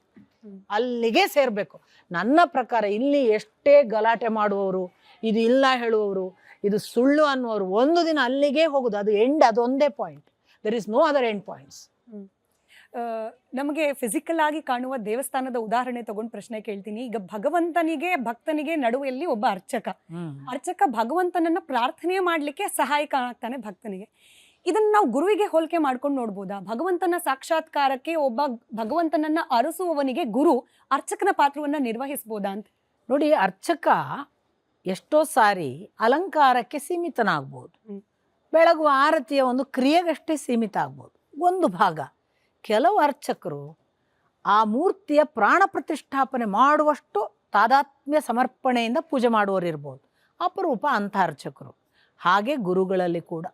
ಅಲ್ಲಿಗೆ ಸೇರಬೇಕು. ನನ್ನ ಪ್ರಕಾರ ಇಲ್ಲಿ ಎಷ್ಟೇ ಗಲಾಟೆ ಮಾಡುವವರು, ಇದು ಇಲ್ಲ ಹೇಳುವವರು, ಇದು ಸುಳ್ಳು ಅನ್ನುವರು, ಒಂದು ದಿನ ಅಲ್ಲಿಗೆ ಹೋಗೋದು, ಅದು ಎಂಡ್, ಅದೊಂದೇ point. There is no other end points. ನಮಗೆ ಫಿಸಿಕಲ್ ಆಗಿ ಕಾಣುವ ದೇವಸ್ಥಾನದ ಉದಾಹರಣೆ ತಗೊಂಡು ಪ್ರಶ್ನೆ ಕೇಳ್ತೀನಿ. ಈಗ ಭಗವಂತನಿಗೆ ಭಕ್ತನಿಗೆ ನಡುವೆಯಲ್ಲಿ ಒಬ್ಬ ಅರ್ಚಕ ಭಗವಂತನನ್ನ ಪ್ರಾರ್ಥನೆ ಮಾಡ್ಲಿಕ್ಕೆ ಸಹಾಯಕ ಆಗ್ತಾನೆ ಭಕ್ತನಿಗೆ. ಇದನ್ನ ನಾವು ಗುರುವಿಗೆ ಹೋಲಿಕೆ ಮಾಡ್ಕೊಂಡು ನೋಡ್ಬೋದಾ? ಭಗವಂತನ ಸಾಕ್ಷಾತ್ಕಾರಕ್ಕೆ ಒಬ್ಬ ಭಗವಂತನನ್ನ ಅರಸುವವನಿಗೆ ಗುರು ಅರ್ಚಕನ ಪಾತ್ರವನ್ನ ನಿರ್ವಹಿಸ್ಬೋದಾ ಅಂತ ನೋಡಿ. ಅರ್ಚಕ ಎಷ್ಟೋ ಸಾರಿ ಅಲಂಕಾರಕ್ಕೆ ಸೀಮಿತನಾಗ್ಬೋದು, ಬೆಳಗುವ ಆರತಿಯ ಒಂದು ಕ್ರಿಯೆಗಷ್ಟೇ ಸೀಮಿತ ಆಗ್ಬೋದು ಒಂದು ಭಾಗ. ಕೆಲವು ಅರ್ಚಕರು ಆ ಮೂರ್ತಿಯ ಪ್ರಾಣ ಪ್ರತಿಷ್ಠಾಪನೆ ಮಾಡುವಷ್ಟು ತಾದಾತ್ಮ್ಯ ಸಮರ್ಪಣೆಯಿಂದ ಪೂಜೆ ಮಾಡುವವರು ಇರ್ಬೋದು, ಅಪರೂಪ ಅಂಥ ಅರ್ಚಕರು. ಹಾಗೆ ಗುರುಗಳಲ್ಲಿ ಕೂಡ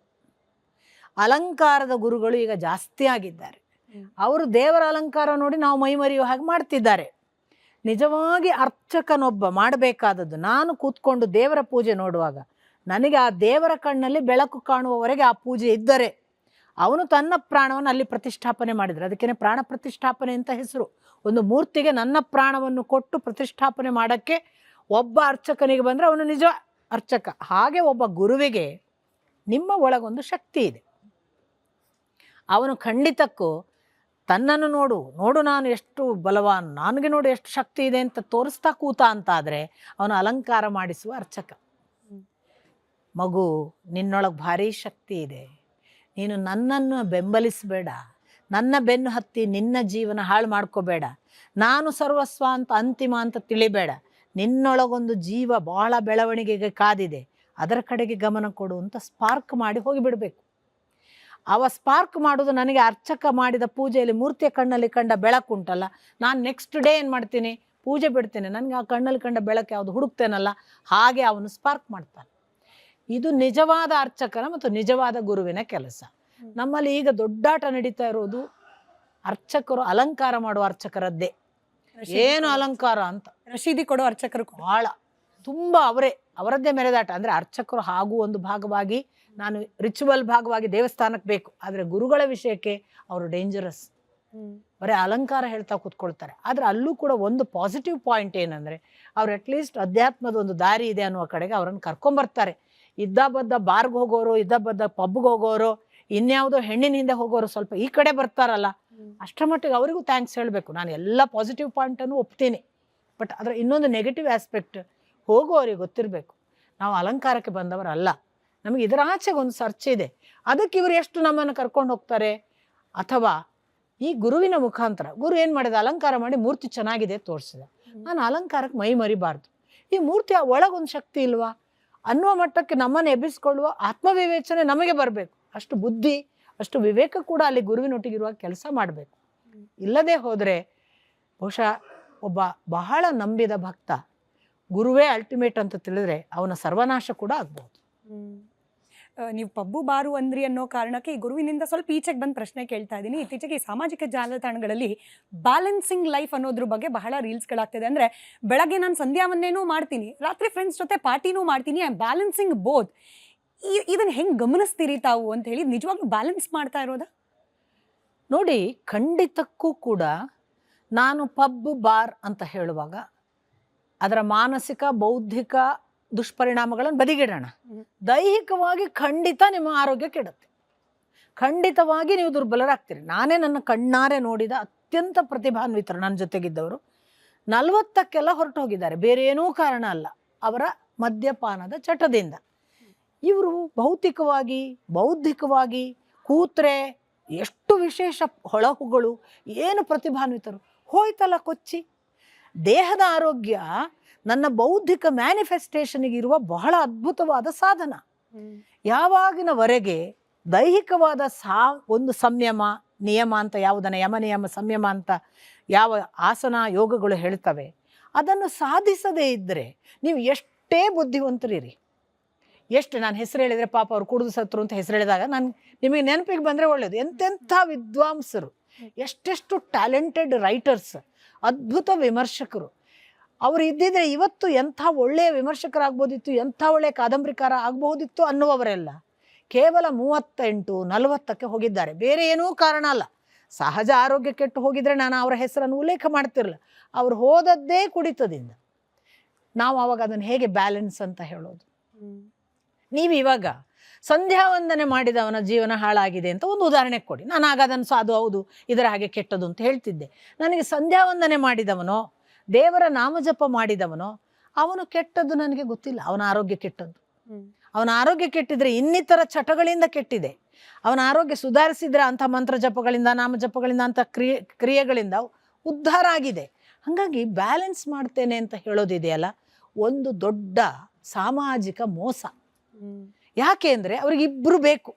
ಅಲಂಕಾರದ ಗುರುಗಳು ಈಗ ಜಾಸ್ತಿ ಆಗಿದ್ದಾರೆ. ಅವರು ದೇವರ ಅಲಂಕಾರ ನೋಡಿ ನಾವು ಮೈಮರೆಯುವ ಹಾಗೆ ಮಾಡ್ತಿದ್ದಾರೆ. ನಿಜವಾಗಿ ಅರ್ಚಕನೊಬ್ಬ ಮಾಡಬೇಕಾದದ್ದು, ನಾನು ಕೂತ್ಕೊಂಡು ದೇವರ ಪೂಜೆ ನೋಡುವಾಗ ನನಗೆ ಆ ದೇವರ ಕಣ್ಣಲ್ಲಿ ಬೆಳಕು ಕಾಣುವವರೆಗೆ ಆ ಪೂಜೆ ಇದ್ದರೆ, ಅವನು ತನ್ನ ಪ್ರಾಣವನ್ನು ಅಲ್ಲಿ ಪ್ರತಿಷ್ಠಾಪನೆ ಮಾಡಿದರೆ, ಅದಕ್ಕೇ ಪ್ರಾಣ ಪ್ರತಿಷ್ಠಾಪನೆ ಅಂತ ಹೆಸರು. ಒಂದು ಮೂರ್ತಿಗೆ ನನ್ನ ಪ್ರಾಣವನ್ನು ಕೊಟ್ಟು ಪ್ರತಿಷ್ಠಾಪನೆ ಮಾಡೋಕ್ಕೆ ಒಬ್ಬ ಅರ್ಚಕನಿಗೆ ಬಂದರೆ ಅವನು ನಿಜ ಅರ್ಚಕ. ಹಾಗೆ ಒಬ್ಬ ಗುರುವಿಗೆ ನಿಮ್ಮ ಒಳಗೊಂದು ಶಕ್ತಿ ಇದೆ. ಅವನು ಖಂಡಿತಕ್ಕೂ ತನ್ನನ್ನು ನೋಡು ನಾನು ಎಷ್ಟು ಬಲವಾನ್, ನನಗೆ ನೋಡು ಎಷ್ಟು ಶಕ್ತಿ ಇದೆ ಅಂತ ತೋರಿಸ್ತಾ ಕೂತ ಅಂತಾದರೆ ಅವನು ಅಲಂಕಾರ ಮಾಡಿಸುವ ಅರ್ಚಕ. ಮಗು, ನಿನ್ನೊಳಗೆ ಭಾರಿ ಶಕ್ತಿ ಇದೆ, ನೀನು ನನ್ನನ್ನು ಬೆಂಬಲಿಸಬೇಡ, ನನ್ನ ಬೆನ್ನು ಹತ್ತಿ ನಿನ್ನ ಜೀವನ ಹಾಳು ಮಾಡ್ಕೋಬೇಡ, ನಾನು ಸರ್ವಸ್ವ ಅಂತ ಅಂತಿಮ ಅಂತ ತಿಳಿಬೇಡ, ನಿನ್ನೊಳಗೊಂದು ಜೀವ ಬಹಳ ಬೆಳವಣಿಗೆಗೆ ಕಾದಿದೆ, ಅದರ ಕಡೆಗೆ ಗಮನ ಕೊಡು ಅಂತ ಸ್ಪಾರ್ಕ್ ಮಾಡಿ ಹೋಗಿಬಿಡಬೇಕು. ಅವ ಸ್ಪಾರ್ಕ್ ಮಾಡೋದು ನನಗೆ ಅರ್ಚಕ ಮಾಡಿದ ಪೂಜೆಯಲ್ಲಿ ಮೂರ್ತಿಯ ಕಣ್ಣಲ್ಲಿ ಕಂಡ ಬೆಳಕುಂಟಲ್ಲ, ನಾನು ನೆಕ್ಸ್ಟ್ ಡೇ ಏನು ಮಾಡ್ತೀನಿ, ಪೂಜೆ ಬಿಡ್ತೇನೆ, ನನಗೆ ಆ ಕಣ್ಣಲ್ಲಿ ಕಂಡ ಬೆಳಕು ಯಾವುದು ಹುಡುಕ್ತೇನಲ್ಲ, ಹಾಗೆ ಅವನು ಸ್ಪಾರ್ಕ್ ಮಾಡ್ತಾನೆ. ಇದು ನಿಜವಾದ ಅರ್ಚಕನ ಮತ್ತು ನಿಜವಾದ ಗುರುವಿನ ಕೆಲಸ. ನಮ್ಮಲ್ಲಿ ಈಗ ದೊಡ್ಡಾಟ ನಡೀತಾ ಇರೋದು ಅರ್ಚಕರು ಅಲಂಕಾರ ಮಾಡುವ ಅರ್ಚಕರದ್ದೇ. ಏನು ಅಲಂಕಾರ ಅಂತ ರಶೀದಿ ಕೊಡೋ ಅರ್ಚಕರು ಭಾಳ ತುಂಬ ಅವರದ್ದೇ ಮೆರೆದಾಟ. ಅಂದರೆ ಅರ್ಚಕರು ಹಾಗೂ ಒಂದು ಭಾಗವಾಗಿ, ನಾನು ರಿಚುವಲ್ ಭಾಗವಾಗಿ ದೇವಸ್ಥಾನಕ್ಕೆ ಬೇಕು, ಆದರೆ ಗುರುಗಳ ವಿಷಯಕ್ಕೆ ಅವರು ಡೇಂಜರಸ್, ಬರೀ ಅಲಂಕಾರ ಹೇಳ್ತಾ ಕೂತ್ಕೊಳ್ತಾರೆ. ಆದರೆ ಅಲ್ಲೂ ಕೂಡ ಒಂದು ಪಾಸಿಟಿವ್ ಪಾಯಿಂಟ್ ಏನಂದರೆ, ಅವ್ರು ಅಟ್ಲೀಸ್ಟ್ ಅಧ್ಯಾತ್ಮದ ಒಂದು ದಾರಿ ಇದೆ ಅನ್ನುವ ಕಡೆಗೆ ಅವರನ್ನು ಕರ್ಕೊಂಬರ್ತಾರೆ. ಇದ್ದಬದ್ದ ಬಾರ್ಗೆ ಹೋಗೋರು, ಇದ್ದಬದ್ದ ಪಬ್ಗೆ ಹೋಗೋರು, ಇನ್ಯಾವುದೋ ಹೆಣ್ಣಿನ ಹಿಂದೆ ಹೋಗೋರು ಸ್ವಲ್ಪ ಈ ಕಡೆ ಬರ್ತಾರಲ್ಲ, ಅಷ್ಟರ ಮಟ್ಟಿಗೆ ಅವರಿಗೂ ಥ್ಯಾಂಕ್ಸ್ ಹೇಳಬೇಕು. ನಾನು ಎಲ್ಲ ಪಾಸಿಟಿವ್ ಪಾಯಿಂಟನ್ನು ಒಪ್ತೀನಿ, ಬಟ್ ಅದರ ಇನ್ನೊಂದು ನೆಗೆಟಿವ್ ಆಸ್ಪೆಕ್ಟ್ ಹೋಗುವವರಿಗೆ ಗೊತ್ತಿರಬೇಕು, ನಾವು ಅಲಂಕಾರಕ್ಕೆ ಬಂದವರಲ್ಲ, ನಮಗೆ ಇದರ ಆಚೆಗೆ ಒಂದು ಸರ್ಚ್ ಇದೆ, ಅದಕ್ಕೆ ಇವರು ಎಷ್ಟು ನಮ್ಮನ್ನು ಕರ್ಕೊಂಡು ಹೋಗ್ತಾರೆ. ಅಥವಾ ಈ ಗುರುವಿನ ಮುಖಾಂತರ ಗುರು ಏನು ಮಾಡಿದ, ಅಲಂಕಾರ ಮಾಡಿ ಮೂರ್ತಿ ಚೆನ್ನಾಗಿದೆ ತೋರಿಸಿದ. ನಾನು ಅಲಂಕಾರಕ್ಕೆ ಮೈ ಮರಿಬಾರ್ದು. ಈ ಮೂರ್ತಿಯ ಒಳಗೊಂದು ಶಕ್ತಿ ಇಲ್ವಾ ಅನ್ನುವ ಮಟ್ಟಕ್ಕೆ ನಮ್ಮನ್ನು ಎಬ್ಬಿಸಿಕೊಳ್ಳುವ ಆತ್ಮವಿವೇಚನೆ ನಮಗೆ ಬರಬೇಕು. ಅಷ್ಟು ಬುದ್ಧಿ, ಅಷ್ಟು ವಿವೇಕ ಕೂಡ ಅಲ್ಲಿ ಗುರುವಿನೊಟ್ಟಿಗಿರುವಾಗ ಕೆಲಸ ಮಾಡಬೇಕು. ಇಲ್ಲದೆ ಹೋದರೆ ಬಹುಶಃ ಒಬ್ಬ ಬಹಳ ನಂಬಿದ ಭಕ್ತ ಗುರುವೇ ಅಲ್ಟಿಮೇಟ್ ಅಂತ ತಿಳಿದ್ರೆ ಅವನ ಸರ್ವನಾಶ ಕೂಡ ಆಗ್ಬೋದು. ನೀವು ಪಬ್ಬು ಬಾರು ಅಂದ್ರಿ ಅನ್ನೋ ಕಾರಣಕ್ಕೆ ಈ ಗುರುವಿನಿಂದ ಸ್ವಲ್ಪ ಈಚೆಗೆ ಬಂದು ಪ್ರಶ್ನೆ ಕೇಳ್ತಾ ಇದ್ದೀನಿ. ಇತ್ತೀಚೆಗೆ ಈ ಸಾಮಾಜಿಕ ಜಾಲತಾಣಗಳಲ್ಲಿ ಬ್ಯಾಲೆನ್ಸಿಂಗ್ ಲೈಫ್ ಅನ್ನೋದ್ರ ಬಗ್ಗೆ ಬಹಳ ರೀಲ್ಸ್ಗಳಾಗ್ತಿದೆ. ಅಂದರೆ ಬೆಳಗ್ಗೆ ನಾನು ಸಂಧ್ಯಾವಂದನೇನೂ ಮಾಡ್ತೀನಿ, ರಾತ್ರಿ ಫ್ರೆಂಡ್ಸ್ ಜೊತೆ ಪಾರ್ಟಿನೂ ಮಾಡ್ತೀನಿ, ಐ ಆಮ್ ಬ್ಯಾಲೆನ್ಸಿಂಗ್ ಬೋತ್. ಇದನ್ನು ಹೆಂಗೆ ಗಮನಿಸ್ತೀರಿ ತಾವು ಅಂತ ಹೇಳಿ, ನಿಜವಾಗ್ಲೂ ಬ್ಯಾಲೆನ್ಸ್ ಮಾಡ್ತಾ ಇರೋದಾ? ನೋಡಿ, ಖಂಡಿತಕ್ಕೂ ಕೂಡ ನಾನು ಪಬ್ ಬಾರ್ ಅಂತ ಹೇಳುವಾಗ ಅದರ ಮಾನಸಿಕ ಬೌದ್ಧಿಕ ದುಷ್ಪರಿಣಾಮಗಳನ್ನು ಬದಿಗಿಡೋಣ. ದೈಹಿಕವಾಗಿ ಖಂಡಿತ ನಿಮ್ಮ ಆರೋಗ್ಯ ಕೆಡುತ್ತೆ, ಖಂಡಿತವಾಗಿ ನೀವು ದುರ್ಬಲರಾಗ್ತೀರಿ. ನಾನೇ ನನ್ನ ಕಣ್ಣಾರೆ ನೋಡಿದ ಅತ್ಯಂತ ಪ್ರತಿಭಾನ್ವಿತರು ನನ್ನ ಜೊತೆಗಿದ್ದವರು 40ಕ್ಕೆಲ್ಲ ಹೊರಟು ಹೋಗಿದ್ದಾರೆ. ಬೇರೆ ಏನೂ ಕಾರಣ ಅಲ್ಲ, ಅವರ ಮದ್ಯಪಾನದ ಚಟದಿಂದ. ಇವರು ಭೌತಿಕವಾಗಿ ಬೌದ್ಧಿಕವಾಗಿ ಕೂತ್ರೆ ಎಷ್ಟು ವಿಶೇಷ ಹೊಳಹುಗಳು, ಏನು ಪ್ರತಿಭಾನ್ವಿತರು. ಹೋಯ್ತಲ್ಲ ಕೊಚ್ಚಿ. ದೇಹದ ಆರೋಗ್ಯ ನನ್ನ ಬೌದ್ಧಿಕ ಮ್ಯಾನಿಫೆಸ್ಟೇಷನ್ಗೆ ಇರುವ ಬಹಳ ಅದ್ಭುತವಾದ ಸಾಧನ. ಯಾವಾಗಿನವರೆಗೆ ದೈಹಿಕವಾದ ಒಂದು ಸಂಯಮ ನಿಯಮ ಅಂತ ಯಾವುದನ್ನು ಯಮ ನಿಯಮ ಸಂಯಮ ಅಂತ ಯಾವ ಆಸನ ಯೋಗಗಳು ಹೇಳ್ತವೆ, ಅದನ್ನು ಸಾಧಿಸದೇ ಇದ್ದರೆ ನೀವು ಎಷ್ಟೇ ಬುದ್ಧಿವಂತರಿರಿ, ಎಷ್ಟು ನಾನು ಹೆಸರು ಹೇಳಿದರೆ ಪಾಪ ಅವ್ರು ಕುಡಿದು ಸತ್ರು ಅಂತ ಹೆಸರು ಹೇಳಿದಾಗ ನಿಮಗೆ ನೆನಪಿಗೆ ಬಂದರೆ ಒಳ್ಳೆಯದು. ಎಂತೆಂಥ ವಿದ್ವಾಂಸರು, ಎಷ್ಟೆಷ್ಟು ಟ್ಯಾಲೆಂಟೆಡ್ ರೈಟರ್ಸ್, ಅದ್ಭುತ ವಿಮರ್ಶಕರು ಅವರು ಇದ್ದಿದ್ರೆ ಇವತ್ತು ಎಂಥ ಒಳ್ಳೆಯ ವಿಮರ್ಶಕರಾಗ್ಬೋದಿತ್ತು, ಎಂಥ ಒಳ್ಳೆಯ ಕಾದಂಬರಿಕಾರ ಆಗಬಹುದಿತ್ತು ಅನ್ನುವವರೆಲ್ಲ ಕೇವಲ 38-40ಕ್ಕೆ ಹೋಗಿದ್ದಾರೆ. ಬೇರೆ ಏನೂ ಕಾರಣ ಅಲ್ಲ, ಸಹಜ ಆರೋಗ್ಯ ಕೆಟ್ಟು ಹೋಗಿದ್ರೆ ನಾನು ಅವರ ಹೆಸರನ್ನು ಉಲ್ಲೇಖ ಮಾಡ್ತಿರಲಿಲ್ಲ. ಅವ್ರು ಹೋದದ್ದೇ ಕುಡಿತದಿಂದ. ನಾವು ಆವಾಗ ಅದನ್ನು ಹೇಗೆ ಬ್ಯಾಲೆನ್ಸ್ ಅಂತ ಹೇಳೋದು? ನೀವು ಇವಾಗ ಸಂಧ್ಯಾ ವಂದನೆ ಮಾಡಿದವನ ಜೀವನ ಹಾಳಾಗಿದೆ ಅಂತ ಒಂದು ಉದಾಹರಣೆ ಕೊಡಿ. ನಾನು ಆಗ ಅದನ್ನು ಅದು ಹೌದು ಇದರ ಹಾಗೆ ಕೆಟ್ಟದು ಅಂತ ಹೇಳ್ತಿದ್ದೆ. ನನಗೆ ಸಂಧ್ಯಾ ವಂದನೆ ಮಾಡಿದವನೋ ದೇವರ ನಾಮಜಪ ಮಾಡಿದವನೋ ಅವನು ಕೆಟ್ಟದ್ದು ನನಗೆ ಗೊತ್ತಿಲ್ಲ. ಅವನ ಆರೋಗ್ಯ ಕೆಟ್ಟದ್ದು. ಅವನ ಆರೋಗ್ಯ ಕೆಟ್ಟಿದ್ರೆ ಇನ್ನಿತರ ಚಟಗಳಿಂದ ಕೆಟ್ಟಿದೆ. ಅವನ ಆರೋಗ್ಯ ಸುಧಾರಿಸಿದ್ರೆ ಅಂಥ ಮಂತ್ರ ಜಪಗಳಿಂದ ನಾಮಜಪಗಳಿಂದ ಅಂಥ ಕ್ರಿಯೆಗಳಿಂದ ಉದ್ಧಾರ ಆಗಿದೆ. ಹಾಗಾಗಿ ಬ್ಯಾಲೆನ್ಸ್ ಮಾಡ್ತೇನೆ ಅಂತ ಹೇಳೋದಿದೆಯಲ್ಲ, ಒಂದು ದೊಡ್ಡ ಸಾಮಾಜಿಕ ಮೋಸ. ಯಾಕೆ ಅಂದರೆ ಅವ್ರಿಗೆ ಇಬ್ಬರು ಬೇಕು.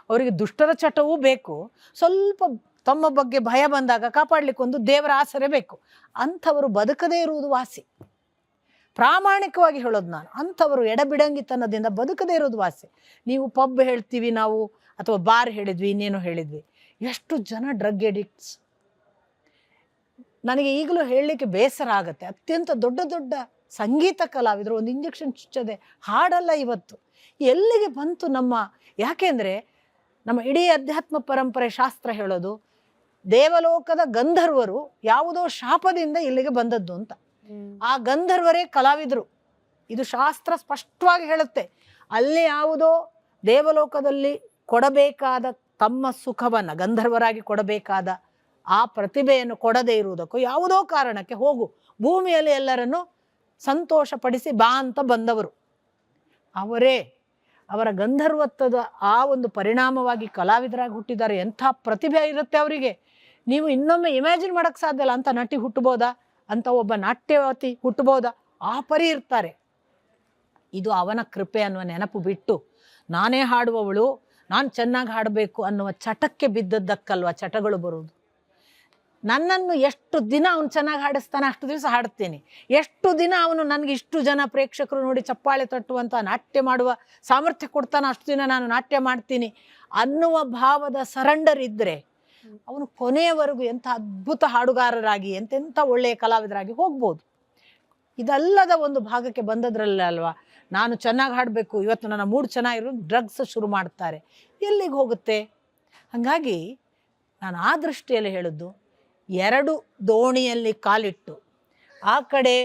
ಅವರಿಗೆ ದುಷ್ಟರ ಚಟವೂ ಬೇಕು, ಸ್ವಲ್ಪ ತಮ್ಮ ಬಗ್ಗೆ ಭಯ ಬಂದಾಗ ಕಾಪಾಡಲಿಕ್ಕೆ ಒಂದು ದೇವರ ಆಸರೆ ಬೇಕು. ಅಂಥವರು ಬದುಕದೇ ಇರುವುದು ವಾಸಿ. ಪ್ರಾಮಾಣಿಕವಾಗಿ ಹೇಳೋದು ನಾನು, ಅಂಥವರು ಎಡಬಿಡಂಗಿತನದಿಂದ ಬದುಕದೇ ಇರೋದು ವಾಸಿ. ನೀವು ಪಬ್ ಹೇಳ್ತೀವಿ ನಾವು, ಅಥವಾ ಬಾರ್ ಹೇಳಿದ್ವಿ, ಇನ್ನೇನೋ ಹೇಳಿದ್ವಿ. ಎಷ್ಟು ಜನ ಡ್ರಗ್ ಎಡಿಕ್ಟ್ಸ್. ನನಗೆ ಈಗಲೂ ಹೇಳಲಿಕ್ಕೆ ಬೇಸರ ಆಗುತ್ತೆ. ಅತ್ಯಂತ ದೊಡ್ಡ ದೊಡ್ಡ ಸಂಗೀತ ಕಲಾವಿದರು ಒಂದು ಇಂಜೆಕ್ಷನ್ ಚುಚ್ಚದೆ ಹಾಡಲ್ಲ ಇವತ್ತು. ಎಲ್ಲಿಗೆ ಬಂತು ನಮ್ಮ? ಯಾಕೆಂದರೆ ನಮ್ಮ ಇಡೀ ಅಧ್ಯಾತ್ಮ ಪರಂಪರೆ ಶಾಸ್ತ್ರ ಹೇಳೋದು ದೇವಲೋಕದ ಗಂಧರ್ವರು ಯಾವುದೋ ಶಾಪದಿಂದ ಇಲ್ಲಿಗೆ ಬಂದದ್ದು ಅಂತ. ಆ ಗಂಧರ್ವರೇ ಕಲಾವಿದರು. ಇದು ಶಾಸ್ತ್ರ ಸ್ಪಷ್ಟವಾಗಿ ಹೇಳುತ್ತೆ. ಅಲ್ಲಿ ಯಾವುದೋ ದೇವಲೋಕದಲ್ಲಿ ಕೊಡಬೇಕಾದ ತಮ್ಮ ಸುಖವನ್ನು ಗಂಧರ್ವರಾಗಿ ಕೊಡಬೇಕಾದ ಆ ಪ್ರತಿಭೆಯನ್ನು ಕೊಡದೇ ಇರುವುದಕ್ಕೂ ಯಾವುದೋ ಕಾರಣಕ್ಕೆ ಹೋಗು ಭೂಮಿಯಲ್ಲಿ ಎಲ್ಲರನ್ನು ಸಂತೋಷಪಡಿಸಿ ಬಾ ಅಂತ ಬಂದವರು ಅವರೇ. ಅವರ ಗಂಧರ್ವತ್ವದ ಆ ಒಂದು ಪರಿಣಾಮವಾಗಿ ಕಲಾವಿದರಾಗಿ ಹುಟ್ಟಿದ್ದಾರೆ. ಎಂಥ ಪ್ರತಿಭೆ ಇರುತ್ತೆ ಅವರಿಗೆ. ನೀವು ಇನ್ನೊಮ್ಮೆ ಇಮ್ಯಾಜಿನ್ ಮಾಡೋಕ್ಕೆ ಸಾಧ್ಯ ಇಲ್ಲ. ಅಂಥ ನಟಿ ಹುಟ್ಟಬೋದಾ, ಅಂತ ಒಬ್ಬ ನಾಟ್ಯವತಿ ಹುಟ್ಟಬೋದಾ? ಆ ಪರಿ ಇರ್ತಾರೆ. ಇದು ಅವನ ಕೃಪೆ ಅನ್ನುವ ನೆನಪು ಬಿಟ್ಟು ನಾನೇ ಹಾಡುವವಳು, ನಾನು ಚೆನ್ನಾಗಿ ಹಾಡಬೇಕು ಅನ್ನುವ ಚಟಕ್ಕೆ ಬಿದ್ದದ್ದಕ್ಕಲ್ವ ಚಟಗಳು ಬರುವುದು. ನನ್ನನ್ನು ಎಷ್ಟು ದಿನ ಅವನು ಚೆನ್ನಾಗಿ ಹಾಡಿಸ್ತಾನೆ ಅಷ್ಟು ದಿವಸ ಹಾಡ್ತೀನಿ. ಎಷ್ಟು ದಿನ ಅವನು ನನಗೆ ಇಷ್ಟು ಜನ ಪ್ರೇಕ್ಷಕರು ನೋಡಿ ಚಪ್ಪಾಳೆ ತಟ್ಟುವಂಥ ನಾಟ್ಯ ಮಾಡುವ ಸಾಮರ್ಥ್ಯ ಕೊಡ್ತಾನೆ ಅಷ್ಟು ದಿನ ನಾನು ನಾಟ್ಯ ಮಾಡ್ತೀನಿ ಅನ್ನುವ ಭಾವದ ಸರೆಂಡರ್ ಇದ್ದರೆ ಅವನು ಕೊನೆಯವರೆಗೂ ಎಂಥ ಅದ್ಭುತ ಹಾಡುಗಾರರಾಗಿ ಎಂತೆಂಥ ಒಳ್ಳೆಯ ಕಲಾವಿದರಾಗಿ ಹೋಗ್ಬೋದು. ಇದಲ್ಲದ ಒಂದು ಭಾಗಕ್ಕೆ ಬಂದದ್ರಲ್ಲ ಅಲ್ವಾ ನಾನು ಚೆನ್ನಾಗಿ ಹಾಡಬೇಕು, ಇವತ್ತು ನನ್ನ ಮೂಡ್ ಚೆನ್ನಾಗಿರೋ ಡ್ರಗ್ಸ್ ಶುರು ಮಾಡ್ತಾರೆ. ಎಲ್ಲಿಗೆ ಹೋಗುತ್ತೆ? ಹಾಗಾಗಿ ನಾನು ಆ ದೃಷ್ಟಿಯಲ್ಲಿ ಹೇಳಿದ್ದು, ಎರಡು ದೋಣಿಯಲ್ಲಿ ಕಾಲಿಟ್ಟು ಆ ಕಡೆ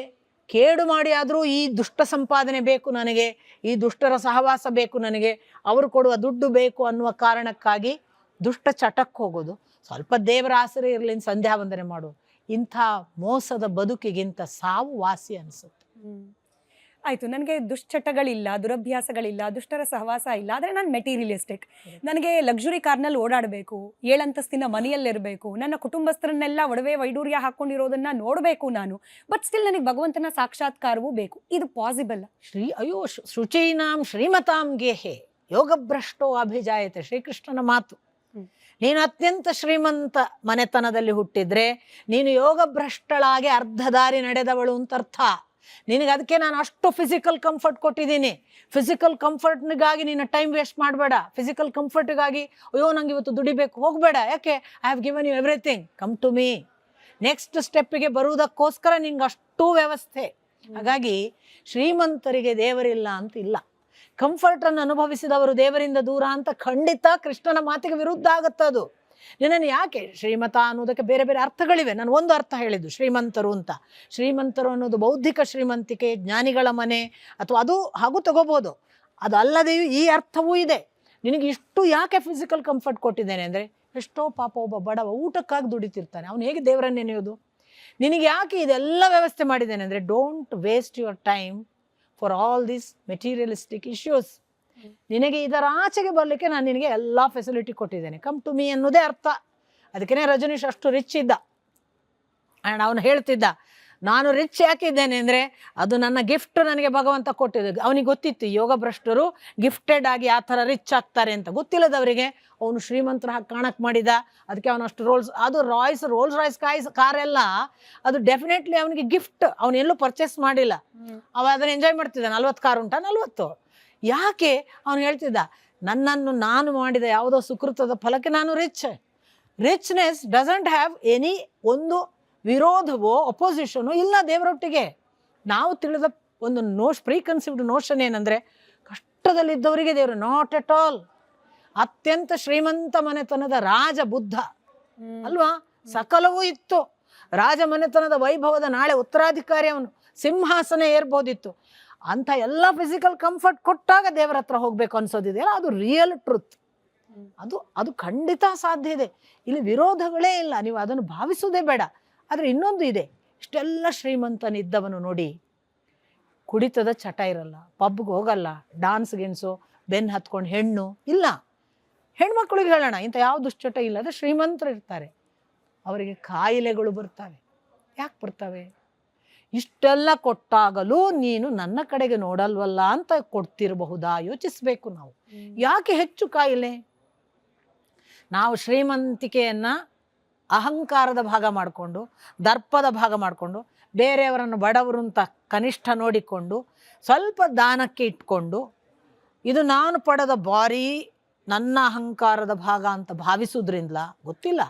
ಕೇಡು ಮಾಡಿ ಆದರೂ ಈ ದುಷ್ಟ ಸಂಪಾದನೆ ಬೇಕು ನನಗೆ, ಈ ದುಷ್ಟರ ಸಹವಾಸ ಬೇಕು ನನಗೆ, ಅವರು ಕೊಡುವ ದುಡ್ಡು ಬೇಕು ಅನ್ನುವ ಕಾರಣಕ್ಕಾಗಿ ದುಷ್ಟ ಚಟಕ್ಕೆ ಹೋಗೋದು. ಸ್ವಲ್ಪ ದೇವರ ಆಸರೆ ಇರಲಿ ಸಂಧ್ಯಾ ವಂದನೆ ಮಾಡೋದು. ಇಂಥ ಮೋಸದ ಬದುಕಿಗಿಂತ ಸಾವು ವಾಸಿ ಅನಿಸುತ್ತೆ. ಆಯ್ತು, ನನಗೆ ದುಶ್ಚಟಗಳಿಲ್ಲ, ದುರಭ್ಯಾಸಗಳಿಲ್ಲ, ದುಷ್ಟರ ಸಹವಾಸ ಇಲ್ಲ, ಆದರೆ ನಾನು ಮೆಟೀರಿಯಲಿಸ್ಟಿಕ್. ನನಗೆ ಲಕ್ಸುರಿ ಕಾರ್ನಲ್ಲಿ ಓಡಾಡಬೇಕು, 7 ಅಂತಸ್ತಿನ ಮನೆಯಲ್ಲಿರಬೇಕು, ನನ್ನ ಕುಟುಂಬಸ್ಥರನ್ನೆಲ್ಲ ಒಡವೆ ವೈಡೂರ್ಯ ಹಾಕೊಂಡಿರೋದನ್ನ ನೋಡಬೇಕು ನಾನು. ಬಟ್ ಸ್ಟಿಲ್ ನನಗೆ ಭಗವಂತನ ಸಾಕ್ಷಾತ್ಕಾರವೂ ಬೇಕು. ಇದು ಪಾಸಿಬಲ್? ಅಯ್ಯೋ ಶುಚೀನಾಂ ಶ್ರೀಮತಾಂ ಗೇಹೆ ಯೋಗಭ್ರಷ್ಟೋ ಅಭಿಜಾಯತೆ, ಶ್ರೀಕೃಷ್ಣನ ಮಾತು. ನೀನು ಅತ್ಯಂತ ಶ್ರೀಮಂತ ಮನೆತನದಲ್ಲಿ ಹುಟ್ಟಿದ್ರೆ ನೀನು ಯೋಗಭ್ರಷ್ಟಳಾಗಿ ಅರ್ಧ ದಾರಿ ನಡೆದವಳು ಅಂತ ಅರ್ಥ. ನಿನಗೆ ಅದಕ್ಕೆ ನಾನು ಅಷ್ಟು ಫಿಸಿಕಲ್ ಕಂಫರ್ಟ್ ಕೊಟ್ಟಿದ್ದೀನಿ. ಫಿಸಿಕಲ್ ಕಂಫರ್ಟ್ಗಾಗಿ ನೀನು ಟೈಮ್ ವೇಸ್ಟ್ ಮಾಡಬೇಡ. ಫಿಸಿಕಲ್ ಕಂಫರ್ಟ್ಗಾಗಿ ಅಯ್ಯೋ ನಂಗೆ ಇವತ್ತು ದುಡಿಬೇಕು ಹೋಗಬೇಡ. ಯಾಕೆ? I have given you everything, come to me. Next ಸ್ಟೆಪ್ಪಿಗೆ ಬರುವುದಕ್ಕೋಸ್ಕರ ನಿಂಗೆ ಅಷ್ಟು ವ್ಯವಸ್ಥೆ. ಹಾಗಾಗಿ ಶ್ರೀಮಂತರಿಗೆ ದೇವರಿಲ್ಲ ಅಂತ ಇಲ್ಲ. ಕಂಫರ್ಟನ್ನು ಅನುಭವಿಸಿದವರು ದೇವರಿಂದ ದೂರ ಅಂತ ಖಂಡಿತ ಕೃಷ್ಣನ ಮಾತಿಗೆ ವಿರುದ್ಧ ಆಗುತ್ತದು. ನಿನ್ನನ್ನು ಯಾಕೆ ಶ್ರೀಮತ ಅನ್ನೋದಕ್ಕೆ ಬೇರೆ ಬೇರೆ ಅರ್ಥಗಳಿವೆ. ನಾನು ಒಂದು ಅರ್ಥ ಹೇಳಿದ್ದು ಶ್ರೀಮಂತರು ಅಂತ. ಶ್ರೀಮಂತರು ಅನ್ನೋದು ಬೌದ್ಧಿಕ ಶ್ರೀಮಂತಿಕೆ, ಜ್ಞಾನಿಗಳ ಮನೆ, ಅಥವಾ ಅದು ಹಾಗೂ ತಗೋಬೋದು. ಅದಲ್ಲದೆಯೂ ಈ ಅರ್ಥವೂ ಇದೆ. ನಿನಗೆ ಇಷ್ಟು ಯಾಕೆ ಫಿಸಿಕಲ್ ಕಂಫರ್ಟ್ ಕೊಟ್ಟಿದ್ದೇನೆ ಅಂದರೆ, ಎಷ್ಟೋ ಪಾಪ ಒಬ್ಬ ಬಡವ ಊಟಕ್ಕಾಗಿ ದುಡಿತಿರ್ತಾನೆ, ಅವನು ಹೇಗೆ ದೇವರನ್ನು ನೆನೆಯೋದು? ನಿನಗೆ ಯಾಕೆ ಇದೆಲ್ಲ ವ್ಯವಸ್ಥೆ ಮಾಡಿದ್ದೇನೆ ಅಂದರೆ, don't waste your time for all these materialistic issues. ನಿನಗೆ ಇದರ ಆಚೆಗೆ ಬರಲಿಕ್ಕೆ ನಾನು ನಿನಗೆ ಎಲ್ಲ ಫೆಸಿಲಿಟಿ ಕೊಟ್ಟಿದ್ದೇನೆ, ಕಮ್ ಟು ಮೀ ಅನ್ನೋದೇ ಅರ್ಥ. ಅದಕ್ಕೇ ರಜನೀಶ್ ಅಷ್ಟು ರಿಚ್ ಇದ್ದ. ಆ್ಯಂಡ್ ಅವನು ಹೇಳ್ತಿದ್ದ, ನಾನು ರಿಚ್ ಯಾಕಿದ್ದೇನೆ ಅಂದರೆ ಅದು ನನ್ನ ಗಿಫ್ಟ್, ನನಗೆ ಭಗವಂತ ಕೊಟ್ಟಿದ್ದು. ಅವನಿಗೆ ಗೊತ್ತಿತ್ತು ಯೋಗ ಭ್ರಷ್ಟರು ಗಿಫ್ಟೆಡ್ ಆಗಿ ಆ ಥರ ರಿಚ್ ಆಗ್ತಾರೆ ಅಂತ. ಗೊತ್ತಿಲ್ಲದವರಿಗೆ ಅವನು ಶ್ರೀಮಂತರ ಹಾಗೆ ಕಾಣಕ್ಕೆ ಮಾಡಿದ. ಅದಕ್ಕೆ ಅವನಷ್ಟು ಅದು ರೋಲ್ಸ್ ರಾಯ್ಸ್ ಕಾರೆಲ್ಲ ಅದು ಡೆಫಿನೆಟ್ಲಿ ಅವನಿಗೆ ಗಿಫ್ಟ್. ಅವನೆಲ್ಲೂ ಪರ್ಚೇಸ್ ಮಾಡಿಲ್ಲ. ಅವ ಅದನ್ನು ಎಂಜಾಯ್ ಮಾಡ್ತಿದ್ದ. 40 ಕಾರು ಉಂಟಾ? 40. ಯಾಕೆ? ಅವನು ಹೇಳ್ತಿದ್ದ, ನನ್ನನ್ನು ನಾನು ಮಾಡಿದ ಯಾವುದೋ ಸುಕೃತದ ಫಲಕ್ಕೆ ನಾನು ರಿಚ್ನೆಸ್ ಡಸಂಟ್ ಹ್ಯಾವ್ ಎನಿ ಒಂದು ವಿರೋಧವೋ ಅಪೋಸಿಷನೋ ಇಲ್ಲ ದೇವರೊಟ್ಟಿಗೆ. ನಾವು ತಿಳಿದ ಒಂದು ಪ್ರೀಕನ್ಸಿವ್ಡ್ ನೋಷನ್ ಏನಂದರೆ, ಕಷ್ಟದಲ್ಲಿದ್ದವರಿಗೆ ದೇವರು, ನಾಟ್ ಎಟ್ ಆಲ್. ಅತ್ಯಂತ ಶ್ರೀಮಂತ ಮನೆತನದ ರಾಜ ಬುದ್ಧ ಅಲ್ವಾ, ಸಕಲವೂ ಇತ್ತು. ರಾಜ ಮನೆತನದ ವೈಭವದ ನಾಳೆ ಉತ್ತರಾಧಿಕಾರಿ ಅವನು, ಸಿಂಹಾಸನ ಏರ್ಬೋದಿತ್ತು. ಅಂಥ ಎಲ್ಲ ಫಿಸಿಕಲ್ ಕಂಫರ್ಟ್ ಕೊಟ್ಟಾಗ ದೇವರ ಹತ್ರ ಹೋಗ್ಬೇಕು ಅನ್ಸೋದಿದೆಯಲ್ಲ, ಅದು ರಿಯಲ್ ಟ್ರುತ್. ಅದು ಖಂಡಿತ ಸಾಧ್ಯ ಇದೆ. ಇಲ್ಲಿ ವಿರೋಧಗಳೇ ಇಲ್ಲ, ನೀವು ಅದನ್ನು ಭಾವಿಸೋದೇ ಬೇಡ. ಆದರೆ ಇನ್ನೊಂದು ಇದೆ, ಇಷ್ಟೆಲ್ಲ ಶ್ರೀಮಂತನಿದ್ದವನು ನೋಡಿ, ಕುಡಿತದ ಚಟ ಇರಲ್ಲ, ಪಬ್ಗೆ ಹೋಗಲ್ಲ, ಡಾನ್ಸ್ ಗಿನ್ಸು ಬೆನ್ನು ಹತ್ಕೊಂಡು ಹೆಣ್ಣು ಇಲ್ಲ. ಹೆಣ್ಮಕ್ಳಿಗೆ ಹೇಳೋಣ, ಇಂಥ ಯಾವ ದುಶ್ಚಟ ಇಲ್ಲ. ಅದು ಶ್ರೀಮಂತರು ಇರ್ತಾರೆ, ಅವರಿಗೆ ಕಾಯಿಲೆಗಳು ಬರ್ತವೆ. ಯಾಕೆ ಬರ್ತವೆ? ಇಷ್ಟೆಲ್ಲ ಕೊಟ್ಟಾಗಲೂ ನೀನು ನನ್ನ ಕಡೆಗೆ ನೋಡಲ್ವಲ್ಲ ಅಂತ ಕೊಡ್ತಿರಬಹುದಾ? ಯೋಚಿಸ್ಬೇಕು ನಾವು. ಯಾಕೆ ಹೆಚ್ಚು ಕಾಯಿಲೆ? ನಾವು ಶ್ರೀಮಂತಿಕೆಯನ್ನು ಅಹಂಕಾರದ ಭಾಗ ಮಾಡಿಕೊಂಡು, ದರ್ಪದ ಭಾಗ ಮಾಡಿಕೊಂಡು, ಬೇರೆಯವರನ್ನು ಬಡವರು ಅಂತ ಕನಿಷ್ಠ ನೋಡಿಕೊಂಡು, ಸ್ವಲ್ಪ ದಾನಕ್ಕೆ ಇಟ್ಕೊಂಡು, ಇದು ನಾನು ಪಡೆದ ಬಾರಿ ನನ್ನ ಅಹಂಕಾರದ ಭಾಗ ಅಂತ ಭಾವಿಸೋದ್ರಿಂದ ಗೊತ್ತಿಲ್ಲ,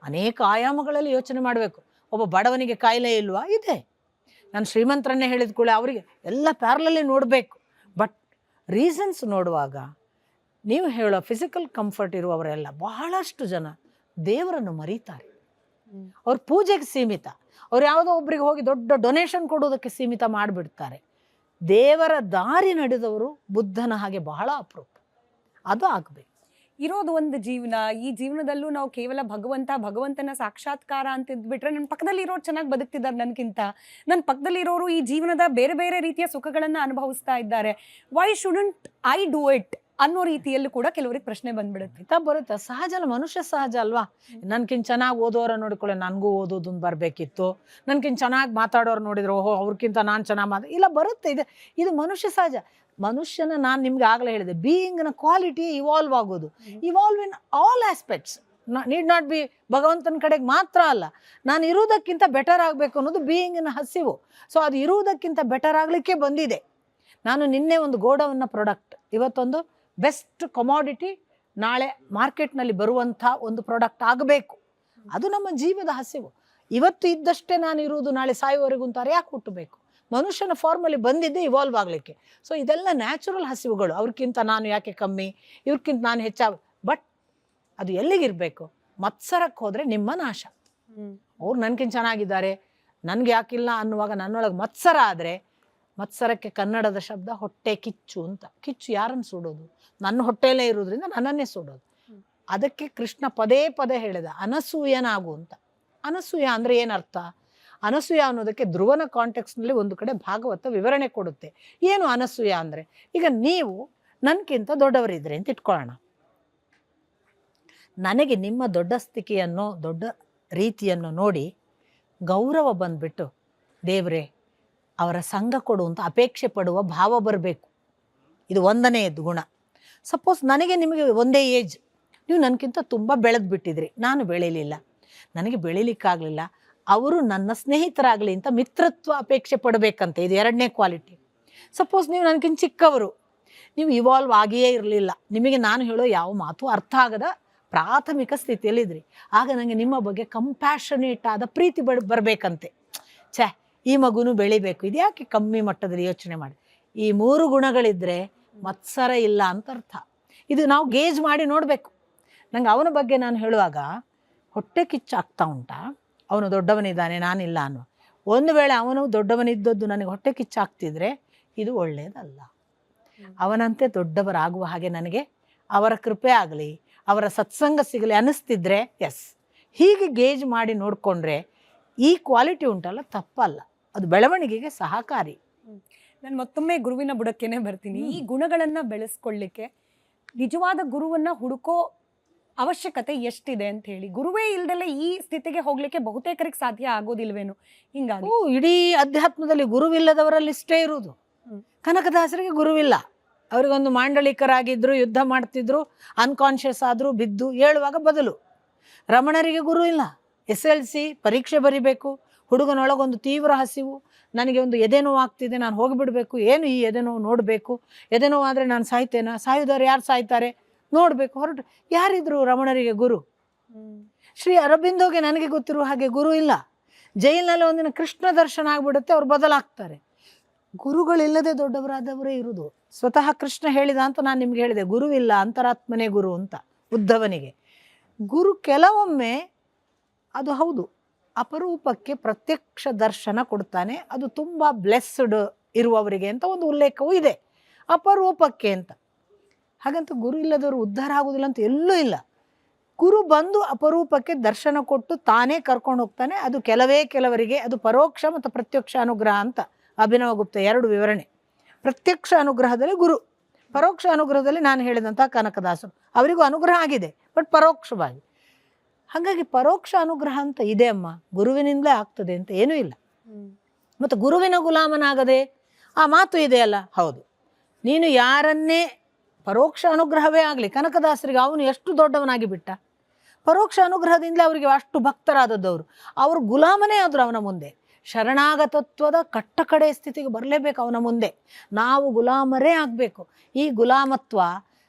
ಅನೇಕ ಆಯಾಮಗಳಲ್ಲಿ ಯೋಚನೆ ಮಾಡಬೇಕು. ಒಬ್ಬ ಬಡವನಿಗೆ ಕಾಯಿಲೆ ಇಲ್ವಾ? ಇದೆ. ನಾನು ಶ್ರೀಮಂತರನ್ನೇ ಹೇಳಿದ ಕೂಡ ಅವರಿಗೆ ಎಲ್ಲ ಪ್ಯಾರಲಲ್ಲಿ ನೋಡಬೇಕು. ಬಟ್ ರೀಸನ್ಸ್ ನೋಡುವಾಗ ನೀವು ಹೇಳೋ ಫಿಸಿಕಲ್ ಕಂಫರ್ಟ್ ಇರುವವರೆಲ್ಲ ಬಹಳಷ್ಟು ಜನ ದೇವರನ್ನು ಮರೀತಾರೆ. ಅವ್ರ ಪೂಜೆಗೆ ಸೀಮಿತ, ಅವ್ರು ಯಾವುದೋ ಒಬ್ರಿಗೆ ಹೋಗಿ ದೊಡ್ಡ ಡೊನೇಷನ್ ಕೊಡೋದಕ್ಕೆ ಸೀಮಿತ ಮಾಡಿಬಿಡ್ತಾರೆ. ದೇವರ ದಾರಿ ನಡೆದವರು ಬುದ್ಧನ ಹಾಗೆ ಬಹಳ ಅಪರೂಪ. ಅದು ಆಗಬೇಕು. ಇರೋದು ಒಂದು ಜೀವನ. ಈ ಜೀವನದಲ್ಲೂ ನಾವು ಕೇವಲ ಭಗವಂತನ ಸಾಕ್ಷಾತ್ಕಾರ ಅಂತ ಇದ್ಬಿಟ್ರೆ, ನನ್ನ ಪಕ್ಕದಲ್ಲಿ ಇರೋರು ಚೆನ್ನಾಗಿ ಬದುಕ್ತಿದ್ದಾರೆ ನನಗಿಂತ. ನನ್ನ ಪಕ್ಕದಲ್ಲಿ ಇರೋರು ಈ ಜೀವನದ ಬೇರೆ ಬೇರೆ ರೀತಿಯ ಸುಖಗಳನ್ನು ಅನುಭವಿಸ್ತಾ ಇದ್ದಾರೆ. Why shouldn't I do it ಅನ್ನೋ ರೀತಿಯಲ್ಲೂ ಕೂಡ ಕೆಲವರಿಗೆ ಪ್ರಶ್ನೆ ಬಂದ್ಬಿಡುತ್ತೆ. ಬರುತ್ತೆ, ಸಹಜ ಅಲ್ಲ, ಮನುಷ್ಯ ಸಹಜ ಅಲ್ವಾ. ನನ್ಕಿಂತ ಚೆನ್ನಾಗಿ ಓದೋರ ನೋಡಿಕೊಳ್ಳೆ ನನಗೂ ಓದೋದನ್ನು ಬರಬೇಕಿತ್ತು, ನನ್ಕಿಂತ ಚೆನ್ನಾಗಿ ಮಾತಾಡೋರು ನೋಡಿದ್ರು ಓಹೋ ಅವ್ರಿಗಿಂತ ನಾನು ಚೆನ್ನಾಗಿ ಇಲ್ಲ, ಬರುತ್ತೆ. ಇದು ಮನುಷ್ಯ ಸಹಜ. ಮನುಷ್ಯನ ನಾನು ನಿಮ್ಗೆ ಆಗಲೇ ಹೇಳಿದೆ, ಬೀಯಿಂಗ್ನ ಕ್ವಾಲಿಟಿ ಇವಾಲ್ವ್ ಆಗೋದು, evolve in all aspects. Need not be ಭಗವಂತನ ಕಡೆಗೆ ಮಾತ್ರ ಅಲ್ಲ, ನಾನು ಇರುವುದಕ್ಕಿಂತ ಬೆಟರ್ ಆಗಬೇಕು ಅನ್ನೋದು ಬೀಯಿಂಗಿನ ಹಸಿವು. ಸೊ ಅದು ಇರುವುದಕ್ಕಿಂತ ಬೆಟರ್ ಆಗಲಿಕ್ಕೆ ಬಂದಿದೆ. ನಾನು ನಿನ್ನೆ ಒಂದು ಗೋಡೌನ್ನ ಪ್ರಾಡಕ್ಟ್, ಇವತ್ತೊಂದು ಬೆಸ್ಟ್ ಕಮಾಡಿಟಿ, ನಾಳೆ ಮಾರ್ಕೆಟ್ನಲ್ಲಿ ಬರುವಂಥ ಒಂದು ಪ್ರಾಡಕ್ಟ್ ಆಗಬೇಕು. ಅದು ನಮ್ಮ ಜೀವದ ಹಸಿವು. ಇವತ್ತು ಇದ್ದಷ್ಟೇ ನಾನು ಇರುವುದು, ನಾಳೆ ಸಾಯುವವರೆಗೂ ಅಂತಾರೆ ಯಾಕೆ ಹುಟ್ಟಬೇಕು? ಮನುಷ್ಯನ ಫಾರ್ಮಲ್ಲಿ ಬಂದಿದ್ದೆ ಇವಾಲ್ವ್ ಆಗಲಿಕ್ಕೆ. ಸೊ ಇದೆಲ್ಲ ನ್ಯಾಚುರಲ್ ಹಸಿವುಗಳು. ಅವ್ರಿಗಿಂತ ನಾನು ಯಾಕೆ ಕಮ್ಮಿ, ಇವ್ರಿಗಿಂತ ನಾನು ಬಟ್ ಅದು ಎಲ್ಲಿಗಿರಬೇಕು? ಮತ್ಸರಕ್ಕೆ ಹೋದರೆ ನಿಮ್ಮ ನಾಶ. ಅವ್ರು ನನಗಿಂತ ಚೆನ್ನಾಗಿದ್ದಾರೆ, ನನಗೆ ಯಾಕಿಲ್ಲ ಅನ್ನುವಾಗ ನನ್ನೊಳಗೆ ಮತ್ಸರ ಆದರೆ, ಮತ್ಸರಕ್ಕೆ ಕನ್ನಡದ ಶಬ್ದ ಹೊಟ್ಟೆ ಕಿಚ್ಚು ಅಂತ. ಕಿಚ್ಚು ಯಾರನ್ನು ಸುಡೋದು? ನನ್ನ ಹೊಟ್ಟೆಯಲ್ಲೇ ಇರೋದ್ರಿಂದ ನನ್ನನ್ನೇ ಸುಡೋದು. ಅದಕ್ಕೆ ಕೃಷ್ಣ ಪದೇ ಪದೇ ಹೇಳಿದ, ಅನಸೂಯನಾಗು ಅಂತ. ಅನಸೂಯ ಅಂದರೆ ಏನರ್ಥ? ಅನಸೂಯ ಅನ್ನೋದಕ್ಕೆ ಧ್ರುವನ ಕಾಂಟೆಕ್ಸ್ನಲ್ಲಿ ಒಂದು ಕಡೆ ಭಾಗವತ ವಿವರಣೆ ಕೊಡುತ್ತೆ. ಏನು ಅನಸೂಯ ಅಂದರೆ, ಈಗ ನೀವು ನನಗಿಂತ ದೊಡ್ಡವರಿದ್ರೆ ಅಂತ ಇಟ್ಕೊಳ್ಳೋಣ. ನನಗೆ ನಿಮ್ಮ ದೊಡ್ಡಸ್ತಿಕೆಯನ್ನು ದೊಡ್ಡ ರೀತಿಯನ್ನು ನೋಡಿ ಗೌರವ ಬಂದ್ಬಿಟ್ಟು ದೇವರೇ ಅವರ ಸಂಘ ಕೊಡು ಅಂತ ಅಪೇಕ್ಷೆ ಪಡುವ ಭಾವ ಬರಬೇಕು. ಇದು ಒಂದನೆಯದು ಗುಣ. ಸಪೋಸ್ ನನಗೆ ನಿಮಗೆ ಒಂದೇ ಏಜ್, ನೀವು ನನಗಿಂತ ತುಂಬ ಬೆಳೆದು ಬಿಟ್ಟಿದ್ರಿ, ನಾನು ಬೆಳೀಲಿಲ್ಲ, ನನಗೆ ಬೆಳೀಲಿಕ್ಕಾಗಲಿಲ್ಲ, ಅವರು ನನ್ನ ಸ್ನೇಹಿತರಾಗಲಿ ಅಂತ ಮಿತ್ರತ್ವ ಅಪೇಕ್ಷೆ ಪಡಬೇಕಂತೆ. ಇದು ಎರಡನೇ ಕ್ವಾಲಿಟಿ. ಸಪೋಸ್ ನೀವು ನನಗಿಂತ ಚಿಕ್ಕವರು, ನೀವು ಇವಾಲ್ವ್ ಆಗಿಯೇ ಇರಲಿಲ್ಲ, ನಿಮಗೆ ನಾನು ಹೇಳೋ ಯಾವ ಮಾತು ಅರ್ಥ ಆಗದ ಪ್ರಾಥಮಿಕ ಸ್ಥಿತಿಯಲ್ಲಿದ್ರಿ, ಆಗ ನನಗೆ ನಿಮ್ಮ ಬಗ್ಗೆ ಕಂಪ್ಯಾಷನೇಟ್ ಆದ ಪ್ರೀತಿ ಬರಬೇಕಂತೆ. ಛೇ, ಈ ಮಗುನೂ ಬೆಳಿಬೇಕು, ಇದು ಯಾಕೆ ಕಮ್ಮಿ ಮಟ್ಟದಲ್ಲಿ ಯೋಚನೆ ಮಾಡಿ. ಈ 3 ಗುಣಗಳಿದ್ದರೆ ಮತ್ಸರ ಇಲ್ಲ ಅಂತ ಅರ್ಥ. ಇದು ನಾವು ಗೇಜ್ ಮಾಡಿ ನೋಡಬೇಕು. ನಂಗೆ ಅವನ ಬಗ್ಗೆ ನಾನು ಹೇಳುವಾಗ ಹೊಟ್ಟೆ ಕಿಚ್ಚಾಗ್ತಾ ಉಂಟಾ, ಅವನು ದೊಡ್ಡವನಿದ್ದಾನೆ ನಾನಿಲ್ಲ ಅನ್ನೋ. ಒಂದು ವೇಳೆ ಅವನು ದೊಡ್ಡವನಿದ್ದದ್ದು ನನಗೆ ಹೊಟ್ಟೆ ಕಿಚ್ಚಾಗ್ತಿದ್ರೆ ಇದು ಒಳ್ಳೆಯದಲ್ಲ. ಅವನಂತೆ ದೊಡ್ಡವರಾಗುವ ಹಾಗೆ ನನಗೆ ಅವರ ಕೃಪೆ ಆಗಲಿ, ಅವರ ಸತ್ಸಂಗ ಸಿಗಲಿ ಅನ್ನಿಸ್ತಿದ್ರೆ ಎಸ್, ಹೀಗೆ ಗೇಜ್ ಮಾಡಿ ನೋಡಿಕೊಂಡ್ರೆ ಈ ಕ್ವಾಲಿಟಿ ಉಂಟಲ್ಲ ತಪ್ಪಲ್ಲ, ಅದು ಬೆಳವಣಿಗೆಗೆ ಸಹಕಾರಿ. ನಾನು ಮತ್ತೊಮ್ಮೆ ಗುರುವಿನ ಬುಡಕ್ಕೇನೆ ಬರ್ತೀನಿ. ಈ ಗುಣಗಳನ್ನು ಬೆಳೆಸ್ಕೊಳ್ಳಿಕ್ಕೆ ನಿಜವಾದ ಗುರುವನ್ನ ಹುಡುಕೋ ಅವಶ್ಯಕತೆ ಎಷ್ಟಿದೆ ಅಂತ ಹೇಳಿ. ಗುರುವೇ ಇಲ್ದಲೆ ಈ ಸ್ಥಿತಿಗೆ ಹೋಗ್ಲಿಕ್ಕೆ ಬಹುತೇಕರಿಗೆ ಸಾಧ್ಯ ಆಗೋದಿಲ್ವೇನು? ಹಿಂಗಾಗಿ ಇಡೀ ಅಧ್ಯಾತ್ಮದಲ್ಲಿ ಗುರುವಿಲ್ಲದವರಲ್ಲಿ ಇಷ್ಟೇ ಇರುವುದು. ಕನಕದಾಸರಿಗೆ ಗುರುವಿಲ್ಲ, ಅವರಿಗೊಂದು ಮಾಂಡಳಿಕರಾಗಿದ್ರು, ಯುದ್ಧ ಮಾಡ್ತಿದ್ರು, ಅನ್ಕಾನ್ಷಿಯಸ್ ಆದರೂ ಬಿದ್ದು ಏಳುವಾಗ ಬದಲು. ರಮಣರಿಗೆ ಗುರು ಇಲ್ಲ, SLC ಪರೀಕ್ಷೆ ಬರಿಬೇಕು, ಹುಡುಗನೊಳಗೊಂದು ತೀವ್ರ ಹಸಿವು, ನನಗೆ ಒಂದು ಎದೆನೋವು ಆಗ್ತಿದೆ, ನಾನು ಹೋಗಿಬಿಡಬೇಕು, ಏನು ಈ ಎದೆನೋವು ನೋಡಬೇಕು, ಎದೆನೋವು ಆದರೆ ನಾನು ಸಾಯ್ತೇನಾ, ಸಾಯುದವ್ರು ಯಾರು ಸಾಯ್ತಾರೆ ನೋಡಬೇಕು, ಹೊರಟು. ಯಾರಿದ್ರು ರಮಣರಿಗೆ ಗುರು? ಶ್ರೀ ಅರಬಿಂದೋಗೆ ನನಗೆ ಗೊತ್ತಿರುವ ಹಾಗೆ ಗುರು ಇಲ್ಲ. ಜೈಲಿನಲ್ಲಿ ಒಂದಿನ ಕೃಷ್ಣ ದರ್ಶನ ಆಗ್ಬಿಡುತ್ತೆ, ಅವ್ರು ಬದಲಾಗ್ತಾರೆ. ಗುರುಗಳಿಲ್ಲದೆ ದೊಡ್ಡವರಾದವರೇ ಇರುವುದು. ಸ್ವತಃ ಕೃಷ್ಣ ಹೇಳಿದ ಅಂತ ನಾನು ನಿಮ್ಗೆ ಹೇಳಿದೆ, ಗುರುವಿಲ್ಲ ಅಂತರಾತ್ಮನೇ ಗುರು ಅಂತ ಉದ್ಧವನಿಗೆ. ಗುರು ಕೆಲವೊಮ್ಮೆ ಅದು ಹೌದು ಅಪರೂಪಕ್ಕೆ ಪ್ರತ್ಯಕ್ಷ ದರ್ಶನ ಕೊಡ್ತಾನೆ, ಅದು ತುಂಬ ಬ್ಲೆಸ್ಡ್ ಇರುವವರಿಗೆ ಅಂತ ಒಂದು ಉಲ್ಲೇಖವೂ ಇದೆ, ಅಪರೂಪಕ್ಕೆ ಅಂತ. ಹಾಗಂತ ಗುರು ಇಲ್ಲದವರು ಉದ್ಧಾರ ಆಗೋದಿಲ್ಲ ಅಂತ ಎಲ್ಲೂ ಇಲ್ಲ. ಗುರು ಬಂದು ಅಪರೂಪಕ್ಕೆ ದರ್ಶನ ಕೊಟ್ಟು ತಾನೇ ಕರ್ಕೊಂಡು ಹೋಗ್ತಾನೆ. ಅದು ಕೆಲವರಿಗೆ ಅದು ಪರೋಕ್ಷ ಮತ್ತು ಪ್ರತ್ಯಕ್ಷ ಅನುಗ್ರಹ ಅಂತ ಅಭಿನವ ಗುಪ್ತ 2 ವಿವರಣೆ. ಪ್ರತ್ಯಕ್ಷ ಅನುಗ್ರಹದಲ್ಲಿ ಗುರು, ಪರೋಕ್ಷ ಅನುಗ್ರಹದಲ್ಲಿ ನಾನು ಹೇಳಿದಂಥ ಕನಕದಾಸರು, ಅವರಿಗೂ ಅನುಗ್ರಹ ಆಗಿದೆ ಬಟ್ ಪರೋಕ್ಷವಾಗಿ. ಹಾಗಾಗಿ ಪರೋಕ್ಷ ಅನುಗ್ರಹ ಅಂತ ಇದೆ ಅಮ್ಮ, ಗುರುವಿನಿಂದಲೇ ಆಗ್ತದೆ ಅಂತ ಏನೂ ಇಲ್ಲ. ಮತ್ತು ಗುರುವಿನ ಗುಲಾಮನಾಗದೆ ಆ ಮಾತು ಇದೆಯಲ್ಲ, ಹೌದು, ನೀನು ಯಾರನ್ನೇ ಪರೋಕ್ಷ ಅನುಗ್ರಹವೇ ಆಗಲಿ, ಕನಕದಾಸರಿಗೆ ಅವನು ಎಷ್ಟು ದೊಡ್ಡವನಾಗಿ ಬಿಟ್ಟ, ಪರೋಕ್ಷ ಅನುಗ್ರಹದಿಂದಲೇ ಅವರಿಗೆ ಅಷ್ಟು ಭಕ್ತರಾದದ್ದವರು, ಅವರು ಗುಲಾಮನೇ ಆದರು ಅವನ ಮುಂದೆ. ಶರಣಾಗತತ್ವದ ಕಟ್ಟಕಡೆ ಸ್ಥಿತಿಗೆ ಬರಲೇಬೇಕು ಅವನ ಮುಂದೆ. ನಾವು ಗುಲಾಮರೇ ಆಗಬೇಕು. ಈ ಗುಲಾಮತ್ವ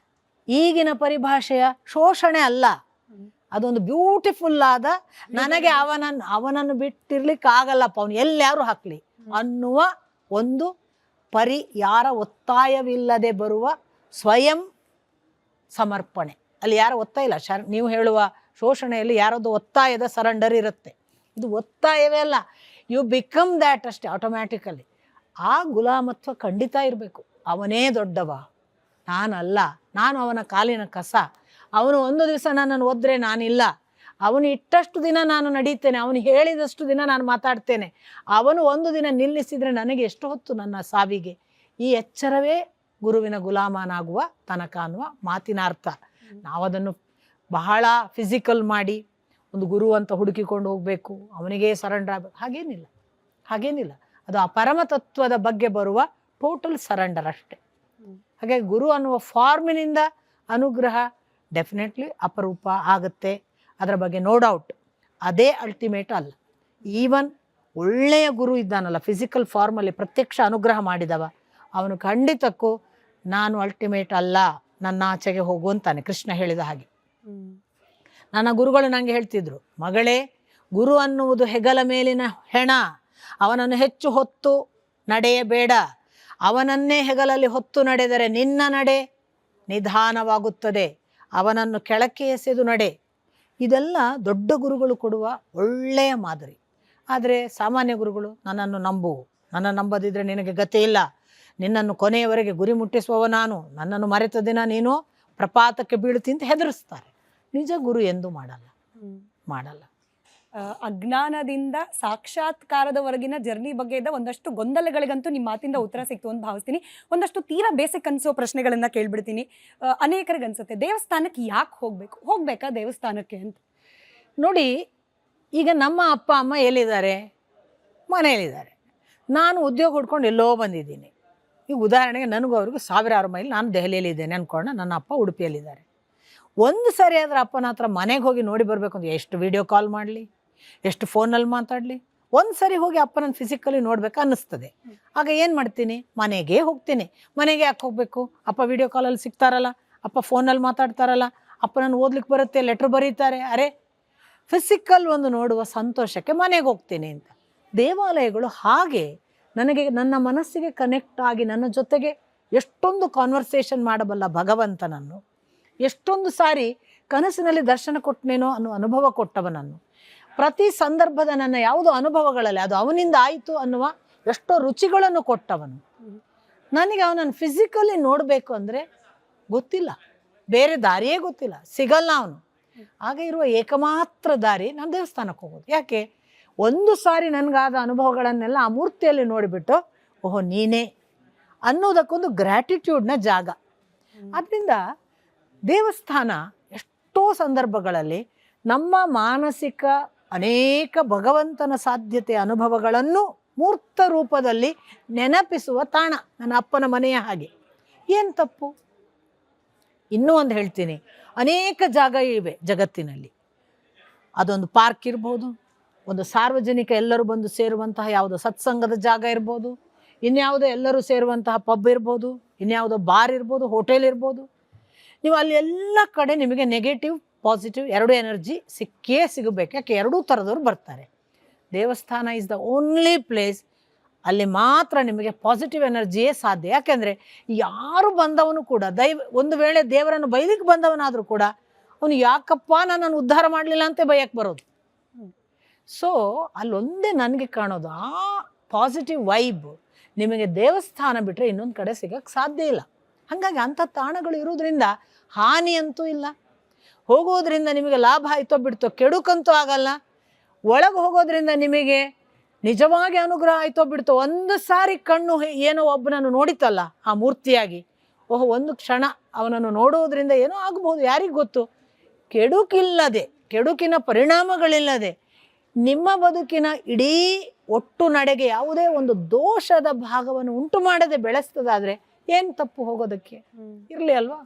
ಈಗಿನ ಪರಿಭಾಷೆಯ ಶೋಷಣೆ ಅಲ್ಲ, ಅದೊಂದು ಬ್ಯೂಟಿಫುಲ್ ಆದ, ನನಗೆ ಅವನನ್ನು ಬಿಟ್ಟಿರ್ಲಿಕ್ಕಾಗಲ್ಲಪ್ಪ, ಅವನು ಎಲ್ಲಾರು ಹಾಕಲಿ ಅನ್ನುವ ಒಂದು ಯಾರ ಒತ್ತಾಯವಿಲ್ಲದೆ ಬರುವ ಸ್ವಯಂ ಸಮರ್ಪಣೆ. ಅಲ್ಲಿ ಯಾರ ಒತ್ತಾಯ ಇಲ್ಲ. ನೀವು ಹೇಳುವ ಶೋಷಣೆಯಲ್ಲಿ ಯಾರದ್ದು ಒತ್ತಾಯದ ಸರೆಂಡರ್ ಇರುತ್ತೆ. ಇದು ಒತ್ತಾಯವೇ ಅಲ್ಲ, ಯು ಬಿಕಮ್ ದ್ಯಾಟ್ ಅಷ್ಟೇ ಆಟೋಮ್ಯಾಟಿಕಲಿ. ಆ ಗುಲಾಮತ್ವ ಖಂಡಿತ ಇರಬೇಕು. ಅವನೇ ದೊಡ್ಡವ, ನಾನಲ್ಲ, ನಾನು ಅವನ ಕಾಲಿನ ಕಸ. ಅವನು ಒಂದು ದಿವಸ ನನ್ನನ್ನು ಒದ್ರೆ ನಾನಿಲ್ಲ, ಅವನು ಇಟ್ಟಷ್ಟು ದಿನ ನಾನು ನಡೀತೇನೆ, ಅವನು ಹೇಳಿದಷ್ಟು ದಿನ ನಾನು ಮಾತಾಡ್ತೇನೆ, ಅವನು ಒಂದು ದಿನ ನಿಲ್ಲಿಸಿದರೆ ನನಗೆ ಎಷ್ಟು ಹೊತ್ತು ನನ್ನ ಸಾವಿಗೆ. ಈ ಎಚ್ಚರವೇ ಗುರುವಿನ ಗುಲಾಮನಾಗುವ ತನಕ ಅನ್ನುವ ಮಾತಿನ ಅರ್ಥ. ನಾವದನ್ನು ಬಹಳ ಫಿಸಿಕಲ್ ಮಾಡಿ ಒಂದು ಗುರು ಅಂತ ಹುಡುಕಿಕೊಂಡು ಹೋಗಬೇಕು, ಅವನಿಗೆ ಸರೆಂಡರ್ ಆಗಬೇಕು, ಹಾಗೇನಿಲ್ಲ. ಅದು ಆ ಪರಮತತ್ವದ ಬಗ್ಗೆ ಬರುವ ಟೋಟಲ್ ಸರೆಂಡರ್ ಅಷ್ಟೆ. ಹಾಗಾಗಿ ಗುರು ಅನ್ನುವ ಫಾರ್ಮಿನಿಂದ ಅನುಗ್ರಹ ಡೆಫಿನೆಟ್ಲಿ ಅಪರೂಪ ಆಗುತ್ತೆ, ಅದರ ಬಗ್ಗೆ ನೋ ಡೌಟ್. ಅದೇ ಅಲ್ಟಿಮೇಟ್ ಅಲ್ಲ. ಈವನ್ ಒಳ್ಳೆಯ ಗುರು ಇದ್ದಾನಲ್ಲ, ಫಿಸಿಕಲ್ ಫಾರ್ಮಲ್ಲಿ ಪ್ರತ್ಯಕ್ಷ ಅನುಗ್ರಹ ಮಾಡಿದವ, ಅವನು ಖಂಡಿತಕ್ಕೂ ನಾನು ಅಲ್ಟಿಮೇಟ್ ಅಲ್ಲ, ನನ್ನ ಆಚೆಗೆ ಹೋಗುವಂತಾನೆ ಕೃಷ್ಣ ಹೇಳಿದ ಹಾಗೆ. ನನ್ನ ಗುರುಗಳು ನನಗೆ ಹೇಳ್ತಿದ್ರು, ಮಗಳೇ, ಗುರು ಅನ್ನುವುದು ಹೆಗಲ ಮೇಲಿನ ಹೆಣ, ಅವನನ್ನು ಹೆಚ್ಚು ಹೊತ್ತು ನಡೆಯಬೇಡ, ಅವನನ್ನೇ ಹೆಗಲಲ್ಲಿ ಹೊತ್ತು ನಡೆದರೆ ನಿನ್ನ ನಡೆ ನಿಧಾನವಾಗುತ್ತದೆ, ಅವನನ್ನು ಕೆಳಕ್ಕೆ ಎಸೆದು ನಡೆ. ಇದೆಲ್ಲ ದೊಡ್ಡ ಗುರುಗಳು ಕೊಡುವ ಒಳ್ಳೆಯ ಮಾದರಿ. ಆದರೆ ಸಾಮಾನ್ಯ ಗುರುಗಳು, ನನ್ನನ್ನು ನಂಬು, ನನ್ನ ನಂಬದಿದ್ರೆ ನಿನಗೆ ಗತಿ ಇಲ್ಲ, ನಿನ್ನನ್ನು ಕೊನೆಯವರೆಗೆ ಗುರಿ ಮುಟ್ಟಿಸುವವ ನಾನು, ನನ್ನನ್ನು ಮರೆತ ದಿನ ನೀನು ಪ್ರಪಾತಕ್ಕೆ ಬೀಳ್ತಿ ಅಂತ ಹೆದರಿಸ್ತಾರೆ. ನಿಜ ಗುರು ಎಂದೂ ಮಾಡಲ್ಲ. ಅಜ್ಞಾನದಿಂದ ಸಾಕ್ಷಾತ್ಕಾರದವರೆಗಿನ ಜರ್ನಿ ಬಗ್ಗೆ ಇದ್ದ ಒಂದಷ್ಟು ಗೊಂದಲಗಳಿಗಂತೂ ನಿಮ್ಮ ಮಾತಿಂದ ಉತ್ತರ ಸಿಕ್ತು ಅಂತ ಭಾವಿಸ್ತೀನಿ. ಒಂದಷ್ಟು ತೀರಾ ಬೇಸಿಕ್ ಅನ್ಸೋ ಪ್ರಶ್ನೆಗಳನ್ನ ಕೇಳ್ಬಿಡ್ತೀನಿ. ಅನೇಕರಿಗೆ ಅನ್ಸುತ್ತೆ ದೇವಸ್ಥಾನಕ್ಕೆ ಯಾಕೆ ಹೋಗ್ಬೇಕಾ ದೇವಸ್ಥಾನಕ್ಕೆ ಅಂತ. ನೋಡಿ, ಈಗ ನಮ್ಮ ಅಪ್ಪ ಅಮ್ಮ ಎಲ್ಲಿದ್ದಾರೆ? ಮನೆಯಲ್ಲಿದ್ದಾರೆ. ನಾನು ಉದ್ಯೋಗ ಹುಡ್ಕೊಂಡು ಎಲ್ಲೋ ಬಂದಿದ್ದೀನಿ. ಈಗ ಉದಾಹರಣೆಗೆ ನನಗೂ ಅವ್ರಿಗೂ 1000 ಮೈಲ್, ನಾನು ದೆಹಲಿಯಲ್ಲಿದ್ದೇನೆ ಅಂದ್ಕೊಂಡು ನನ್ನ ಅಪ್ಪ ಉಡುಪಿಯಲ್ಲಿದ್ದಾರೆ. ಒಂದು ಸರಿ ಆದ್ರೆ ಅಪ್ಪನ ಹತ್ರ ಮನೆಗೆ ಹೋಗಿ ನೋಡಿ ಬರಬೇಕು ಅಂತ ಎಷ್ಟು ವಿಡಿಯೋ ಕಾಲ್ ಮಾಡಲಿ, ಎಷ್ಟು ಫೋನಲ್ಲಿ ಮಾತಾಡಲಿ, ಒಂದು ಸರಿ ಹೋಗಿ ಅಪ್ಪನ ಫಿಸಿಕಲಿ ನೋಡ್ಬೇಕು ಅನ್ನಿಸ್ತದೆ. ಆಗ ಏನು ಮಾಡ್ತೀನಿ? ಮನೆಗೆ ಹೋಗ್ತೀನಿ. ಮನೆಗೆ ಯಾಕೆ ಹೋಗಬೇಕು? ಅಪ್ಪ ವಿಡಿಯೋ ಕಾಲಲ್ಲಿ ಸಿಗ್ತಾರಲ್ಲ, ಅಪ್ಪ ಫೋನಲ್ಲಿ ಮಾತಾಡ್ತಾರಲ್ಲ, ಅಪ್ಪ ನಾನು ಓದ್ಲಿಕ್ಕೆ ಬರುತ್ತೆ, ಲೆಟ್ರ್ ಬರೀತಾರೆ. ಅರೆ, ಫಿಸಿಕಲ್ ಒಂದು ನೋಡುವ ಸಂತೋಷಕ್ಕೆ ಮನೆಗೆ ಹೋಗ್ತೀನಿ ಅಂತ. ದೇವಾಲಯಗಳು ಹಾಗೆ ನನಗೆ ನನ್ನ ಮನಸ್ಸಿಗೆ ಕನೆಕ್ಟ್ ಆಗಿ ನನ್ನ ಜೊತೆಗೆ ಎಷ್ಟೊಂದು ಕಾನ್ವರ್ಸೇಷನ್ ಮಾಡಬಲ್ಲ ಭಗವಂತನನ್ನು, ಎಷ್ಟೊಂದು ಸಾರಿ ಕನಸಿನಲ್ಲಿ ದರ್ಶನ ಕೊಟ್ಟನೇನೋ ಅನ್ನೋ ಅನುಭವ ಕೊಟ್ಟವನನ್ನು, ಪ್ರತಿ ಸಂದರ್ಭದ ನನ್ನ ಯಾವುದೋ ಅನುಭವಗಳಲ್ಲಿ ಅದು ಅವನಿಂದ ಆಯಿತು ಅನ್ನುವ ಎಷ್ಟೋ ರುಚಿಗಳನ್ನು ಕೊಟ್ಟವನು. ನನಗೆ ಅವನನ್ನು ಫಿಸಿಕಲಿ ನೋಡಬೇಕು ಅಂದರೆ ಗೊತ್ತಿಲ್ಲ, ಬೇರೆ ದಾರಿಯೇ ಗೊತ್ತಿಲ್ಲ, ಸಿಗಲ್ಲ ಅವನು. ಆಗ ಇರುವ ಏಕಮಾತ್ರ ದಾರಿ ನಾನು ದೇವಸ್ಥಾನಕ್ಕೆ ಹೋಗೋದು. ಯಾಕೆ? ಒಂದು ಸಾರಿ ನನಗಾದ ಅನುಭವಗಳನ್ನೆಲ್ಲ ಆ ಮೂರ್ತಿಯಲ್ಲಿ ನೋಡಿಬಿಟ್ಟು ಓಹೋ ನೀನೇ ಅನ್ನೋದಕ್ಕೊಂದು ಗ್ರ್ಯಾಟಿಟ್ಯೂಡ್ನ ಜಾಗ. ಆದ್ದರಿಂದ ದೇವಸ್ಥಾನ ಎಷ್ಟೋ ಸಂದರ್ಭಗಳಲ್ಲಿ ನಮ್ಮ ಮಾನಸಿಕ ಅನೇಕ ಭಗವಂತನ ಸಾಧ್ಯತೆ ಅನುಭವಗಳನ್ನು ಮೂರ್ತ ರೂಪದಲ್ಲಿ ನೆನಪಿಸುವ ತಾಣ. ನನ್ನ ಅಪ್ಪನ ಮನೆಯ ಹಾಗೆ. ಏನು ತಪ್ಪು? ಇನ್ನೂ ಒಂದು ಹೇಳ್ತೀನಿ, ಅನೇಕ ಜಾಗ ಇವೆ ಜಗತ್ತಿನಲ್ಲಿ. ಅದೊಂದು ಪಾರ್ಕ್ ಇರ್ಬೋದು, ಒಂದು ಸಾರ್ವಜನಿಕ ಎಲ್ಲರೂ ಬಂದು ಸೇರುವಂತಹ ಯಾವುದೋ ಸತ್ಸಂಗದ ಜಾಗ ಇರ್ಬೋದು, ಇನ್ಯಾವುದೋ ಎಲ್ಲರೂ ಸೇರುವಂತಹ ಪಬ್ ಇರ್ಬೋದು, ಇನ್ಯಾವುದೋ ಬಾರ್ ಇರ್ಬೋದು, ಹೋಟೆಲ್ ಇರ್ಬೋದು. ನೀವು ಅಲ್ಲಿ ಎಲ್ಲ ಕಡೆ ನಿಮಗೆ ನೆಗೆಟಿವ್ ಪಾಸಿಟಿವ್ ಎರಡೂ ಎನರ್ಜಿ ಸಿಕ್ಕೇ ಸಿಗಬೇಕು. ಯಾಕೆ? ಎರಡೂ ಥರದವ್ರು ಬರ್ತಾರೆ. ದೇವಸ್ಥಾನ ಈಸ್ ದ ಓನ್ಲಿ ಪ್ಲೇಸ್, ಅಲ್ಲಿ ಮಾತ್ರ ನಿಮಗೆ ಪಾಸಿಟಿವ್ ಎನರ್ಜಿಯೇ ಸಾಧ್ಯ. ಯಾಕೆಂದರೆ ಯಾರು ಬಂದವನು ಕೂಡ ಒಂದು ವೇಳೆ ದೇವರನ್ನು ಬೈಲಿಕ್ಕೆ ಬಂದವನಾದರೂ ಕೂಡ ಅವನು ಯಾಕಪ್ಪ ನನ್ನನ್ನು ಉದ್ಧಾರ ಮಾಡಲಿಲ್ಲ ಅಂತ ಬಯಕ್ಕೆ ಬರೋದು. ಸೊ ಅಲ್ಲೊಂದೇ ನನಗೆ ಕಾಣೋದು, ಆ ಪಾಸಿಟಿವ್ ವೈಬ್ ನಿಮಗೆ ದೇವಸ್ಥಾನ ಬಿಟ್ಟರೆ ಇನ್ನೊಂದು ಕಡೆ ಸಿಗೋಕ್ಕೆ ಸಾಧ್ಯ ಇಲ್ಲ. ಹಾಗಾಗಿ ಅಂಥ ತಾಣಗಳು ಇರೋದ್ರಿಂದ ಹಾನಿ ಅಂತೂ ಇಲ್ಲ. ಹೋಗೋದ್ರಿಂದ ನಿಮಗೆ ಲಾಭ ಆಯ್ತೋ ಬಿಡ್ತೋ, ಕೆಡುಕಂತೂ ಆಗಲ್ಲ. ಒಳಗೆ ಹೋಗೋದ್ರಿಂದ ನಿಮಗೆ ನಿಜವಾಗಿ ಅನುಗ್ರಹ ಆಯ್ತೋ ಬಿಡ್ತೋ. ಒಂದು ಸಾರಿ ಕಣ್ಣು ಏನೋ ಒಬ್ಬನನ್ನು ನೋಡಿತಲ್ಲ ಆ ಮೂರ್ತಿಯಾಗಿ, ಓಹೋ ಒಂದು ಕ್ಷಣ ಅವನನ್ನು ನೋಡುವುದರಿಂದ ಏನೋ ಆಗಬಹುದು, ಯಾರಿಗೆ ಗೊತ್ತು. ಕೆಡುಕಿಲ್ಲದೆ, ಕೆಡುಕಿನ ಪರಿಣಾಮಗಳಿಲ್ಲದೆ ನಿಮ್ಮ ಬದುಕಿನ ಇಡೀ ಒಟ್ಟು ನಡೆಗೆ ಯಾವುದೇ ಒಂದು ದೋಷದ ಭಾಗವನ್ನು ಉಂಟು ಮಾಡದೆ ಬೆಳೆಸ್ತದಾದರೆ ಏನು ತಪ್ಪು ಹೋಗೋದಕ್ಕೆ? ಇರಲಿ ಅಲ್ವಾ.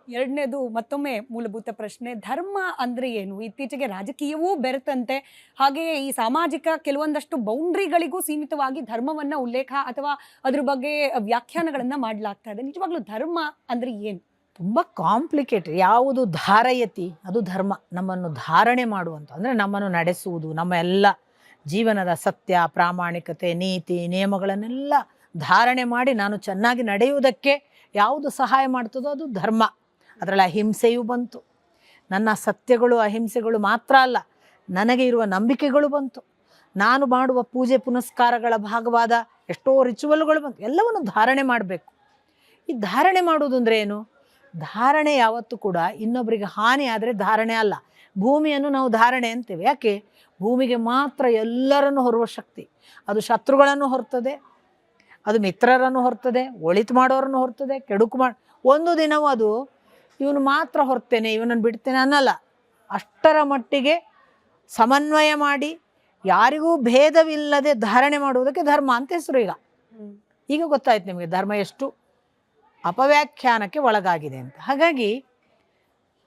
ಎರಡನೇದು ಮತ್ತೊಮ್ಮೆ ಮೂಲಭೂತ ಪ್ರಶ್ನೆ, ಧರ್ಮ ಅಂದರೆ ಏನು? ಇತ್ತೀಚೆಗೆ ರಾಜಕೀಯವೂ ಬೆರೆತಂತೆ, ಹಾಗೆಯೇ ಈ ಸಾಮಾಜಿಕ ಕೆಲವೊಂದಷ್ಟು ಬೌಂಡ್ರಿಗಳಿಗೂ ಸೀಮಿತವಾಗಿ ಧರ್ಮವನ್ನು ಉಲ್ಲೇಖ ಅಥವಾ ಅದ್ರ ಬಗ್ಗೆ ವ್ಯಾಖ್ಯಾನಗಳನ್ನು ಮಾಡಲಾಗ್ತಾ ಇದೆ. ನಿಜವಾಗ್ಲೂ ಧರ್ಮ ಅಂದರೆ ಏನು? ತುಂಬ ಕಾಂಪ್ಲಿಕೇಟೆಡ್. ಯಾವುದು ಧಾರಯತಿ ಅದು ಧರ್ಮ. ನಮ್ಮನ್ನು ಧಾರಣೆ ಮಾಡುವಂಥ, ಅಂದರೆ ನಮ್ಮನ್ನು ನಡೆಸುವುದು, ನಮ್ಮ ಎಲ್ಲ ಜೀವನದ ಸತ್ಯ, ಪ್ರಾಮಾಣಿಕತೆ, ನೀತಿ, ನಿಯಮಗಳನ್ನೆಲ್ಲ ಧಾರಣೆ ಮಾಡಿ ನಾನು ಚೆನ್ನಾಗಿ ನಡೆಯುವುದಕ್ಕೆ ಯಾವುದು ಸಹಾಯ ಮಾಡ್ತದೋ ಅದು ಧರ್ಮ. ಅದರಲ್ಲಿ ಅಹಿಂಸೆಯೂ ಬಂತು. ನನ್ನ ಸತ್ಯಗಳು ಅಹಿಂಸೆಗಳು ಮಾತ್ರ ಅಲ್ಲ, ನನಗೆ ಇರುವ ನಂಬಿಕೆಗಳು ಬಂತು. ನಾನು ಮಾಡುವ ಪೂಜೆ ಪುನಸ್ಕಾರಗಳ ಭಾಗವಾದ ಎಷ್ಟೋ ರಿಚುವಲ್ಗಳು ಬಂತು. ಎಲ್ಲವನ್ನು ಧಾರಣೆ ಮಾಡಬೇಕು. ಈ ಧಾರಣೆ ಮಾಡುವುದು ಅಂದರೆ ಏನು? ಧಾರಣೆ ಯಾವತ್ತೂ ಕೂಡ ಇನ್ನೊಬ್ಬರಿಗೆ ಹಾನಿ ಆದರೆ ಧಾರಣೆ ಅಲ್ಲ. ಭೂಮಿಯನ್ನು ನಾವು ಧಾರಣೆ ಅಂತೇವೆ. ಯಾಕೆ? ಭೂಮಿಗೆ ಮಾತ್ರ ಎಲ್ಲರನ್ನು ಹೊರುವ ಶಕ್ತಿ. ಅದು ಶತ್ರುಗಳನ್ನು ಹೊರ್ತದೆ, ಅದು ಮಿತ್ರರನ್ನು ಹೊರ್ತದೆ, ಒಳಿತು ಮಾಡೋರನ್ನು ಹೊರ್ತದೆ, ಕೆಡುಕು ಒಂದು ದಿನವೂ ಅದು ಇವನು ಮಾತ್ರ ಹೊರ್ತೇನೆ, ಇವನನ್ನು ಬಿಡ್ತೇನೆ ಅನ್ನಲ್ಲ. ಅಷ್ಟರ ಮಟ್ಟಿಗೆ ಸಮನ್ವಯ ಮಾಡಿ ಯಾರಿಗೂ ಭೇದವಿಲ್ಲದೆ ಧಾರಣೆ ಮಾಡುವುದಕ್ಕೆ ಧರ್ಮ ಅಂತ ಹೆಸರು. ಈಗ ಗೊತ್ತಾಯ್ತು ನಿಮಗೆ ಧರ್ಮ ಎಷ್ಟು ಅಪವ್ಯಾಖ್ಯಾನಕ್ಕೆ ಒಳಗಾಗಿದೆ ಅಂತ. ಹಾಗಾಗಿ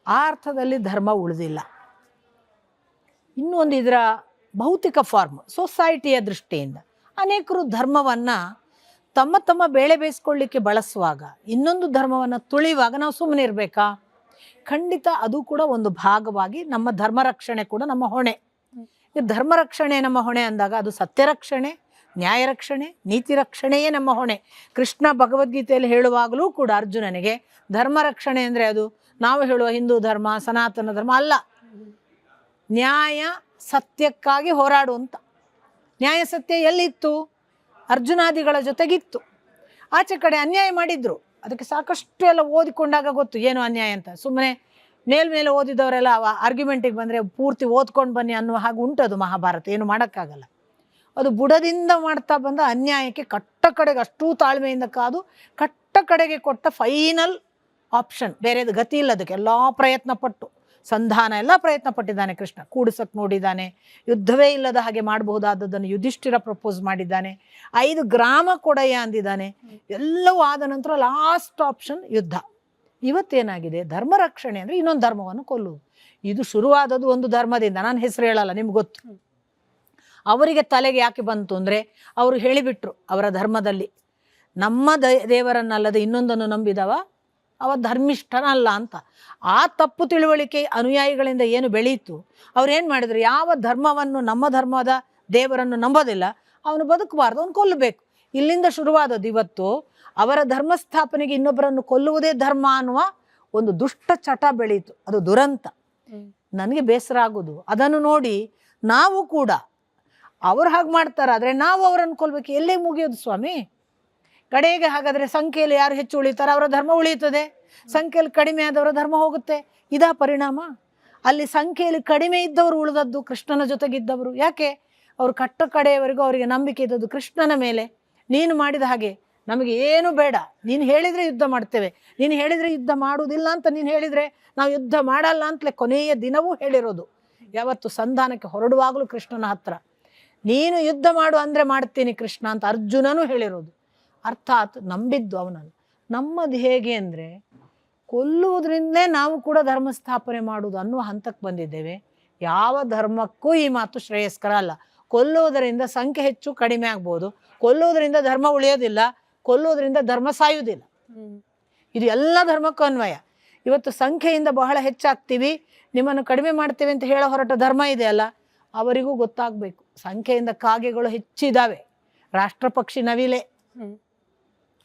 ಆ ಅರ್ಥದಲ್ಲಿ ಧರ್ಮ ಉಳಿದಿಲ್ಲ. ಇನ್ನೂ ಒಂದು ಇದರ ಭೌತಿಕ ಫಾರ್ಮ್, ಸೊಸೈಟಿಯ ದೃಷ್ಟಿಯಿಂದ ಅನೇಕರು ಧರ್ಮವನ್ನು ತಮ್ಮ ತಮ್ಮ ಬೇಳೆ ಬೇಯಿಸ್ಕೊಳ್ಳಿಕ್ಕೆ ಬಳಸುವಾಗ, ಇನ್ನೊಂದು ಧರ್ಮವನ್ನು ತುಳಿಯುವಾಗ ನಾವು ಸುಮ್ಮನೆ ಇರಬೇಕಾ? ಖಂಡಿತ ಅದು ಕೂಡ ಒಂದು ಭಾಗವಾಗಿ ನಮ್ಮ ಧರ್ಮ ರಕ್ಷಣೆ ಕೂಡ ನಮ್ಮ ಹೊಣೆ. ಈ ಧರ್ಮ ರಕ್ಷಣೆ ನಮ್ಮ ಹೊಣೆ ಅಂದಾಗ ಅದು ಸತ್ಯ ರಕ್ಷಣೆ, ನ್ಯಾಯ ರಕ್ಷಣೆ, ನೀತಿ ರಕ್ಷಣೆಯೇ ನಮ್ಮ ಹೊಣೆ. ಕೃಷ್ಣ ಭಗವದ್ಗೀತೆಯಲ್ಲಿ ಹೇಳುವಾಗಲೂ ಕೂಡ ಅರ್ಜುನನಿಗೆ ಧರ್ಮ ರಕ್ಷಣೆ ಅಂದರೆ ಅದು ನಾವು ಹೇಳುವ ಹಿಂದೂ ಧರ್ಮ, ಸನಾತನ ಧರ್ಮ ಅಲ್ಲ. ನ್ಯಾಯ ಸತ್ಯಕ್ಕಾಗಿ ಹೋರಾಡುವಂಥ. ನ್ಯಾಯ ಸತ್ಯ ಎಲ್ಲಿತ್ತು? ಅರ್ಜುನಾದಿಗಳ ಜೊತೆಗಿತ್ತು. ಆಚೆ ಕಡೆ ಅನ್ಯಾಯ ಮಾಡಿದ್ರು, ಅದಕ್ಕೆ ಸಾಕಷ್ಟು ಎಲ್ಲ ಓದಿಕೊಂಡಾಗ ಗೊತ್ತು ಏನು ಅನ್ಯಾಯ ಅಂತ. ಸುಮ್ಮನೆ ಮೇಲ್ಮೇಲೆ ಓದಿದವರೆಲ್ಲ ಆರ್ಗ್ಯುಮೆಂಟಿಗೆ ಬಂದರೆ ಪೂರ್ತಿ ಓದ್ಕೊಂಡು ಬನ್ನಿ ಅನ್ನುವ ಹಾಗೆ ಉಂಟದು ಮಹಾಭಾರತ, ಏನು ಮಾಡೋಕ್ಕಾಗಲ್ಲ. ಅದು ಬುಡದಿಂದ ಮಾಡ್ತಾ ಬಂದ ಅನ್ಯಾಯಕ್ಕೆ ಕಟ್ಟ ಕಡೆಗೆ ಅಷ್ಟೂ ತಾಳ್ಮೆಯಿಂದ ಕಾದು ಕಟ್ಟ ಕಡೆಗೆ ಕೊಟ್ಟ ಫೈನಲ್ ಆಪ್ಷನ್. ಬೇರೆದು ಗತಿ ಇಲ್ಲ ಅದಕ್ಕೆ. ಎಲ್ಲ ಪ್ರಯತ್ನ ಪಟ್ಟು ಸಂಧಾನ ಎಲ್ಲ ಪ್ರಯತ್ನ ಪಟ್ಟಿದ್ದಾನೆ ಕೃಷ್ಣ, ಕೂಡಿಸಕ್ಕೆ ನೋಡಿದ್ದಾನೆ. ಯುದ್ಧವೇ ಇಲ್ಲದ ಹಾಗೆ ಮಾಡಬಹುದಾದದ್ದನ್ನು ಯುಧಿಷ್ಠಿರ ಪ್ರಪೋಸ್ ಮಾಡಿದ್ದಾನೆ. 5 ಗ್ರಾಮ ಕೊಡೆಯ ಅಂದಿದ್ದಾನೆ. ಎಲ್ಲವೂ ಆದ ನಂತರ ಲಾಸ್ಟ್ ಆಪ್ಷನ್ ಯುದ್ಧ. ಇವತ್ತೇನಾಗಿದೆ, ಧರ್ಮ ರಕ್ಷಣೆ ಅಂದರೆ ಇನ್ನೊಂದು ಧರ್ಮವನ್ನು ಕೊಲ್ಲುವುದು. ಇದು ಶುರುವಾದದ್ದು ಒಂದು ಧರ್ಮದಿಂದ, ನಾನು ಹೆಸರು ಹೇಳಲ್ಲ, ನಿಮ್ಗೆ ಗೊತ್ತು. ಅವರಿಗೆ ತಲೆಗೆ ಯಾಕೆ ಬಂತು ಅಂದರೆ ಅವರು ಹೇಳಿಬಿಟ್ರು ಅವರ ಧರ್ಮದಲ್ಲಿ ನಮ್ಮ ದೇವರನ್ನಲ್ಲದೆ ಇನ್ನೊಂದನ್ನು ನಂಬಿದವ ಅವ ಧರ್ಮಿಷ್ಠನಲ್ಲ ಅಂತ. ಆ ತಪ್ಪು ತಿಳುವಳಿಕೆ ಅನುಯಾಯಿಗಳಿಂದ ಏನು ಬೆಳೀತು, ಅವ್ರು ಏನು ಮಾಡಿದ್ರು, ಯಾವ ಧರ್ಮವನ್ನು ನಮ್ಮ ಧರ್ಮದ ದೇವರನ್ನು ನಂಬೋದಿಲ್ಲ ಅವನು ಬದುಕಬಾರ್ದು, ಅವನು ಕೊಲ್ಲಬೇಕು. ಇಲ್ಲಿಂದ ಶುರುವಾದದ್ದು. ಇವತ್ತು ಅವರ ಧರ್ಮಸ್ಥಾಪನೆಗೆ ಇನ್ನೊಬ್ಬರನ್ನು ಕೊಲ್ಲುವುದೇ ಧರ್ಮ ಅನ್ನುವ ಒಂದು ದುಷ್ಟ ಚಟ ಬೆಳೀತು. ಅದು ದುರಂತ. ನನಗೆ ಬೇಸರ ಆಗೋದು ಅದನ್ನು ನೋಡಿ. ನಾವು ಕೂಡ ಅವ್ರು ಹಾಗೆ ಮಾಡ್ತಾರಾದರೆ ನಾವು ಅವರನ್ನು ಕೊಲ್ಲಬೇಕು. ಎಲ್ಲೇ ಮುಗಿಯೋದು ಸ್ವಾಮಿ? ಕಡೆಗೆ ಹಾಗಾದರೆ ಸಂಖ್ಯೆಯಲ್ಲಿ ಯಾರು ಹೆಚ್ಚು ಉಳಿತಾರೆ ಅವರ ಧರ್ಮ ಉಳಿಯುತ್ತದೆ, ಸಂಖ್ಯೆಯಲ್ಲಿ ಕಡಿಮೆ ಆದವರ ಧರ್ಮ ಹೋಗುತ್ತೆ. ಇದಾ ಪರಿಣಾಮ? ಅಲ್ಲಿ ಸಂಖ್ಯೆಯಲ್ಲಿ ಕಡಿಮೆ ಇದ್ದವರು ಉಳಿದದ್ದು ಕೃಷ್ಣನ ಜೊತೆಗಿದ್ದವರು. ಯಾಕೆ? ಅವರು ಕಟ್ಟ ಕಡೆಯವರೆಗೂ ಅವರಿಗೆ ನಂಬಿಕೆ ಇದ್ದದ್ದು ಕೃಷ್ಣನ ಮೇಲೆ. ನೀನು ಮಾಡಿದ ಹಾಗೆ ನಮಗೆ ಏನು ಬೇಡ, ನೀನು ಹೇಳಿದರೆ ಯುದ್ಧ ಮಾಡ್ತೇವೆ, ನೀನು ಹೇಳಿದರೆ ಯುದ್ಧ ಮಾಡುವುದಿಲ್ಲ ಅಂತ ನೀನು ಹೇಳಿದರೆ ನಾವು ಯುದ್ಧ ಮಾಡಲ್ಲ ಅಂತಲೇ ಕೊನೆಯ ದಿನವೂ ಹೇಳಿರೋದು. ಯಾವತ್ತು ಸಂಧಾನಕ್ಕೆ ಹೊರಡುವಾಗಲೂ ಕೃಷ್ಣನ ಹತ್ರ ನೀನು ಯುದ್ಧ ಮಾಡು ಅಂದರೆ ಮಾಡ್ತೀನಿ ಕೃಷ್ಣ ಅಂತ ಅರ್ಜುನನೂ ಹೇಳಿರೋದು. ಅರ್ಥಾತ್ ನಂಬಿದ್ದು ಅವನನ್ನು. ನಮ್ಮದು ಹೇಗೆ ಅಂದರೆ ಕೊಲ್ಲುವುದರಿಂದಲೇ ನಾವು ಕೂಡ ಧರ್ಮ ಸ್ಥಾಪನೆ ಮಾಡುವುದು ಅನ್ನುವ ಹಂತಕ್ಕೆ ಬಂದಿದ್ದೇವೆ. ಯಾವ ಧರ್ಮಕ್ಕೂ ಈ ಮಾತು ಶ್ರೇಯಸ್ಕರ ಅಲ್ಲ. ಕೊಲ್ಲುವುದರಿಂದ ಸಂಖ್ಯೆ ಹೆಚ್ಚು ಕಡಿಮೆ ಆಗ್ಬೋದು, ಕೊಲ್ಲುವುದರಿಂದ ಧರ್ಮ ಉಳಿಯೋದಿಲ್ಲ, ಕೊಲ್ಲುವುದರಿಂದ ಧರ್ಮ ಸಾಯುವುದಿಲ್ಲ. ಇದು ಎಲ್ಲ ಧರ್ಮಕ್ಕೂ ಅನ್ವಯ. ಇವತ್ತು ಸಂಖ್ಯೆಯಿಂದ ಬಹಳ ಹೆಚ್ಚಾಗ್ತೀವಿ, ನಿಮ್ಮನ್ನು ಕಡಿಮೆ ಮಾಡ್ತೀವಿ ಅಂತ ಹೇಳೋ ಹೊರಟ ಧರ್ಮ ಇದೆಯಲ್ಲ, ಅವರಿಗೂ ಗೊತ್ತಾಗಬೇಕು ಸಂಖ್ಯೆಯಿಂದ ಕಾಗೆಗಳು ಹೆಚ್ಚಿದ್ದಾವೆ. ರಾಷ್ಟ್ರಪಕ್ಷಿ ನವಿಲೆ,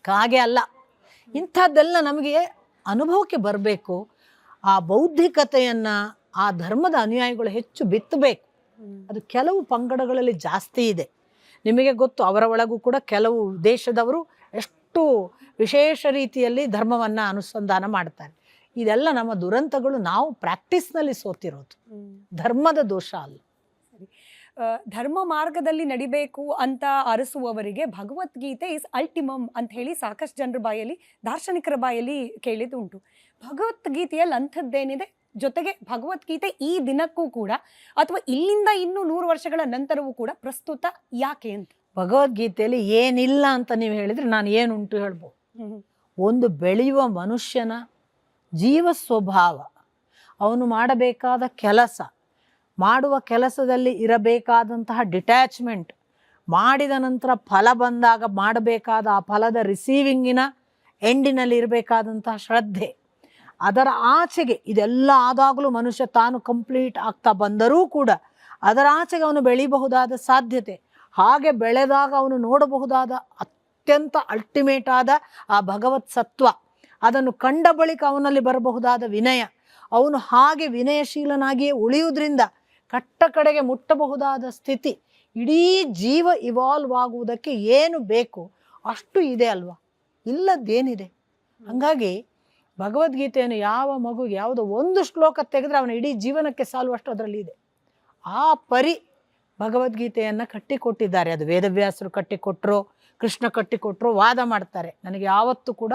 ಕಾಗೆ ಅಲ್ಲ. ಇಂಥದ್ದೆಲ್ಲ ನಮಗೆ ಅನುಭವಕ್ಕೆ ಬರಬೇಕು. ಆ ಬೌದ್ಧಿಕತೆಯನ್ನು ಆ ಧರ್ಮದ ಅನುಯಾಯಿಗಳು ಹೆಚ್ಚು ಬಿತ್ತಬೇಕು. ಅದು ಕೆಲವು ಪಂಗಡಗಳಲ್ಲಿ ಜಾಸ್ತಿ ಇದೆ. ನಿಮಗೆ ಗೊತ್ತು, ಅವರ ಒಳಗೂ ಕೂಡ ಕೆಲವು ದೇಶದವರು ಎಷ್ಟು ವಿಶೇಷ ರೀತಿಯಲ್ಲಿ ಧರ್ಮವನ್ನು ಅನುಸಂಧಾನ ಮಾಡ್ತಾರೆ. ಇದೆಲ್ಲ ನಮ್ಮ ದುರಂತಗಳು. ನಾವು ಪ್ರಾಕ್ಟೀಸ್ನಲ್ಲಿ ಸೋತಿರೋದು, ಧರ್ಮದ ದೋಷ ಅಲ್ಲ. ಧರ್ಮ ಮಾರ್ಗದಲ್ಲಿ ನಡಿಬೇಕು ಅಂತ ಅರಸುವವರಿಗೆ ಭಗವದ್ಗೀತೆ ಇಸ್ ಅಲ್ಟಿಮಮ್ ಅಂತ ಹೇಳಿ ಸಾಕಷ್ಟು ಜನರ ಬಾಯಲ್ಲಿ, ದಾರ್ಶನಿಕರ ಬಾಯಲ್ಲಿ ಕೇಳಿದುಂಟು. ಭಗವದ್ಗೀತೆಯಲ್ಲಿ ಅಂಥದ್ದೇನಿದೆ? ಜೊತೆಗೆ ಭಗವದ್ಗೀತೆ ಈ ದಿನಕ್ಕೂ ಕೂಡ ಅಥವಾ ಇಲ್ಲಿಂದ ಇನ್ನೂ 100 ವರ್ಷಗಳ ನಂತರವೂ ಕೂಡ ಪ್ರಸ್ತುತ ಯಾಕೆ ಅಂತ? ಭಗವದ್ಗೀತೆಯಲ್ಲಿ ಏನಿಲ್ಲ ಅಂತ ನೀವು ಹೇಳಿದರೆ ನಾನು ಏನುಂಟು ಹೇಳ್ಬೋದು. ಒಂದು ಬೆಳೆಯುವ ಮನುಷ್ಯನ ಜೀವ ಸ್ವಭಾವ, ಅವನು ಮಾಡಬೇಕಾದ ಕೆಲಸ, ಮಾಡುವ ಕೆಲಸದಲ್ಲಿ ಇರಬೇಕಾದಂತಹ ಡಿಟ್ಯಾಚ್ಮೆಂಟ್, ಮಾಡಿದ ನಂತರ ಫಲ ಬಂದಾಗ ಮಾಡಬೇಕಾದ ಆ ಫಲದ ರಿಸೀವಿಂಗಿನ ಎಂಡಿನಲ್ಲಿ ಇರಬೇಕಾದಂತಹ ಶ್ರದ್ಧೆ, ಅದರ ಆಚೆಗೆ ಇದೆಲ್ಲ ಆದಾಗಲೂ ಮನುಷ್ಯ ತಾನು ಕಂಪ್ಲೀಟ್ ಆಗ್ತಾ ಬಂದರೂ ಕೂಡ ಅದರ ಆಚೆಗೆ ಅವನು ಬೆಳೀಬಹುದಾದ ಸಾಧ್ಯತೆ, ಹಾಗೆ ಬೆಳೆದಾಗ ಅವನು ನೋಡಬಹುದಾದ ಅತ್ಯಂತ ಅಲ್ಟಿಮೇಟ್ ಆದ ಆ ಭಗವತ್ ಸತ್ವ, ಅದನ್ನು ಕಂಡ ಬಳಿಕ ಅವನಲ್ಲಿ ಬರಬಹುದಾದ ವಿನಯ, ಅವನು ಹಾಗೆ ವಿನಯಶೀಲನಾಗಿಯೇ ಉಳಿಯುವುದರಿಂದ ಕಟ್ಟ ಕಡೆಗೆ ಮುಟ್ಟಬಹುದಾದ ಸ್ಥಿತಿ, ಇಡೀ ಜೀವ ಇವಾಲ್ವ್ ಆಗುವುದಕ್ಕೆ ಏನು ಬೇಕು ಅಷ್ಟು ಇದೆ ಅಲ್ವಾ? ಇಲ್ಲದ್ದೇನಿದೆ. ಹಾಗಾಗಿ ಭಗವದ್ಗೀತೆಯನ್ನು ಯಾವ ಮಗುಗೆ ಯಾವುದೋ ಒಂದು ಶ್ಲೋಕ ತೆಗೆದ್ರೆ ಅವನ ಇಡೀ ಜೀವನಕ್ಕೆ ಸಾಲುವಷ್ಟು ಅದರಲ್ಲಿ ಇದೆ. ಆ ಪರಿ ಭಗವದ್ಗೀತೆಯನ್ನು ಕಟ್ಟಿಕೊಟ್ಟಿದ್ದಾರೆ. ಅದು ವೇದವ್ಯಾಸರು ಕಟ್ಟಿಕೊಟ್ರೋ ಕೃಷ್ಣ ಕಟ್ಟಿಕೊಟ್ರೋ ವಾದ ಮಾಡ್ತಾರೆ. ನನಗೆ ಯಾವತ್ತೂ ಕೂಡ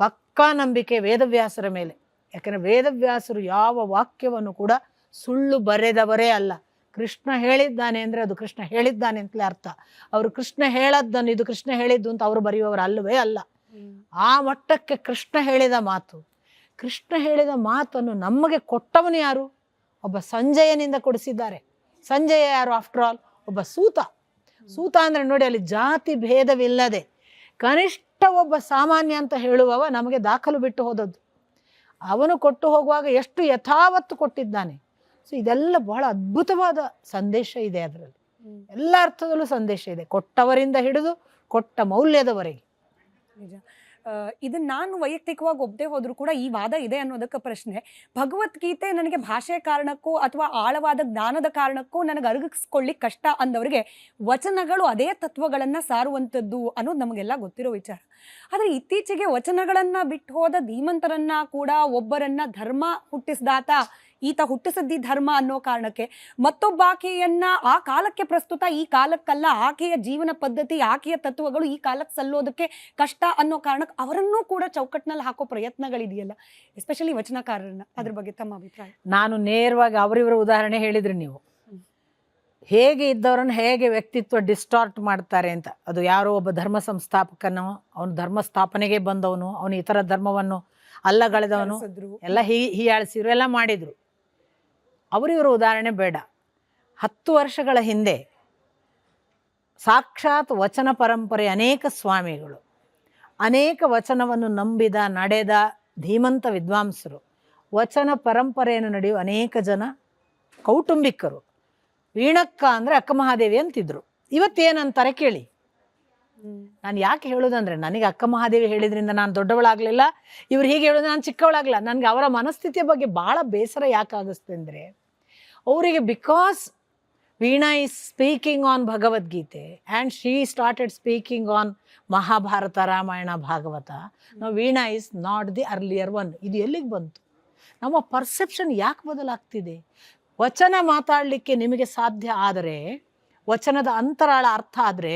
ಪಕ್ಕಾ ನಂಬಿಕೆ ವೇದವ್ಯಾಸರ ಮೇಲೆ. ಯಾಕಂದರೆ ವೇದವ್ಯಾಸರು ಯಾವ ವಾಕ್ಯವನ್ನು ಕೂಡ ಸುಳ್ಳು ಬರೆದವರೇ ಅಲ್ಲ. ಕೃಷ್ಣ ಹೇಳಿದ್ದಾನೆ ಅಂದರೆ ಅದು ಕೃಷ್ಣ ಹೇಳಿದ್ದಾನೆ ಅಂತಲೇ ಅರ್ಥ. ಅವರು ಕೃಷ್ಣ ಹೇಳದ್ದನ್ನು ಇದು ಕೃಷ್ಣ ಹೇಳಿದ್ದು ಅಂತ ಅವರು ಬರೆಯುವವರು ಅಲ್ಲವೇ ಅಲ್ಲ. ಆ ಮಟ್ಟಕ್ಕೆ ಕೃಷ್ಣ ಹೇಳಿದ ಮಾತು, ಕೃಷ್ಣ ಹೇಳಿದ ಮಾತನ್ನು ನಮಗೆ ಕೊಟ್ಟವನು ಯಾರು? ಒಬ್ಬ ಸಂಜಯನಿಂದ ಕೊಡಿಸಿದ್ದಾರೆ. ಸಂಜಯ ಯಾರು? ಆಫ್ಟರ್ ಆಲ್ ಒಬ್ಬ ಸೂತ. ಸೂತ ಅಂದರೆ ನೋಡಿ, ಅಲ್ಲಿ ಜಾತಿ ಭೇದವಿಲ್ಲದೆ ಕನಿಷ್ಠ ಒಬ್ಬ ಸಾಮಾನ್ಯ ಅಂತ ಹೇಳುವವ ನಮಗೆ ದಾಖಲು ಬಿಟ್ಟು ಹೋದದ್ದು. ಅವನು ಕೊಟ್ಟು ಹೋಗುವಾಗ ಎಷ್ಟು ಯಥಾವತ್ತು ಕೊಟ್ಟಿದ್ದಾನೆ. ಸೊ ಇದೆಲ್ಲ ಬಹಳ ಅದ್ಭುತವಾದ ಸಂದೇಶ ಇದೆ ಅದರಲ್ಲಿ. ಎಲ್ಲ ಅರ್ಥದಲ್ಲೂ ಸಂದೇಶ ಇದೆ, ಕೊಟ್ಟವರಿಂದ ಹಿಡಿದು ಕೊಟ್ಟ ಮೌಲ್ಯದವರೆಗೆ. ನಿಜ. ಇದನ್ನ ನಾನು ವೈಯಕ್ತಿಕವಾಗಿ ಒಪ್ಪದೆ ಹೋದ್ರು ಕೂಡ ಈ ವಾದ ಇದೆ ಅನ್ನೋದಕ್ಕೆ ಪ್ರಶ್ನೆ. ಭಗವದ್ಗೀತೆ ನನಗೆ ಭಾಷೆ ಕಾರಣಕ್ಕೂ ಅಥವಾ ಆಳವಾದ ಜ್ಞಾನದ ಕಾರಣಕ್ಕೂ ನನಗೆ ಅರಗಿಸ್ಕೊಳ್ಳಿಕ್ ಕಷ್ಟ ಅಂದವರಿಗೆ ವಚನಗಳು ಅದೇ ತತ್ವಗಳನ್ನ ಸಾರುವಂಥದ್ದು ಅನ್ನೋದು ನಮಗೆಲ್ಲ ಗೊತ್ತಿರೋ ವಿಚಾರ. ಆದ್ರೆ ಇತ್ತೀಚೆಗೆ ವಚನಗಳನ್ನ ಬಿಟ್ಟು ಹೋದ ಧೀಮಂತರನ್ನ ಕೂಡ ಒಬ್ಬರನ್ನ ಧರ್ಮ ಹುಟ್ಟಿಸ್ದಾತ, ಈತ ಹುಟ್ಟಿಸಿದ್ದಿ ಧರ್ಮ ಅನ್ನೋ ಕಾರಣಕ್ಕೆ ಮತ್ತೊಬ್ಬಾಕೆಯನ್ನ ಆ ಕಾಲಕ್ಕೆ ಪ್ರಸ್ತುತ, ಈ ಕಾಲಕ್ಕಲ್ಲ, ಆಕೆಯ ಜೀವನ ಪದ್ಧತಿ, ಆಕೆಯ ತತ್ವಗಳು ಈ ಕಾಲಕ್ಕೆ ಸಲ್ಲೋದಕ್ಕೆ ಕಷ್ಟ ಅನ್ನೋ ಕಾರಣಕ್ಕೆ ಅವರನ್ನೂ ಕೂಡ ಚೌಕಟ್ಟಿನಲ್ಲಿ ಹಾಕೋ ಪ್ರಯತ್ನಗಳಿದೆಯಲ್ಲ, ಎಸ್ಪೆಷಲಿ ವಚನಕಾರರನ್ನ. ಅದ್ರ ಬಗ್ಗೆ ತಮ್ಮ ಅಭಿಪ್ರಾಯ? ನಾನು ನೇರವಾಗಿ ಅವರಿವರ ಉದಾಹರಣೆ ಹೇಳಿದ್ರಿ ನೀವು, ಹೇಗೆ ಇದ್ದವರನ್ನು ಹೇಗೆ ವ್ಯಕ್ತಿತ್ವ ಡಿಸ್ಟಾರ್ಟ್ ಮಾಡ್ತಾರೆ ಅಂತ. ಅದು ಯಾರೋ ಒಬ್ಬ ಧರ್ಮ ಸಂಸ್ಥಾಪಕನೋ, ಅವನು ಧರ್ಮ ಸ್ಥಾಪನೆಗೆ ಬಂದವನು, ಅವನು ಇತರ ಧರ್ಮವನ್ನು ಅಲ್ಲಗಳೆದವನು, ಎಲ್ಲ ಹೀಯಾಳಿಸಿದ್ರು, ಎಲ್ಲ ಮಾಡಿದರು. ಅವರಿವರ ಉದಾಹರಣೆ ಬೇಡ. 10 ವರ್ಷಗಳ ಹಿಂದೆ ಸಾಕ್ಷಾತ್ ವಚನ ಪರಂಪರೆ ಅನೇಕ ಸ್ವಾಮಿಗಳು, ಅನೇಕ ವಚನವನ್ನು ನಂಬಿದ ನಡೆದ ಧೀಮಂತ ವಿದ್ವಾಂಸರು, ವಚನ ಪರಂಪರೆಯನ್ನು ನಡೆಯುವ ಅನೇಕ ಜನ ಕೌಟುಂಬಿಕರು, ವೀಣಕ್ಕ ಅಂದರೆ ಅಕ್ಕ ಮಹಾದೇವಿ ಅಂತಿದ್ರು. ಇವತ್ತೇನಂತಾರೆ ಕೇಳಿ. ನಾನು ಯಾಕೆ ಹೇಳೋದಂದ್ರೆ, ನನಗೆ ಅಕ್ಕ ಮಹಾದೇವಿ ಹೇಳಿದ್ರಿಂದ ನಾನು ದೊಡ್ಡವಳಾಗಲಿಲ್ಲ, ಇವ್ರು ಹೀಗೆ ಹೇಳೋದು ನಾನು ಚಿಕ್ಕವಳಾಗಲಿಲ್ಲ. ನನಗೆ ಅವರ ಮನಸ್ಥಿತಿಯ ಬಗ್ಗೆ ಭಾಳ ಬೇಸರ ಯಾಕೆ ಆಗುತ್ತೆ ಅಂದರೆ, ಅವರಿಗೆ because Veena is speaking on Bhagavad Gita and she started speaking on Mahabharata, Ramayana, Bhagavata. ನಾವು Veena is not the earlier one. ಇದು ಎಲ್ಲಿಗೆ ಬಂತು? ನಮ್ಮ ಪರ್ಸೆಪ್ಷನ್ ಯಾಕೆ ಬದಲಾಗ್ತಿದೆ? ವಚನ ಮಾತಾಡಲಿಕ್ಕೆ ನಿಮಗೆ ಸಾಧ್ಯ ಆದರೆ, ವಚನದ ಅಂತರಾಳ ಅರ್ಥ ಆದರೆ,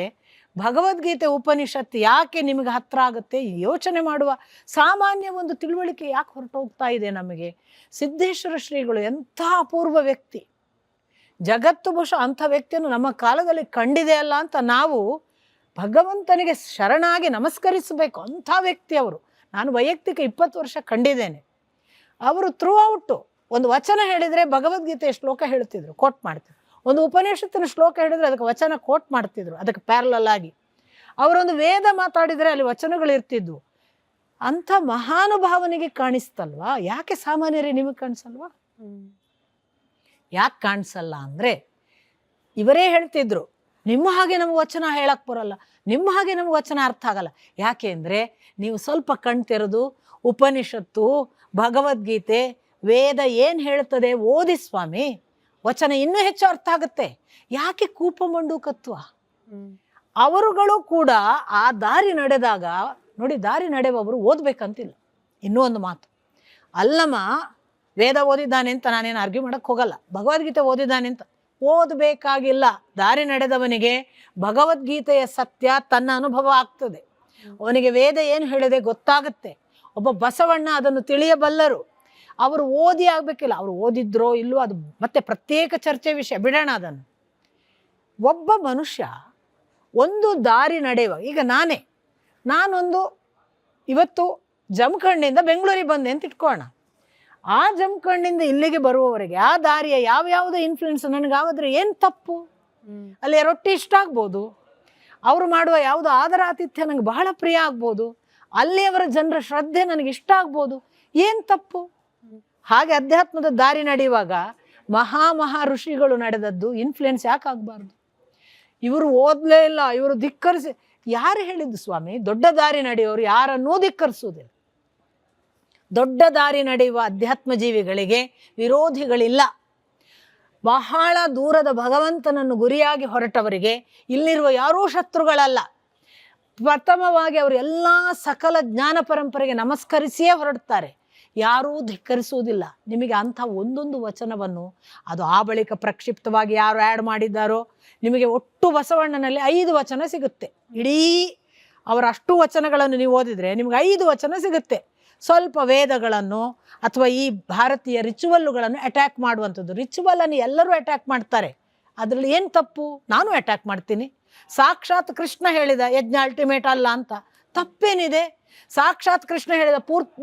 ಭಗವದ್ಗೀತೆ ಉಪನಿಷತ್ತು ಯಾಕೆ ನಿಮಗೆ ಹತ್ರ ಆಗುತ್ತೆ ಯೋಚನೆ ಮಾಡುವ ಸಾಮಾನ್ಯ ಒಂದು ತಿಳುವಳಿಕೆ ಯಾಕೆ ಹೊರಟೋಗ್ತಾ ಇದೆ ನಮಗೆ? ಸಿದ್ದೇಶ್ವರ ಶ್ರೀಗಳು ಎಂಥ ಅಪೂರ್ವ ವ್ಯಕ್ತಿ, ಜಗತ್ತು ಬಹುಶಃ ಅಂಥ ವ್ಯಕ್ತಿಯನ್ನು ನಮ್ಮ ಕಾಲದಲ್ಲಿ ಕಂಡಿದೆ ಅಲ್ಲ ಅಂತ ನಾವು ಭಗವಂತನಿಗೆ ಶರಣಾಗಿ ನಮಸ್ಕರಿಸಬೇಕು. ಅಂಥ ವ್ಯಕ್ತಿ ಅವರು. ನಾನು ವೈಯಕ್ತಿಕ 20 ವರ್ಷ ಕಂಡಿದ್ದೇನೆ. ಅವರು ಥ್ರೂ ಔಟು ಒಂದು ವಚನ ಹೇಳಿದರೆ ಭಗವದ್ಗೀತೆಯ ಶ್ಲೋಕ ಹೇಳ್ತಿದ್ರು, ಕೋಟ್ ಮಾಡ್ತಿದ್ರು. ಒಂದು ಉಪನಿಷತ್ತಿನ ಶ್ಲೋಕ ಹೇಳಿದರೆ ಅದಕ್ಕೆ ವಚನ ಕೋಟ್ ಮಾಡ್ತಿದ್ರು, ಅದಕ್ಕೆ ಪ್ಯಾರಲಲ್ ಆಗಿ. ಅವರೊಂದು ವೇದ ಮಾತಾಡಿದರೆ ಅಲ್ಲಿ ವಚನಗಳು ಇರ್ತಿದ್ವು. ಅಂಥ ಮಹಾನುಭಾವನಿಗೆ ಕಾಣಿಸ್ತಲ್ವಾ? ಯಾಕೆ ಸಾಮಾನ್ಯರಿಗೆ ನಿಮಗೆ ಕಾಣಿಸಲ್ವಾ? ಯಾಕೆ ಕಾಣಿಸಲ್ಲ ಅಂದರೆ, ಇವರೇ ಹೇಳ್ತಿದ್ರು, ನಿಮ್ಮ ಹಾಗೆ ನಮ್ಗೆ ವಚನ ಹೇಳಕ್ಕೆ ಬರೋಲ್ಲ, ನಿಮ್ಮ ಹಾಗೆ ನಮ್ಗೆ ವಚನ ಅರ್ಥ ಆಗಲ್ಲ. ಯಾಕೆ ಅಂದರೆ, ನೀವು ಸ್ವಲ್ಪ ಕಣ್ತೆರೆದು ಉಪನಿಷತ್ತು, ಭಗವದ್ಗೀತೆ, ವೇದ ಏನು ಹೇಳ್ತದೆ ಓದಿ ಸ್ವಾಮಿ, ವಚನ ಇನ್ನೂ ಹೆಚ್ಚು ಅರ್ಥ ಆಗುತ್ತೆ. ಯಾಕೆ ಕೂಪ ಮಂಡೂಕತ್ವ? ಅವರುಗಳು ಕೂಡ ಆ ದಾರಿ ನಡೆದಾಗ ನೋಡಿ, ದಾರಿ ನಡೆಯುವವರು ಓದ್ಬೇಕಂತಿಲ್ಲ. ಇನ್ನೂ ಒಂದು ಮಾತು, ಅಲ್ಲಮ್ಮ ವೇದ ಓದಿದ್ದಾನೆ ಅಂತ ನಾನೇನು ಆರ್ಗ್ಯೂ ಮಾಡೋಕ್ಕೆ ಹೋಗಲ್ಲ, ಭಗವದ್ಗೀತೆ ಓದಿದ್ದಾನೆ ಅಂತ ಓದಬೇಕಾಗಿಲ್ಲ. ದಾರಿ ನಡೆದವನಿಗೆ ಭಗವದ್ಗೀತೆಯ ಸತ್ಯ ತನ್ನ ಅನುಭವ ಆಗ್ತದೆ, ಅವನಿಗೆ ವೇದ ಏನು ಹೇಳಿದೆ ಗೊತ್ತಾಗುತ್ತೆ. ಒಬ್ಬ ಬಸವಣ್ಣ ಅದನ್ನು ತಿಳಿಯಬಲ್ಲರು. ಅವರು ಓದಿ ಆಗಬೇಕಿಲ್ಲ, ಅವರು ಓದಿದ್ರೋ ಇಲ್ಲೋ ಅದು ಮತ್ತೆ ಪ್ರತ್ಯೇಕ ಚರ್ಚೆ ವಿಷಯ, ಬಿಡೋಣ ಅದನ್ನು. ಒಬ್ಬ ಮನುಷ್ಯ ಒಂದು ದಾರಿ ನಡೆಯುವ, ಈಗ ನಾನೊಂದು ಇವತ್ತು ಜಮಖಂಡಿಂದ ಬೆಂಗಳೂರಿಗೆ ಬಂದೆ ಅಂತ ಇಟ್ಕೋಣ. ಆ ಜಮಖಂಡಿಂದ ಇಲ್ಲಿಗೆ ಬರುವವರೆಗೆ ಆ ದಾರಿಯ ಯಾವ್ಯಾವುದೋ ಇನ್ಫ್ಲುಯೆನ್ಸ್ ನನಗಾಗಿದ್ರೆ ಏನು ತಪ್ಪು? ಅಲ್ಲಿ ರೊಟ್ಟಿ ಇಷ್ಟ ಆಗ್ಬೋದು, ಅವರು ಮಾಡುವ ಯಾವುದೋ ಆದರ ಆತಿಥ್ಯ ನನಗೆ ಬಹಳ ಪ್ರಿಯ ಆಗ್ಬೋದು, ಅಲ್ಲಿಯವರ ಜನರ ಶ್ರದ್ಧೆ ನನಗೆ ಇಷ್ಟ ಆಗ್ಬೋದು, ಏನು ತಪ್ಪು? ಹಾಗೆ ಅಧ್ಯಾತ್ಮದ ದಾರಿ ನಡೆಯುವಾಗ ಮಹಾ ಋಷಿಗಳು ನಡೆದದ್ದು ಇನ್ಫ್ಲುಯೆನ್ಸ್ ಯಾಕೆ ಆಗಬಾರ್ದು? ಇವರು ಓದಲೇ ಇಲ್ಲ, ಇವರು ಧಿಕ್ಕರಿಸಿ, ಯಾರು ಹೇಳಿದ್ದು ಸ್ವಾಮಿ? ದೊಡ್ಡ ದಾರಿ ನಡೆಯೋರು ಯಾರನ್ನೂ ಧಿಕ್ಕರಿಸುವುದಿಲ್ಲ. ದೊಡ್ಡ ದಾರಿ ನಡೆಯುವ ಅಧ್ಯಾತ್ಮ ಜೀವಿಗಳಿಗೆ ವಿರೋಧಿಗಳಿಲ್ಲ. ಬಹಳ ದೂರದ ಭಗವಂತನನ್ನು ಗುರಿಯಾಗಿ ಹೊರಟವರಿಗೆ ಇಲ್ಲಿರುವ ಯಾರೂ ಶತ್ರುಗಳಲ್ಲ. ಪ್ರಥಮವಾಗಿ ಅವರು ಎಲ್ಲ ಸಕಲ ಜ್ಞಾನ ಪರಂಪರೆಗೆ ನಮಸ್ಕರಿಸಿಯೇ ಹೊರಡ್ತಾರೆ, ಯಾರೂ ಧಿಕ್ಕರಿಸುವುದಿಲ್ಲ. ನಿಮಗೆ ಅಂಥ ಒಂದೊಂದು ವಚನವನ್ನು ಅದು ಆ ಬಳಿಕ ಪ್ರಕ್ಷಿಪ್ತವಾಗಿ ಯಾರು ಆ್ಯಡ್ ಮಾಡಿದ್ದಾರೋ, ನಿಮಗೆ ಒಟ್ಟು ಬಸವಣ್ಣನಲ್ಲಿ 5 ವಚನ ಸಿಗುತ್ತೆ. ಇಡೀ ಅವರ ಅಷ್ಟು ವಚನಗಳನ್ನು ನೀವು ಓದಿದರೆ ನಿಮಗೆ 5 ವಚನ ಸಿಗುತ್ತೆ. ಸ್ವಲ್ಪ ವೇದಗಳನ್ನು ಅಥವಾ ಈ ಭಾರತೀಯ ರಿಚುವಲ್ಲುಗಳನ್ನು ಅಟ್ಯಾಕ್ ಮಾಡುವಂಥದ್ದು. ರಿಚುವಲನ್ನು ಎಲ್ಲರೂ ಅಟ್ಯಾಕ್ ಮಾಡ್ತಾರೆ, ಅದರಲ್ಲಿ ಏನು ತಪ್ಪು? ನಾನು ಅಟ್ಯಾಕ್ ಮಾಡ್ತೀನಿ. ಸಾಕ್ಷಾತ್ ಕೃಷ್ಣ ಹೇಳಿದ ಯಜ್ಞ ಅಲ್ಟಿಮೇಟ್ ಅಲ್ಲ ಅಂತ, ತಪ್ಪೇನಿದೆ? ಸಾಕ್ಷಾತ್ ಕೃಷ್ಣ ಹೇಳಿದ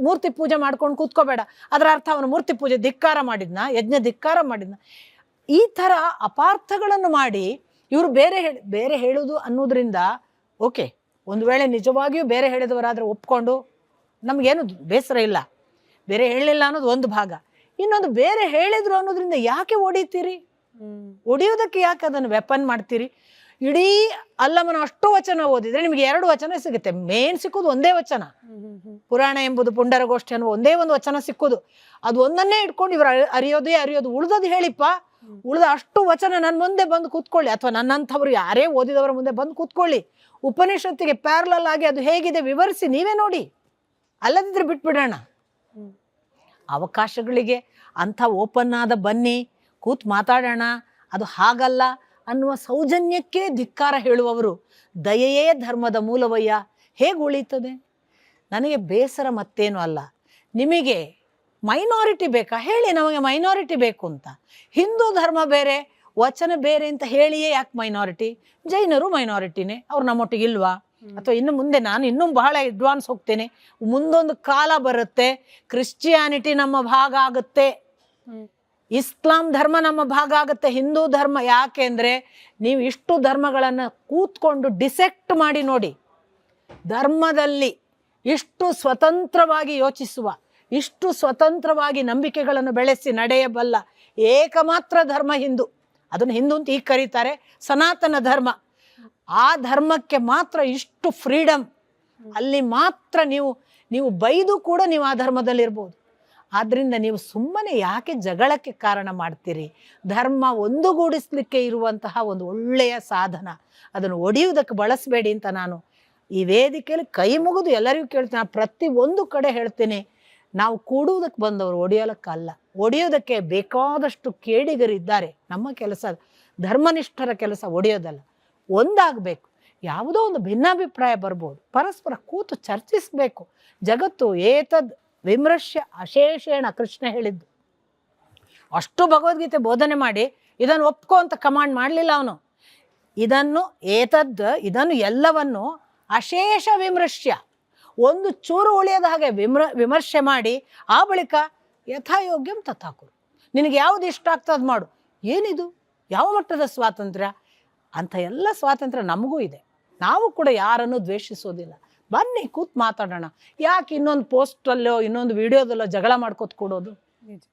ಮೂರ್ತಿ ಪೂಜೆ ಮಾಡ್ಕೊಂಡು ಕೂತ್ಕೋಬೇಡ, ಅದರ ಅರ್ಥ ಅವನು ಮೂರ್ತಿ ಪೂಜೆ ಧಿಕ್ಕಾರ ಮಾಡಿದ್ನ, ಯಜ್ಞ ಧಿಕ್ಕಾರ ಮಾಡಿದ್ನ? ಈ ಥರ ಅಪಾರ್ಥಗಳನ್ನು ಮಾಡಿ ಇವರು ಬೇರೆ ಹೇಳುವುದು ಅನ್ನೋದ್ರಿಂದ ಓಕೆ, ಒಂದು ವೇಳೆ ನಿಜವಾಗಿಯೂ ಬೇರೆ ಹೇಳಿದವರಾದರೆ ಒಪ್ಕೊಂಡು ನಮಗೇನು ಬೇಸರ ಇಲ್ಲ, ಬೇರೆ ಹೇಳಲಿಲ್ಲ ಅನ್ನೋದು ಒಂದು ಭಾಗ. ಇನ್ನೊಂದು, ಬೇರೆ ಹೇಳಿದ್ರು ಅನ್ನೋದ್ರಿಂದ ಯಾಕೆ ಹೊಡಿತೀರಿ? ಹೊಡಿಯೋದಕ್ಕೆ ಯಾಕೆ ಅದನ್ನು ವೆಪನ್ ಮಾಡ್ತೀರಿ? ಇಡೀ ಅಲ್ಲಮನ ಅಷ್ಟು ವಚನ ಓದಿದ್ರೆ ನಿಮಗೆ 2 ವಚನ ಸಿಗುತ್ತೆ. ಮೇನ್ ಸಿಕ್ಕುದು ಒಂದೇ ವಚನ. ಪುರಾಣ ಎಂಬುದು ಪುಂಡರಗೋಷ್ಠಿ ಅನ್ನುವ ಒಂದೇ ಒಂದು ವಚನ ಸಿಕ್ಕುದು. ಅದು ಒಂದನ್ನೇ ಇಟ್ಕೊಂಡು ಇವರು ಅರಿಯೋದು. ಉಳ್ದದ್ದು ಹೇಳಿಪ್ಪ, ಉಳಿದ ಅಷ್ಟು ವಚನ ನನ್ನ ಮುಂದೆ ಬಂದು ಕೂತ್ಕೊಳ್ಳಿ, ಅಥವಾ ನನ್ನಂಥವ್ರು ಯಾರೇ ಓದಿದವರ ಮುಂದೆ ಬಂದು ಕೂತ್ಕೊಳ್ಳಿ. ಉಪನಿಷತ್ತಿಗೆ ಪ್ಯಾರಲಲ್ ಆಗಿ ಅದು ಹೇಗಿದೆ ವಿವರಿಸಿ ನೀವೇ ನೋಡಿ. ಅಲ್ಲದಿದ್ರೆ ಬಿಟ್ಬಿಡೋಣ. ಅವಕಾಶಗಳಿಗೆ ಅಂಥ ಓಪನ್ ಆದ ಬನ್ನಿ ಕೂತ್ ಮಾತಾಡೋಣ, ಅದು ಹಾಗಲ್ಲ ಅನ್ನುವ ಸೌಜನ್ಯಕ್ಕೆ ಧಿಕ್ಕಾರ ಹೇಳುವವರು ದಯೆಯೇ ಧರ್ಮದ ಮೂಲವಯ್ಯ ಹೇಗೆ ಉಳೀತದೆ? ನನಗೆ ಬೇಸರ ಮತ್ತೇನು ಅಲ್ಲ. ನಿಮಗೆ ಮೈನಾರಿಟಿ ಬೇಕಾ ಹೇಳಿ, ನಮಗೆ ಮೈನಾರಿಟಿ ಬೇಕು ಅಂತ. ಹಿಂದೂ ಧರ್ಮ ಬೇರೆ ವಚನ ಬೇರೆ ಅಂತ ಹೇಳಿಯೇ ಯಾಕೆ ಮೈನಾರಿಟಿ? ಜೈನರು ಮೈನಾರಿಟಿನೇ, ಅವ್ರು ನಮ್ಮೊಟ್ಟಿಗೆ ಇಲ್ವಾ? ಅಥವಾ ಇನ್ನು ಮುಂದೆ ನಾನು ಇನ್ನೂ ಬಹಳ ಅಡ್ವಾನ್ಸ್ ಹೋಗ್ತೇನೆ, ಮುಂದೊಂದು ಕಾಲ ಬರುತ್ತೆ ಕ್ರಿಶ್ಚಿಯಾನಿಟಿ ನಮ್ಮ ಭಾಗ ಆಗುತ್ತೆ, ಇಸ್ಲಾಂ ಧರ್ಮ ನಮ್ಮ ಭಾಗ ಆಗುತ್ತೆ, ಹಿಂದೂ ಧರ್ಮ. ಯಾಕೆ ಅಂದರೆ ನೀವು ಇಷ್ಟು ಧರ್ಮಗಳನ್ನು ಕೂತ್ಕೊಂಡು ಡಿಸೆಕ್ಟ್ ಮಾಡಿ ನೋಡಿ. ಧರ್ಮದಲ್ಲಿ ಇಷ್ಟು ಸ್ವತಂತ್ರವಾಗಿ ಯೋಚಿಸುವ, ಇಷ್ಟು ಸ್ವತಂತ್ರವಾಗಿ ನಂಬಿಕೆಗಳನ್ನು ಬೆಳೆಸಿ ನಡೆಯಬಲ್ಲ ಏಕಮಾತ್ರ ಧರ್ಮ ಹಿಂದೂ. ಅದನ್ನು ಹಿಂದೂ ಅಂತ ಈಗ ಕರೀತಾರೆ, ಸನಾತನ ಧರ್ಮ. ಆ ಧರ್ಮಕ್ಕೆ ಮಾತ್ರ ಇಷ್ಟು ಫ್ರೀಡಮ್. ಅಲ್ಲಿ ಮಾತ್ರ ನೀವು ಬೈದು ಕೂಡ ನೀವು ಆ ಧರ್ಮದಲ್ಲಿರ್ಬೋದು. ಆದ್ದರಿಂದ ನೀವು ಸುಮ್ಮನೆ ಯಾಕೆ ಜಗಳಕ್ಕೆ ಕಾರಣ ಮಾಡ್ತೀರಿ? ಧರ್ಮ ಒಂದುಗೂಡಿಸ್ಲಿಕ್ಕೆ ಇರುವಂತಹ ಒಂದು ಒಳ್ಳೆಯ ಸಾಧನ, ಅದನ್ನು ಒಡೆಯುವುದಕ್ಕೆ ಬಳಸಬೇಡಿ ಅಂತ ನಾನು ಈ ವೇದಿಕೆಯಲ್ಲಿ ಕೈ ಮುಗಿದು ಎಲ್ಲರಿಗೂ ಕೇಳ್ತೀನಿ. ನಾನು ಪ್ರತಿ ಒಂದು ಕಡೆ ಹೇಳ್ತೀನಿ, ನಾವು ಕೂಡುವುದಕ್ಕೆ ಬಂದವರು, ಒಡೆಯೋದಕ್ಕಲ್ಲ. ಒಡೆಯೋದಕ್ಕೆ ಬೇಕಾದಷ್ಟು ಕೇಡಿಗರಿದ್ದಾರೆ. ನಮ್ಮ ಕೆಲಸ ಧರ್ಮನಿಷ್ಠರ ಕೆಲಸ ಒಡೆಯೋದಲ್ಲ, ಒಂದಾಗಬೇಕು. ಯಾವುದೋ ಒಂದು ಭಿನ್ನಾಭಿಪ್ರಾಯ ಬರ್ಬೋದು, ಪರಸ್ಪರ ಕೂತು ಚರ್ಚಿಸಬೇಕು. ಜಗತ್ತು ಏತದ್ ವಿಮರ್ಶ್ಯ ಅಶೇಷೇಣ ಕೃಷ್ಣ ಹೇಳಿದ್ದು. ಅಷ್ಟು ಭಗವದ್ಗೀತೆ ಬೋಧನೆ ಮಾಡಿ ಇದನ್ನು ಒಪ್ಕೋ ಅಂತ ಕಮಾಂಡ್ ಮಾಡಲಿಲ್ಲ ಅವನು. ಇದನ್ನು ಎಲ್ಲವನ್ನು ಅಶೇಷ ವಿಮರ್ಶ್ಯ, ಒಂದು ಚೂರು ಉಳಿಯದ ಹಾಗೆ ವಿಮರ್ಶೆ ಮಾಡಿ ಆ ಬಳಿಕ ಯಥಾಯೋಗ್ಯಂ ತಥಾಕುರು. ನಿನಗೆ ಯಾವುದು ಇಷ್ಟ ಆಗ್ತದೆ ಮಾಡು. ಏನಿದು? ಯಾವ ಮಟ್ಟದ ಸ್ವಾತಂತ್ರ್ಯ? ಅಂಥ ಎಲ್ಲ ಸ್ವಾತಂತ್ರ್ಯ ನಮಗೂ ಇದೆ. ನಾವು ಕೂಡ ಯಾರನ್ನು ದ್ವೇಷಿಸೋದಿಲ್ಲ. ಬನ್ನಿ ಕೂತ್ ಮಾತಾಡೋಣ. ಯಾಕೆ ಇನ್ನೊಂದು ಪೋಸ್ಟಲ್ಲೋ ಇನ್ನೊಂದು ವಿಡಿಯೋದಲ್ಲೋ ಜಗಳ ಮಾಡ್ಕೋತ ಕೊಡೋದು?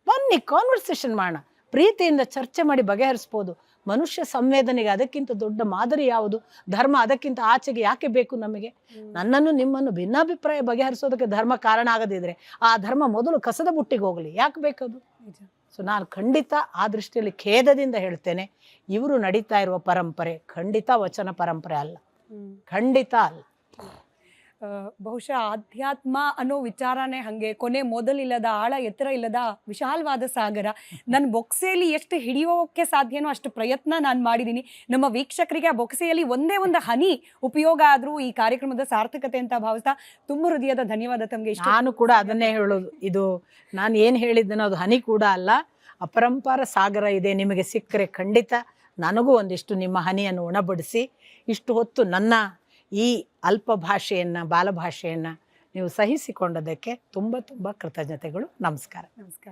ಬನ್ನಿ ಕಾನ್ವರ್ಸೇಷನ್ ಮಾಡೋಣ, ಪ್ರೀತಿಯಿಂದ ಚರ್ಚೆ ಮಾಡಿ ಬಗೆಹರಿಸ್ಬೋದು. ಮನುಷ್ಯ ಸಂವೇದನೆಗೆ ಅದಕ್ಕಿಂತ ದೊಡ್ಡ ಮಾದರಿ ಯಾವುದು? ಧರ್ಮ ಅದಕ್ಕಿಂತ ಆಚೆಗೆ ಯಾಕೆ ಬೇಕು ನಮಗೆ? ನನ್ನನ್ನು ನಿಮ್ಮನ್ನು ಭಿನ್ನಾಭಿಪ್ರಾಯ ಬಗೆಹರಿಸೋದಕ್ಕೆ ಧರ್ಮ ಕಾರಣ ಆಗದಿದ್ರೆ ಆ ಧರ್ಮ ಮೊದಲು ಕಸದ ಬುಟ್ಟಿಗೆ ಹೋಗಲಿ, ಯಾಕೆ ಬೇಕದು? ಸೊ ನಾನು ಖಂಡಿತ ಆ ದೃಷ್ಟಿಯಲ್ಲಿ ಖೇದದಿಂದ ಹೇಳ್ತೇನೆ, ಇವರು ನಡೀತಾ ಇರುವ ಪರಂಪರೆ ಖಂಡಿತ ವಚನ ಪರಂಪರೆ ಅಲ್ಲ, ಖಂಡಿತ ಅಲ್ಲ. ಬಹುಶಃ ಆಧ್ಯಾತ್ಮ ಅನ್ನೋ ವಿಚಾರನೇ ಹಾಗೆ, ಕೊನೆ ಮೊದಲಿಲ್ಲದ, ಆಳ ಎತ್ತರ ಇಲ್ಲದ ವಿಶಾಲವಾದ ಸಾಗರ. ನನ್ನ ಬೊಕ್ಸೆಯಲ್ಲಿ ಎಷ್ಟು ಹಿಡಿಯೋಕ್ಕೆ ಸಾಧ್ಯನೋ ಅಷ್ಟು ಪ್ರಯತ್ನ ನಾನು ಮಾಡಿದ್ದೀನಿ. ನಮ್ಮ ವೀಕ್ಷಕರಿಗೆ ಆ ಬೊಕ್ಸೆಯಲ್ಲಿ ಒಂದೇ ಒಂದು ಹನಿ ಉಪಯೋಗ ಆದರೂ ಈ ಕಾರ್ಯಕ್ರಮದ ಸಾರ್ಥಕತೆ ಅಂತ ಭಾವಿಸ್ತಾ ತುಂಬ ಹೃದಯದ ಧನ್ಯವಾದ ತಮಗೆ. ನಾನು ಕೂಡ ಅದನ್ನೇ ಹೇಳೋದು, ಇದು ನಾನು ಏನು ಹೇಳಿದ್ದೇನೋ ಅದು ಹನಿ ಕೂಡ ಅಲ್ಲ, ಅಪರಂಪಾರ ಸಾಗರ ಇದೆ. ನಿಮಗೆ ಸಿಕ್ಕರೆ ಖಂಡಿತ ನನಗೂ ಒಂದಿಷ್ಟು ನಿಮ್ಮ ಹನಿಯನ್ನು ಉಣಬಡಿಸಿ ಇಷ್ಟು ಹೊತ್ತು ನನ್ನ ಈ ಅಲ್ಪ ಭಾಷೆಯನ್ನು, ಬಾಲಭಾಷೆಯನ್ನು ನೀವು ಸಹಿಸಿಕೊಂಡದಕ್ಕೆ ತುಂಬ ತುಂಬ ಕೃತಜ್ಞತೆಗಳು. ನಮಸ್ಕಾರ. ನಮಸ್ಕಾರ.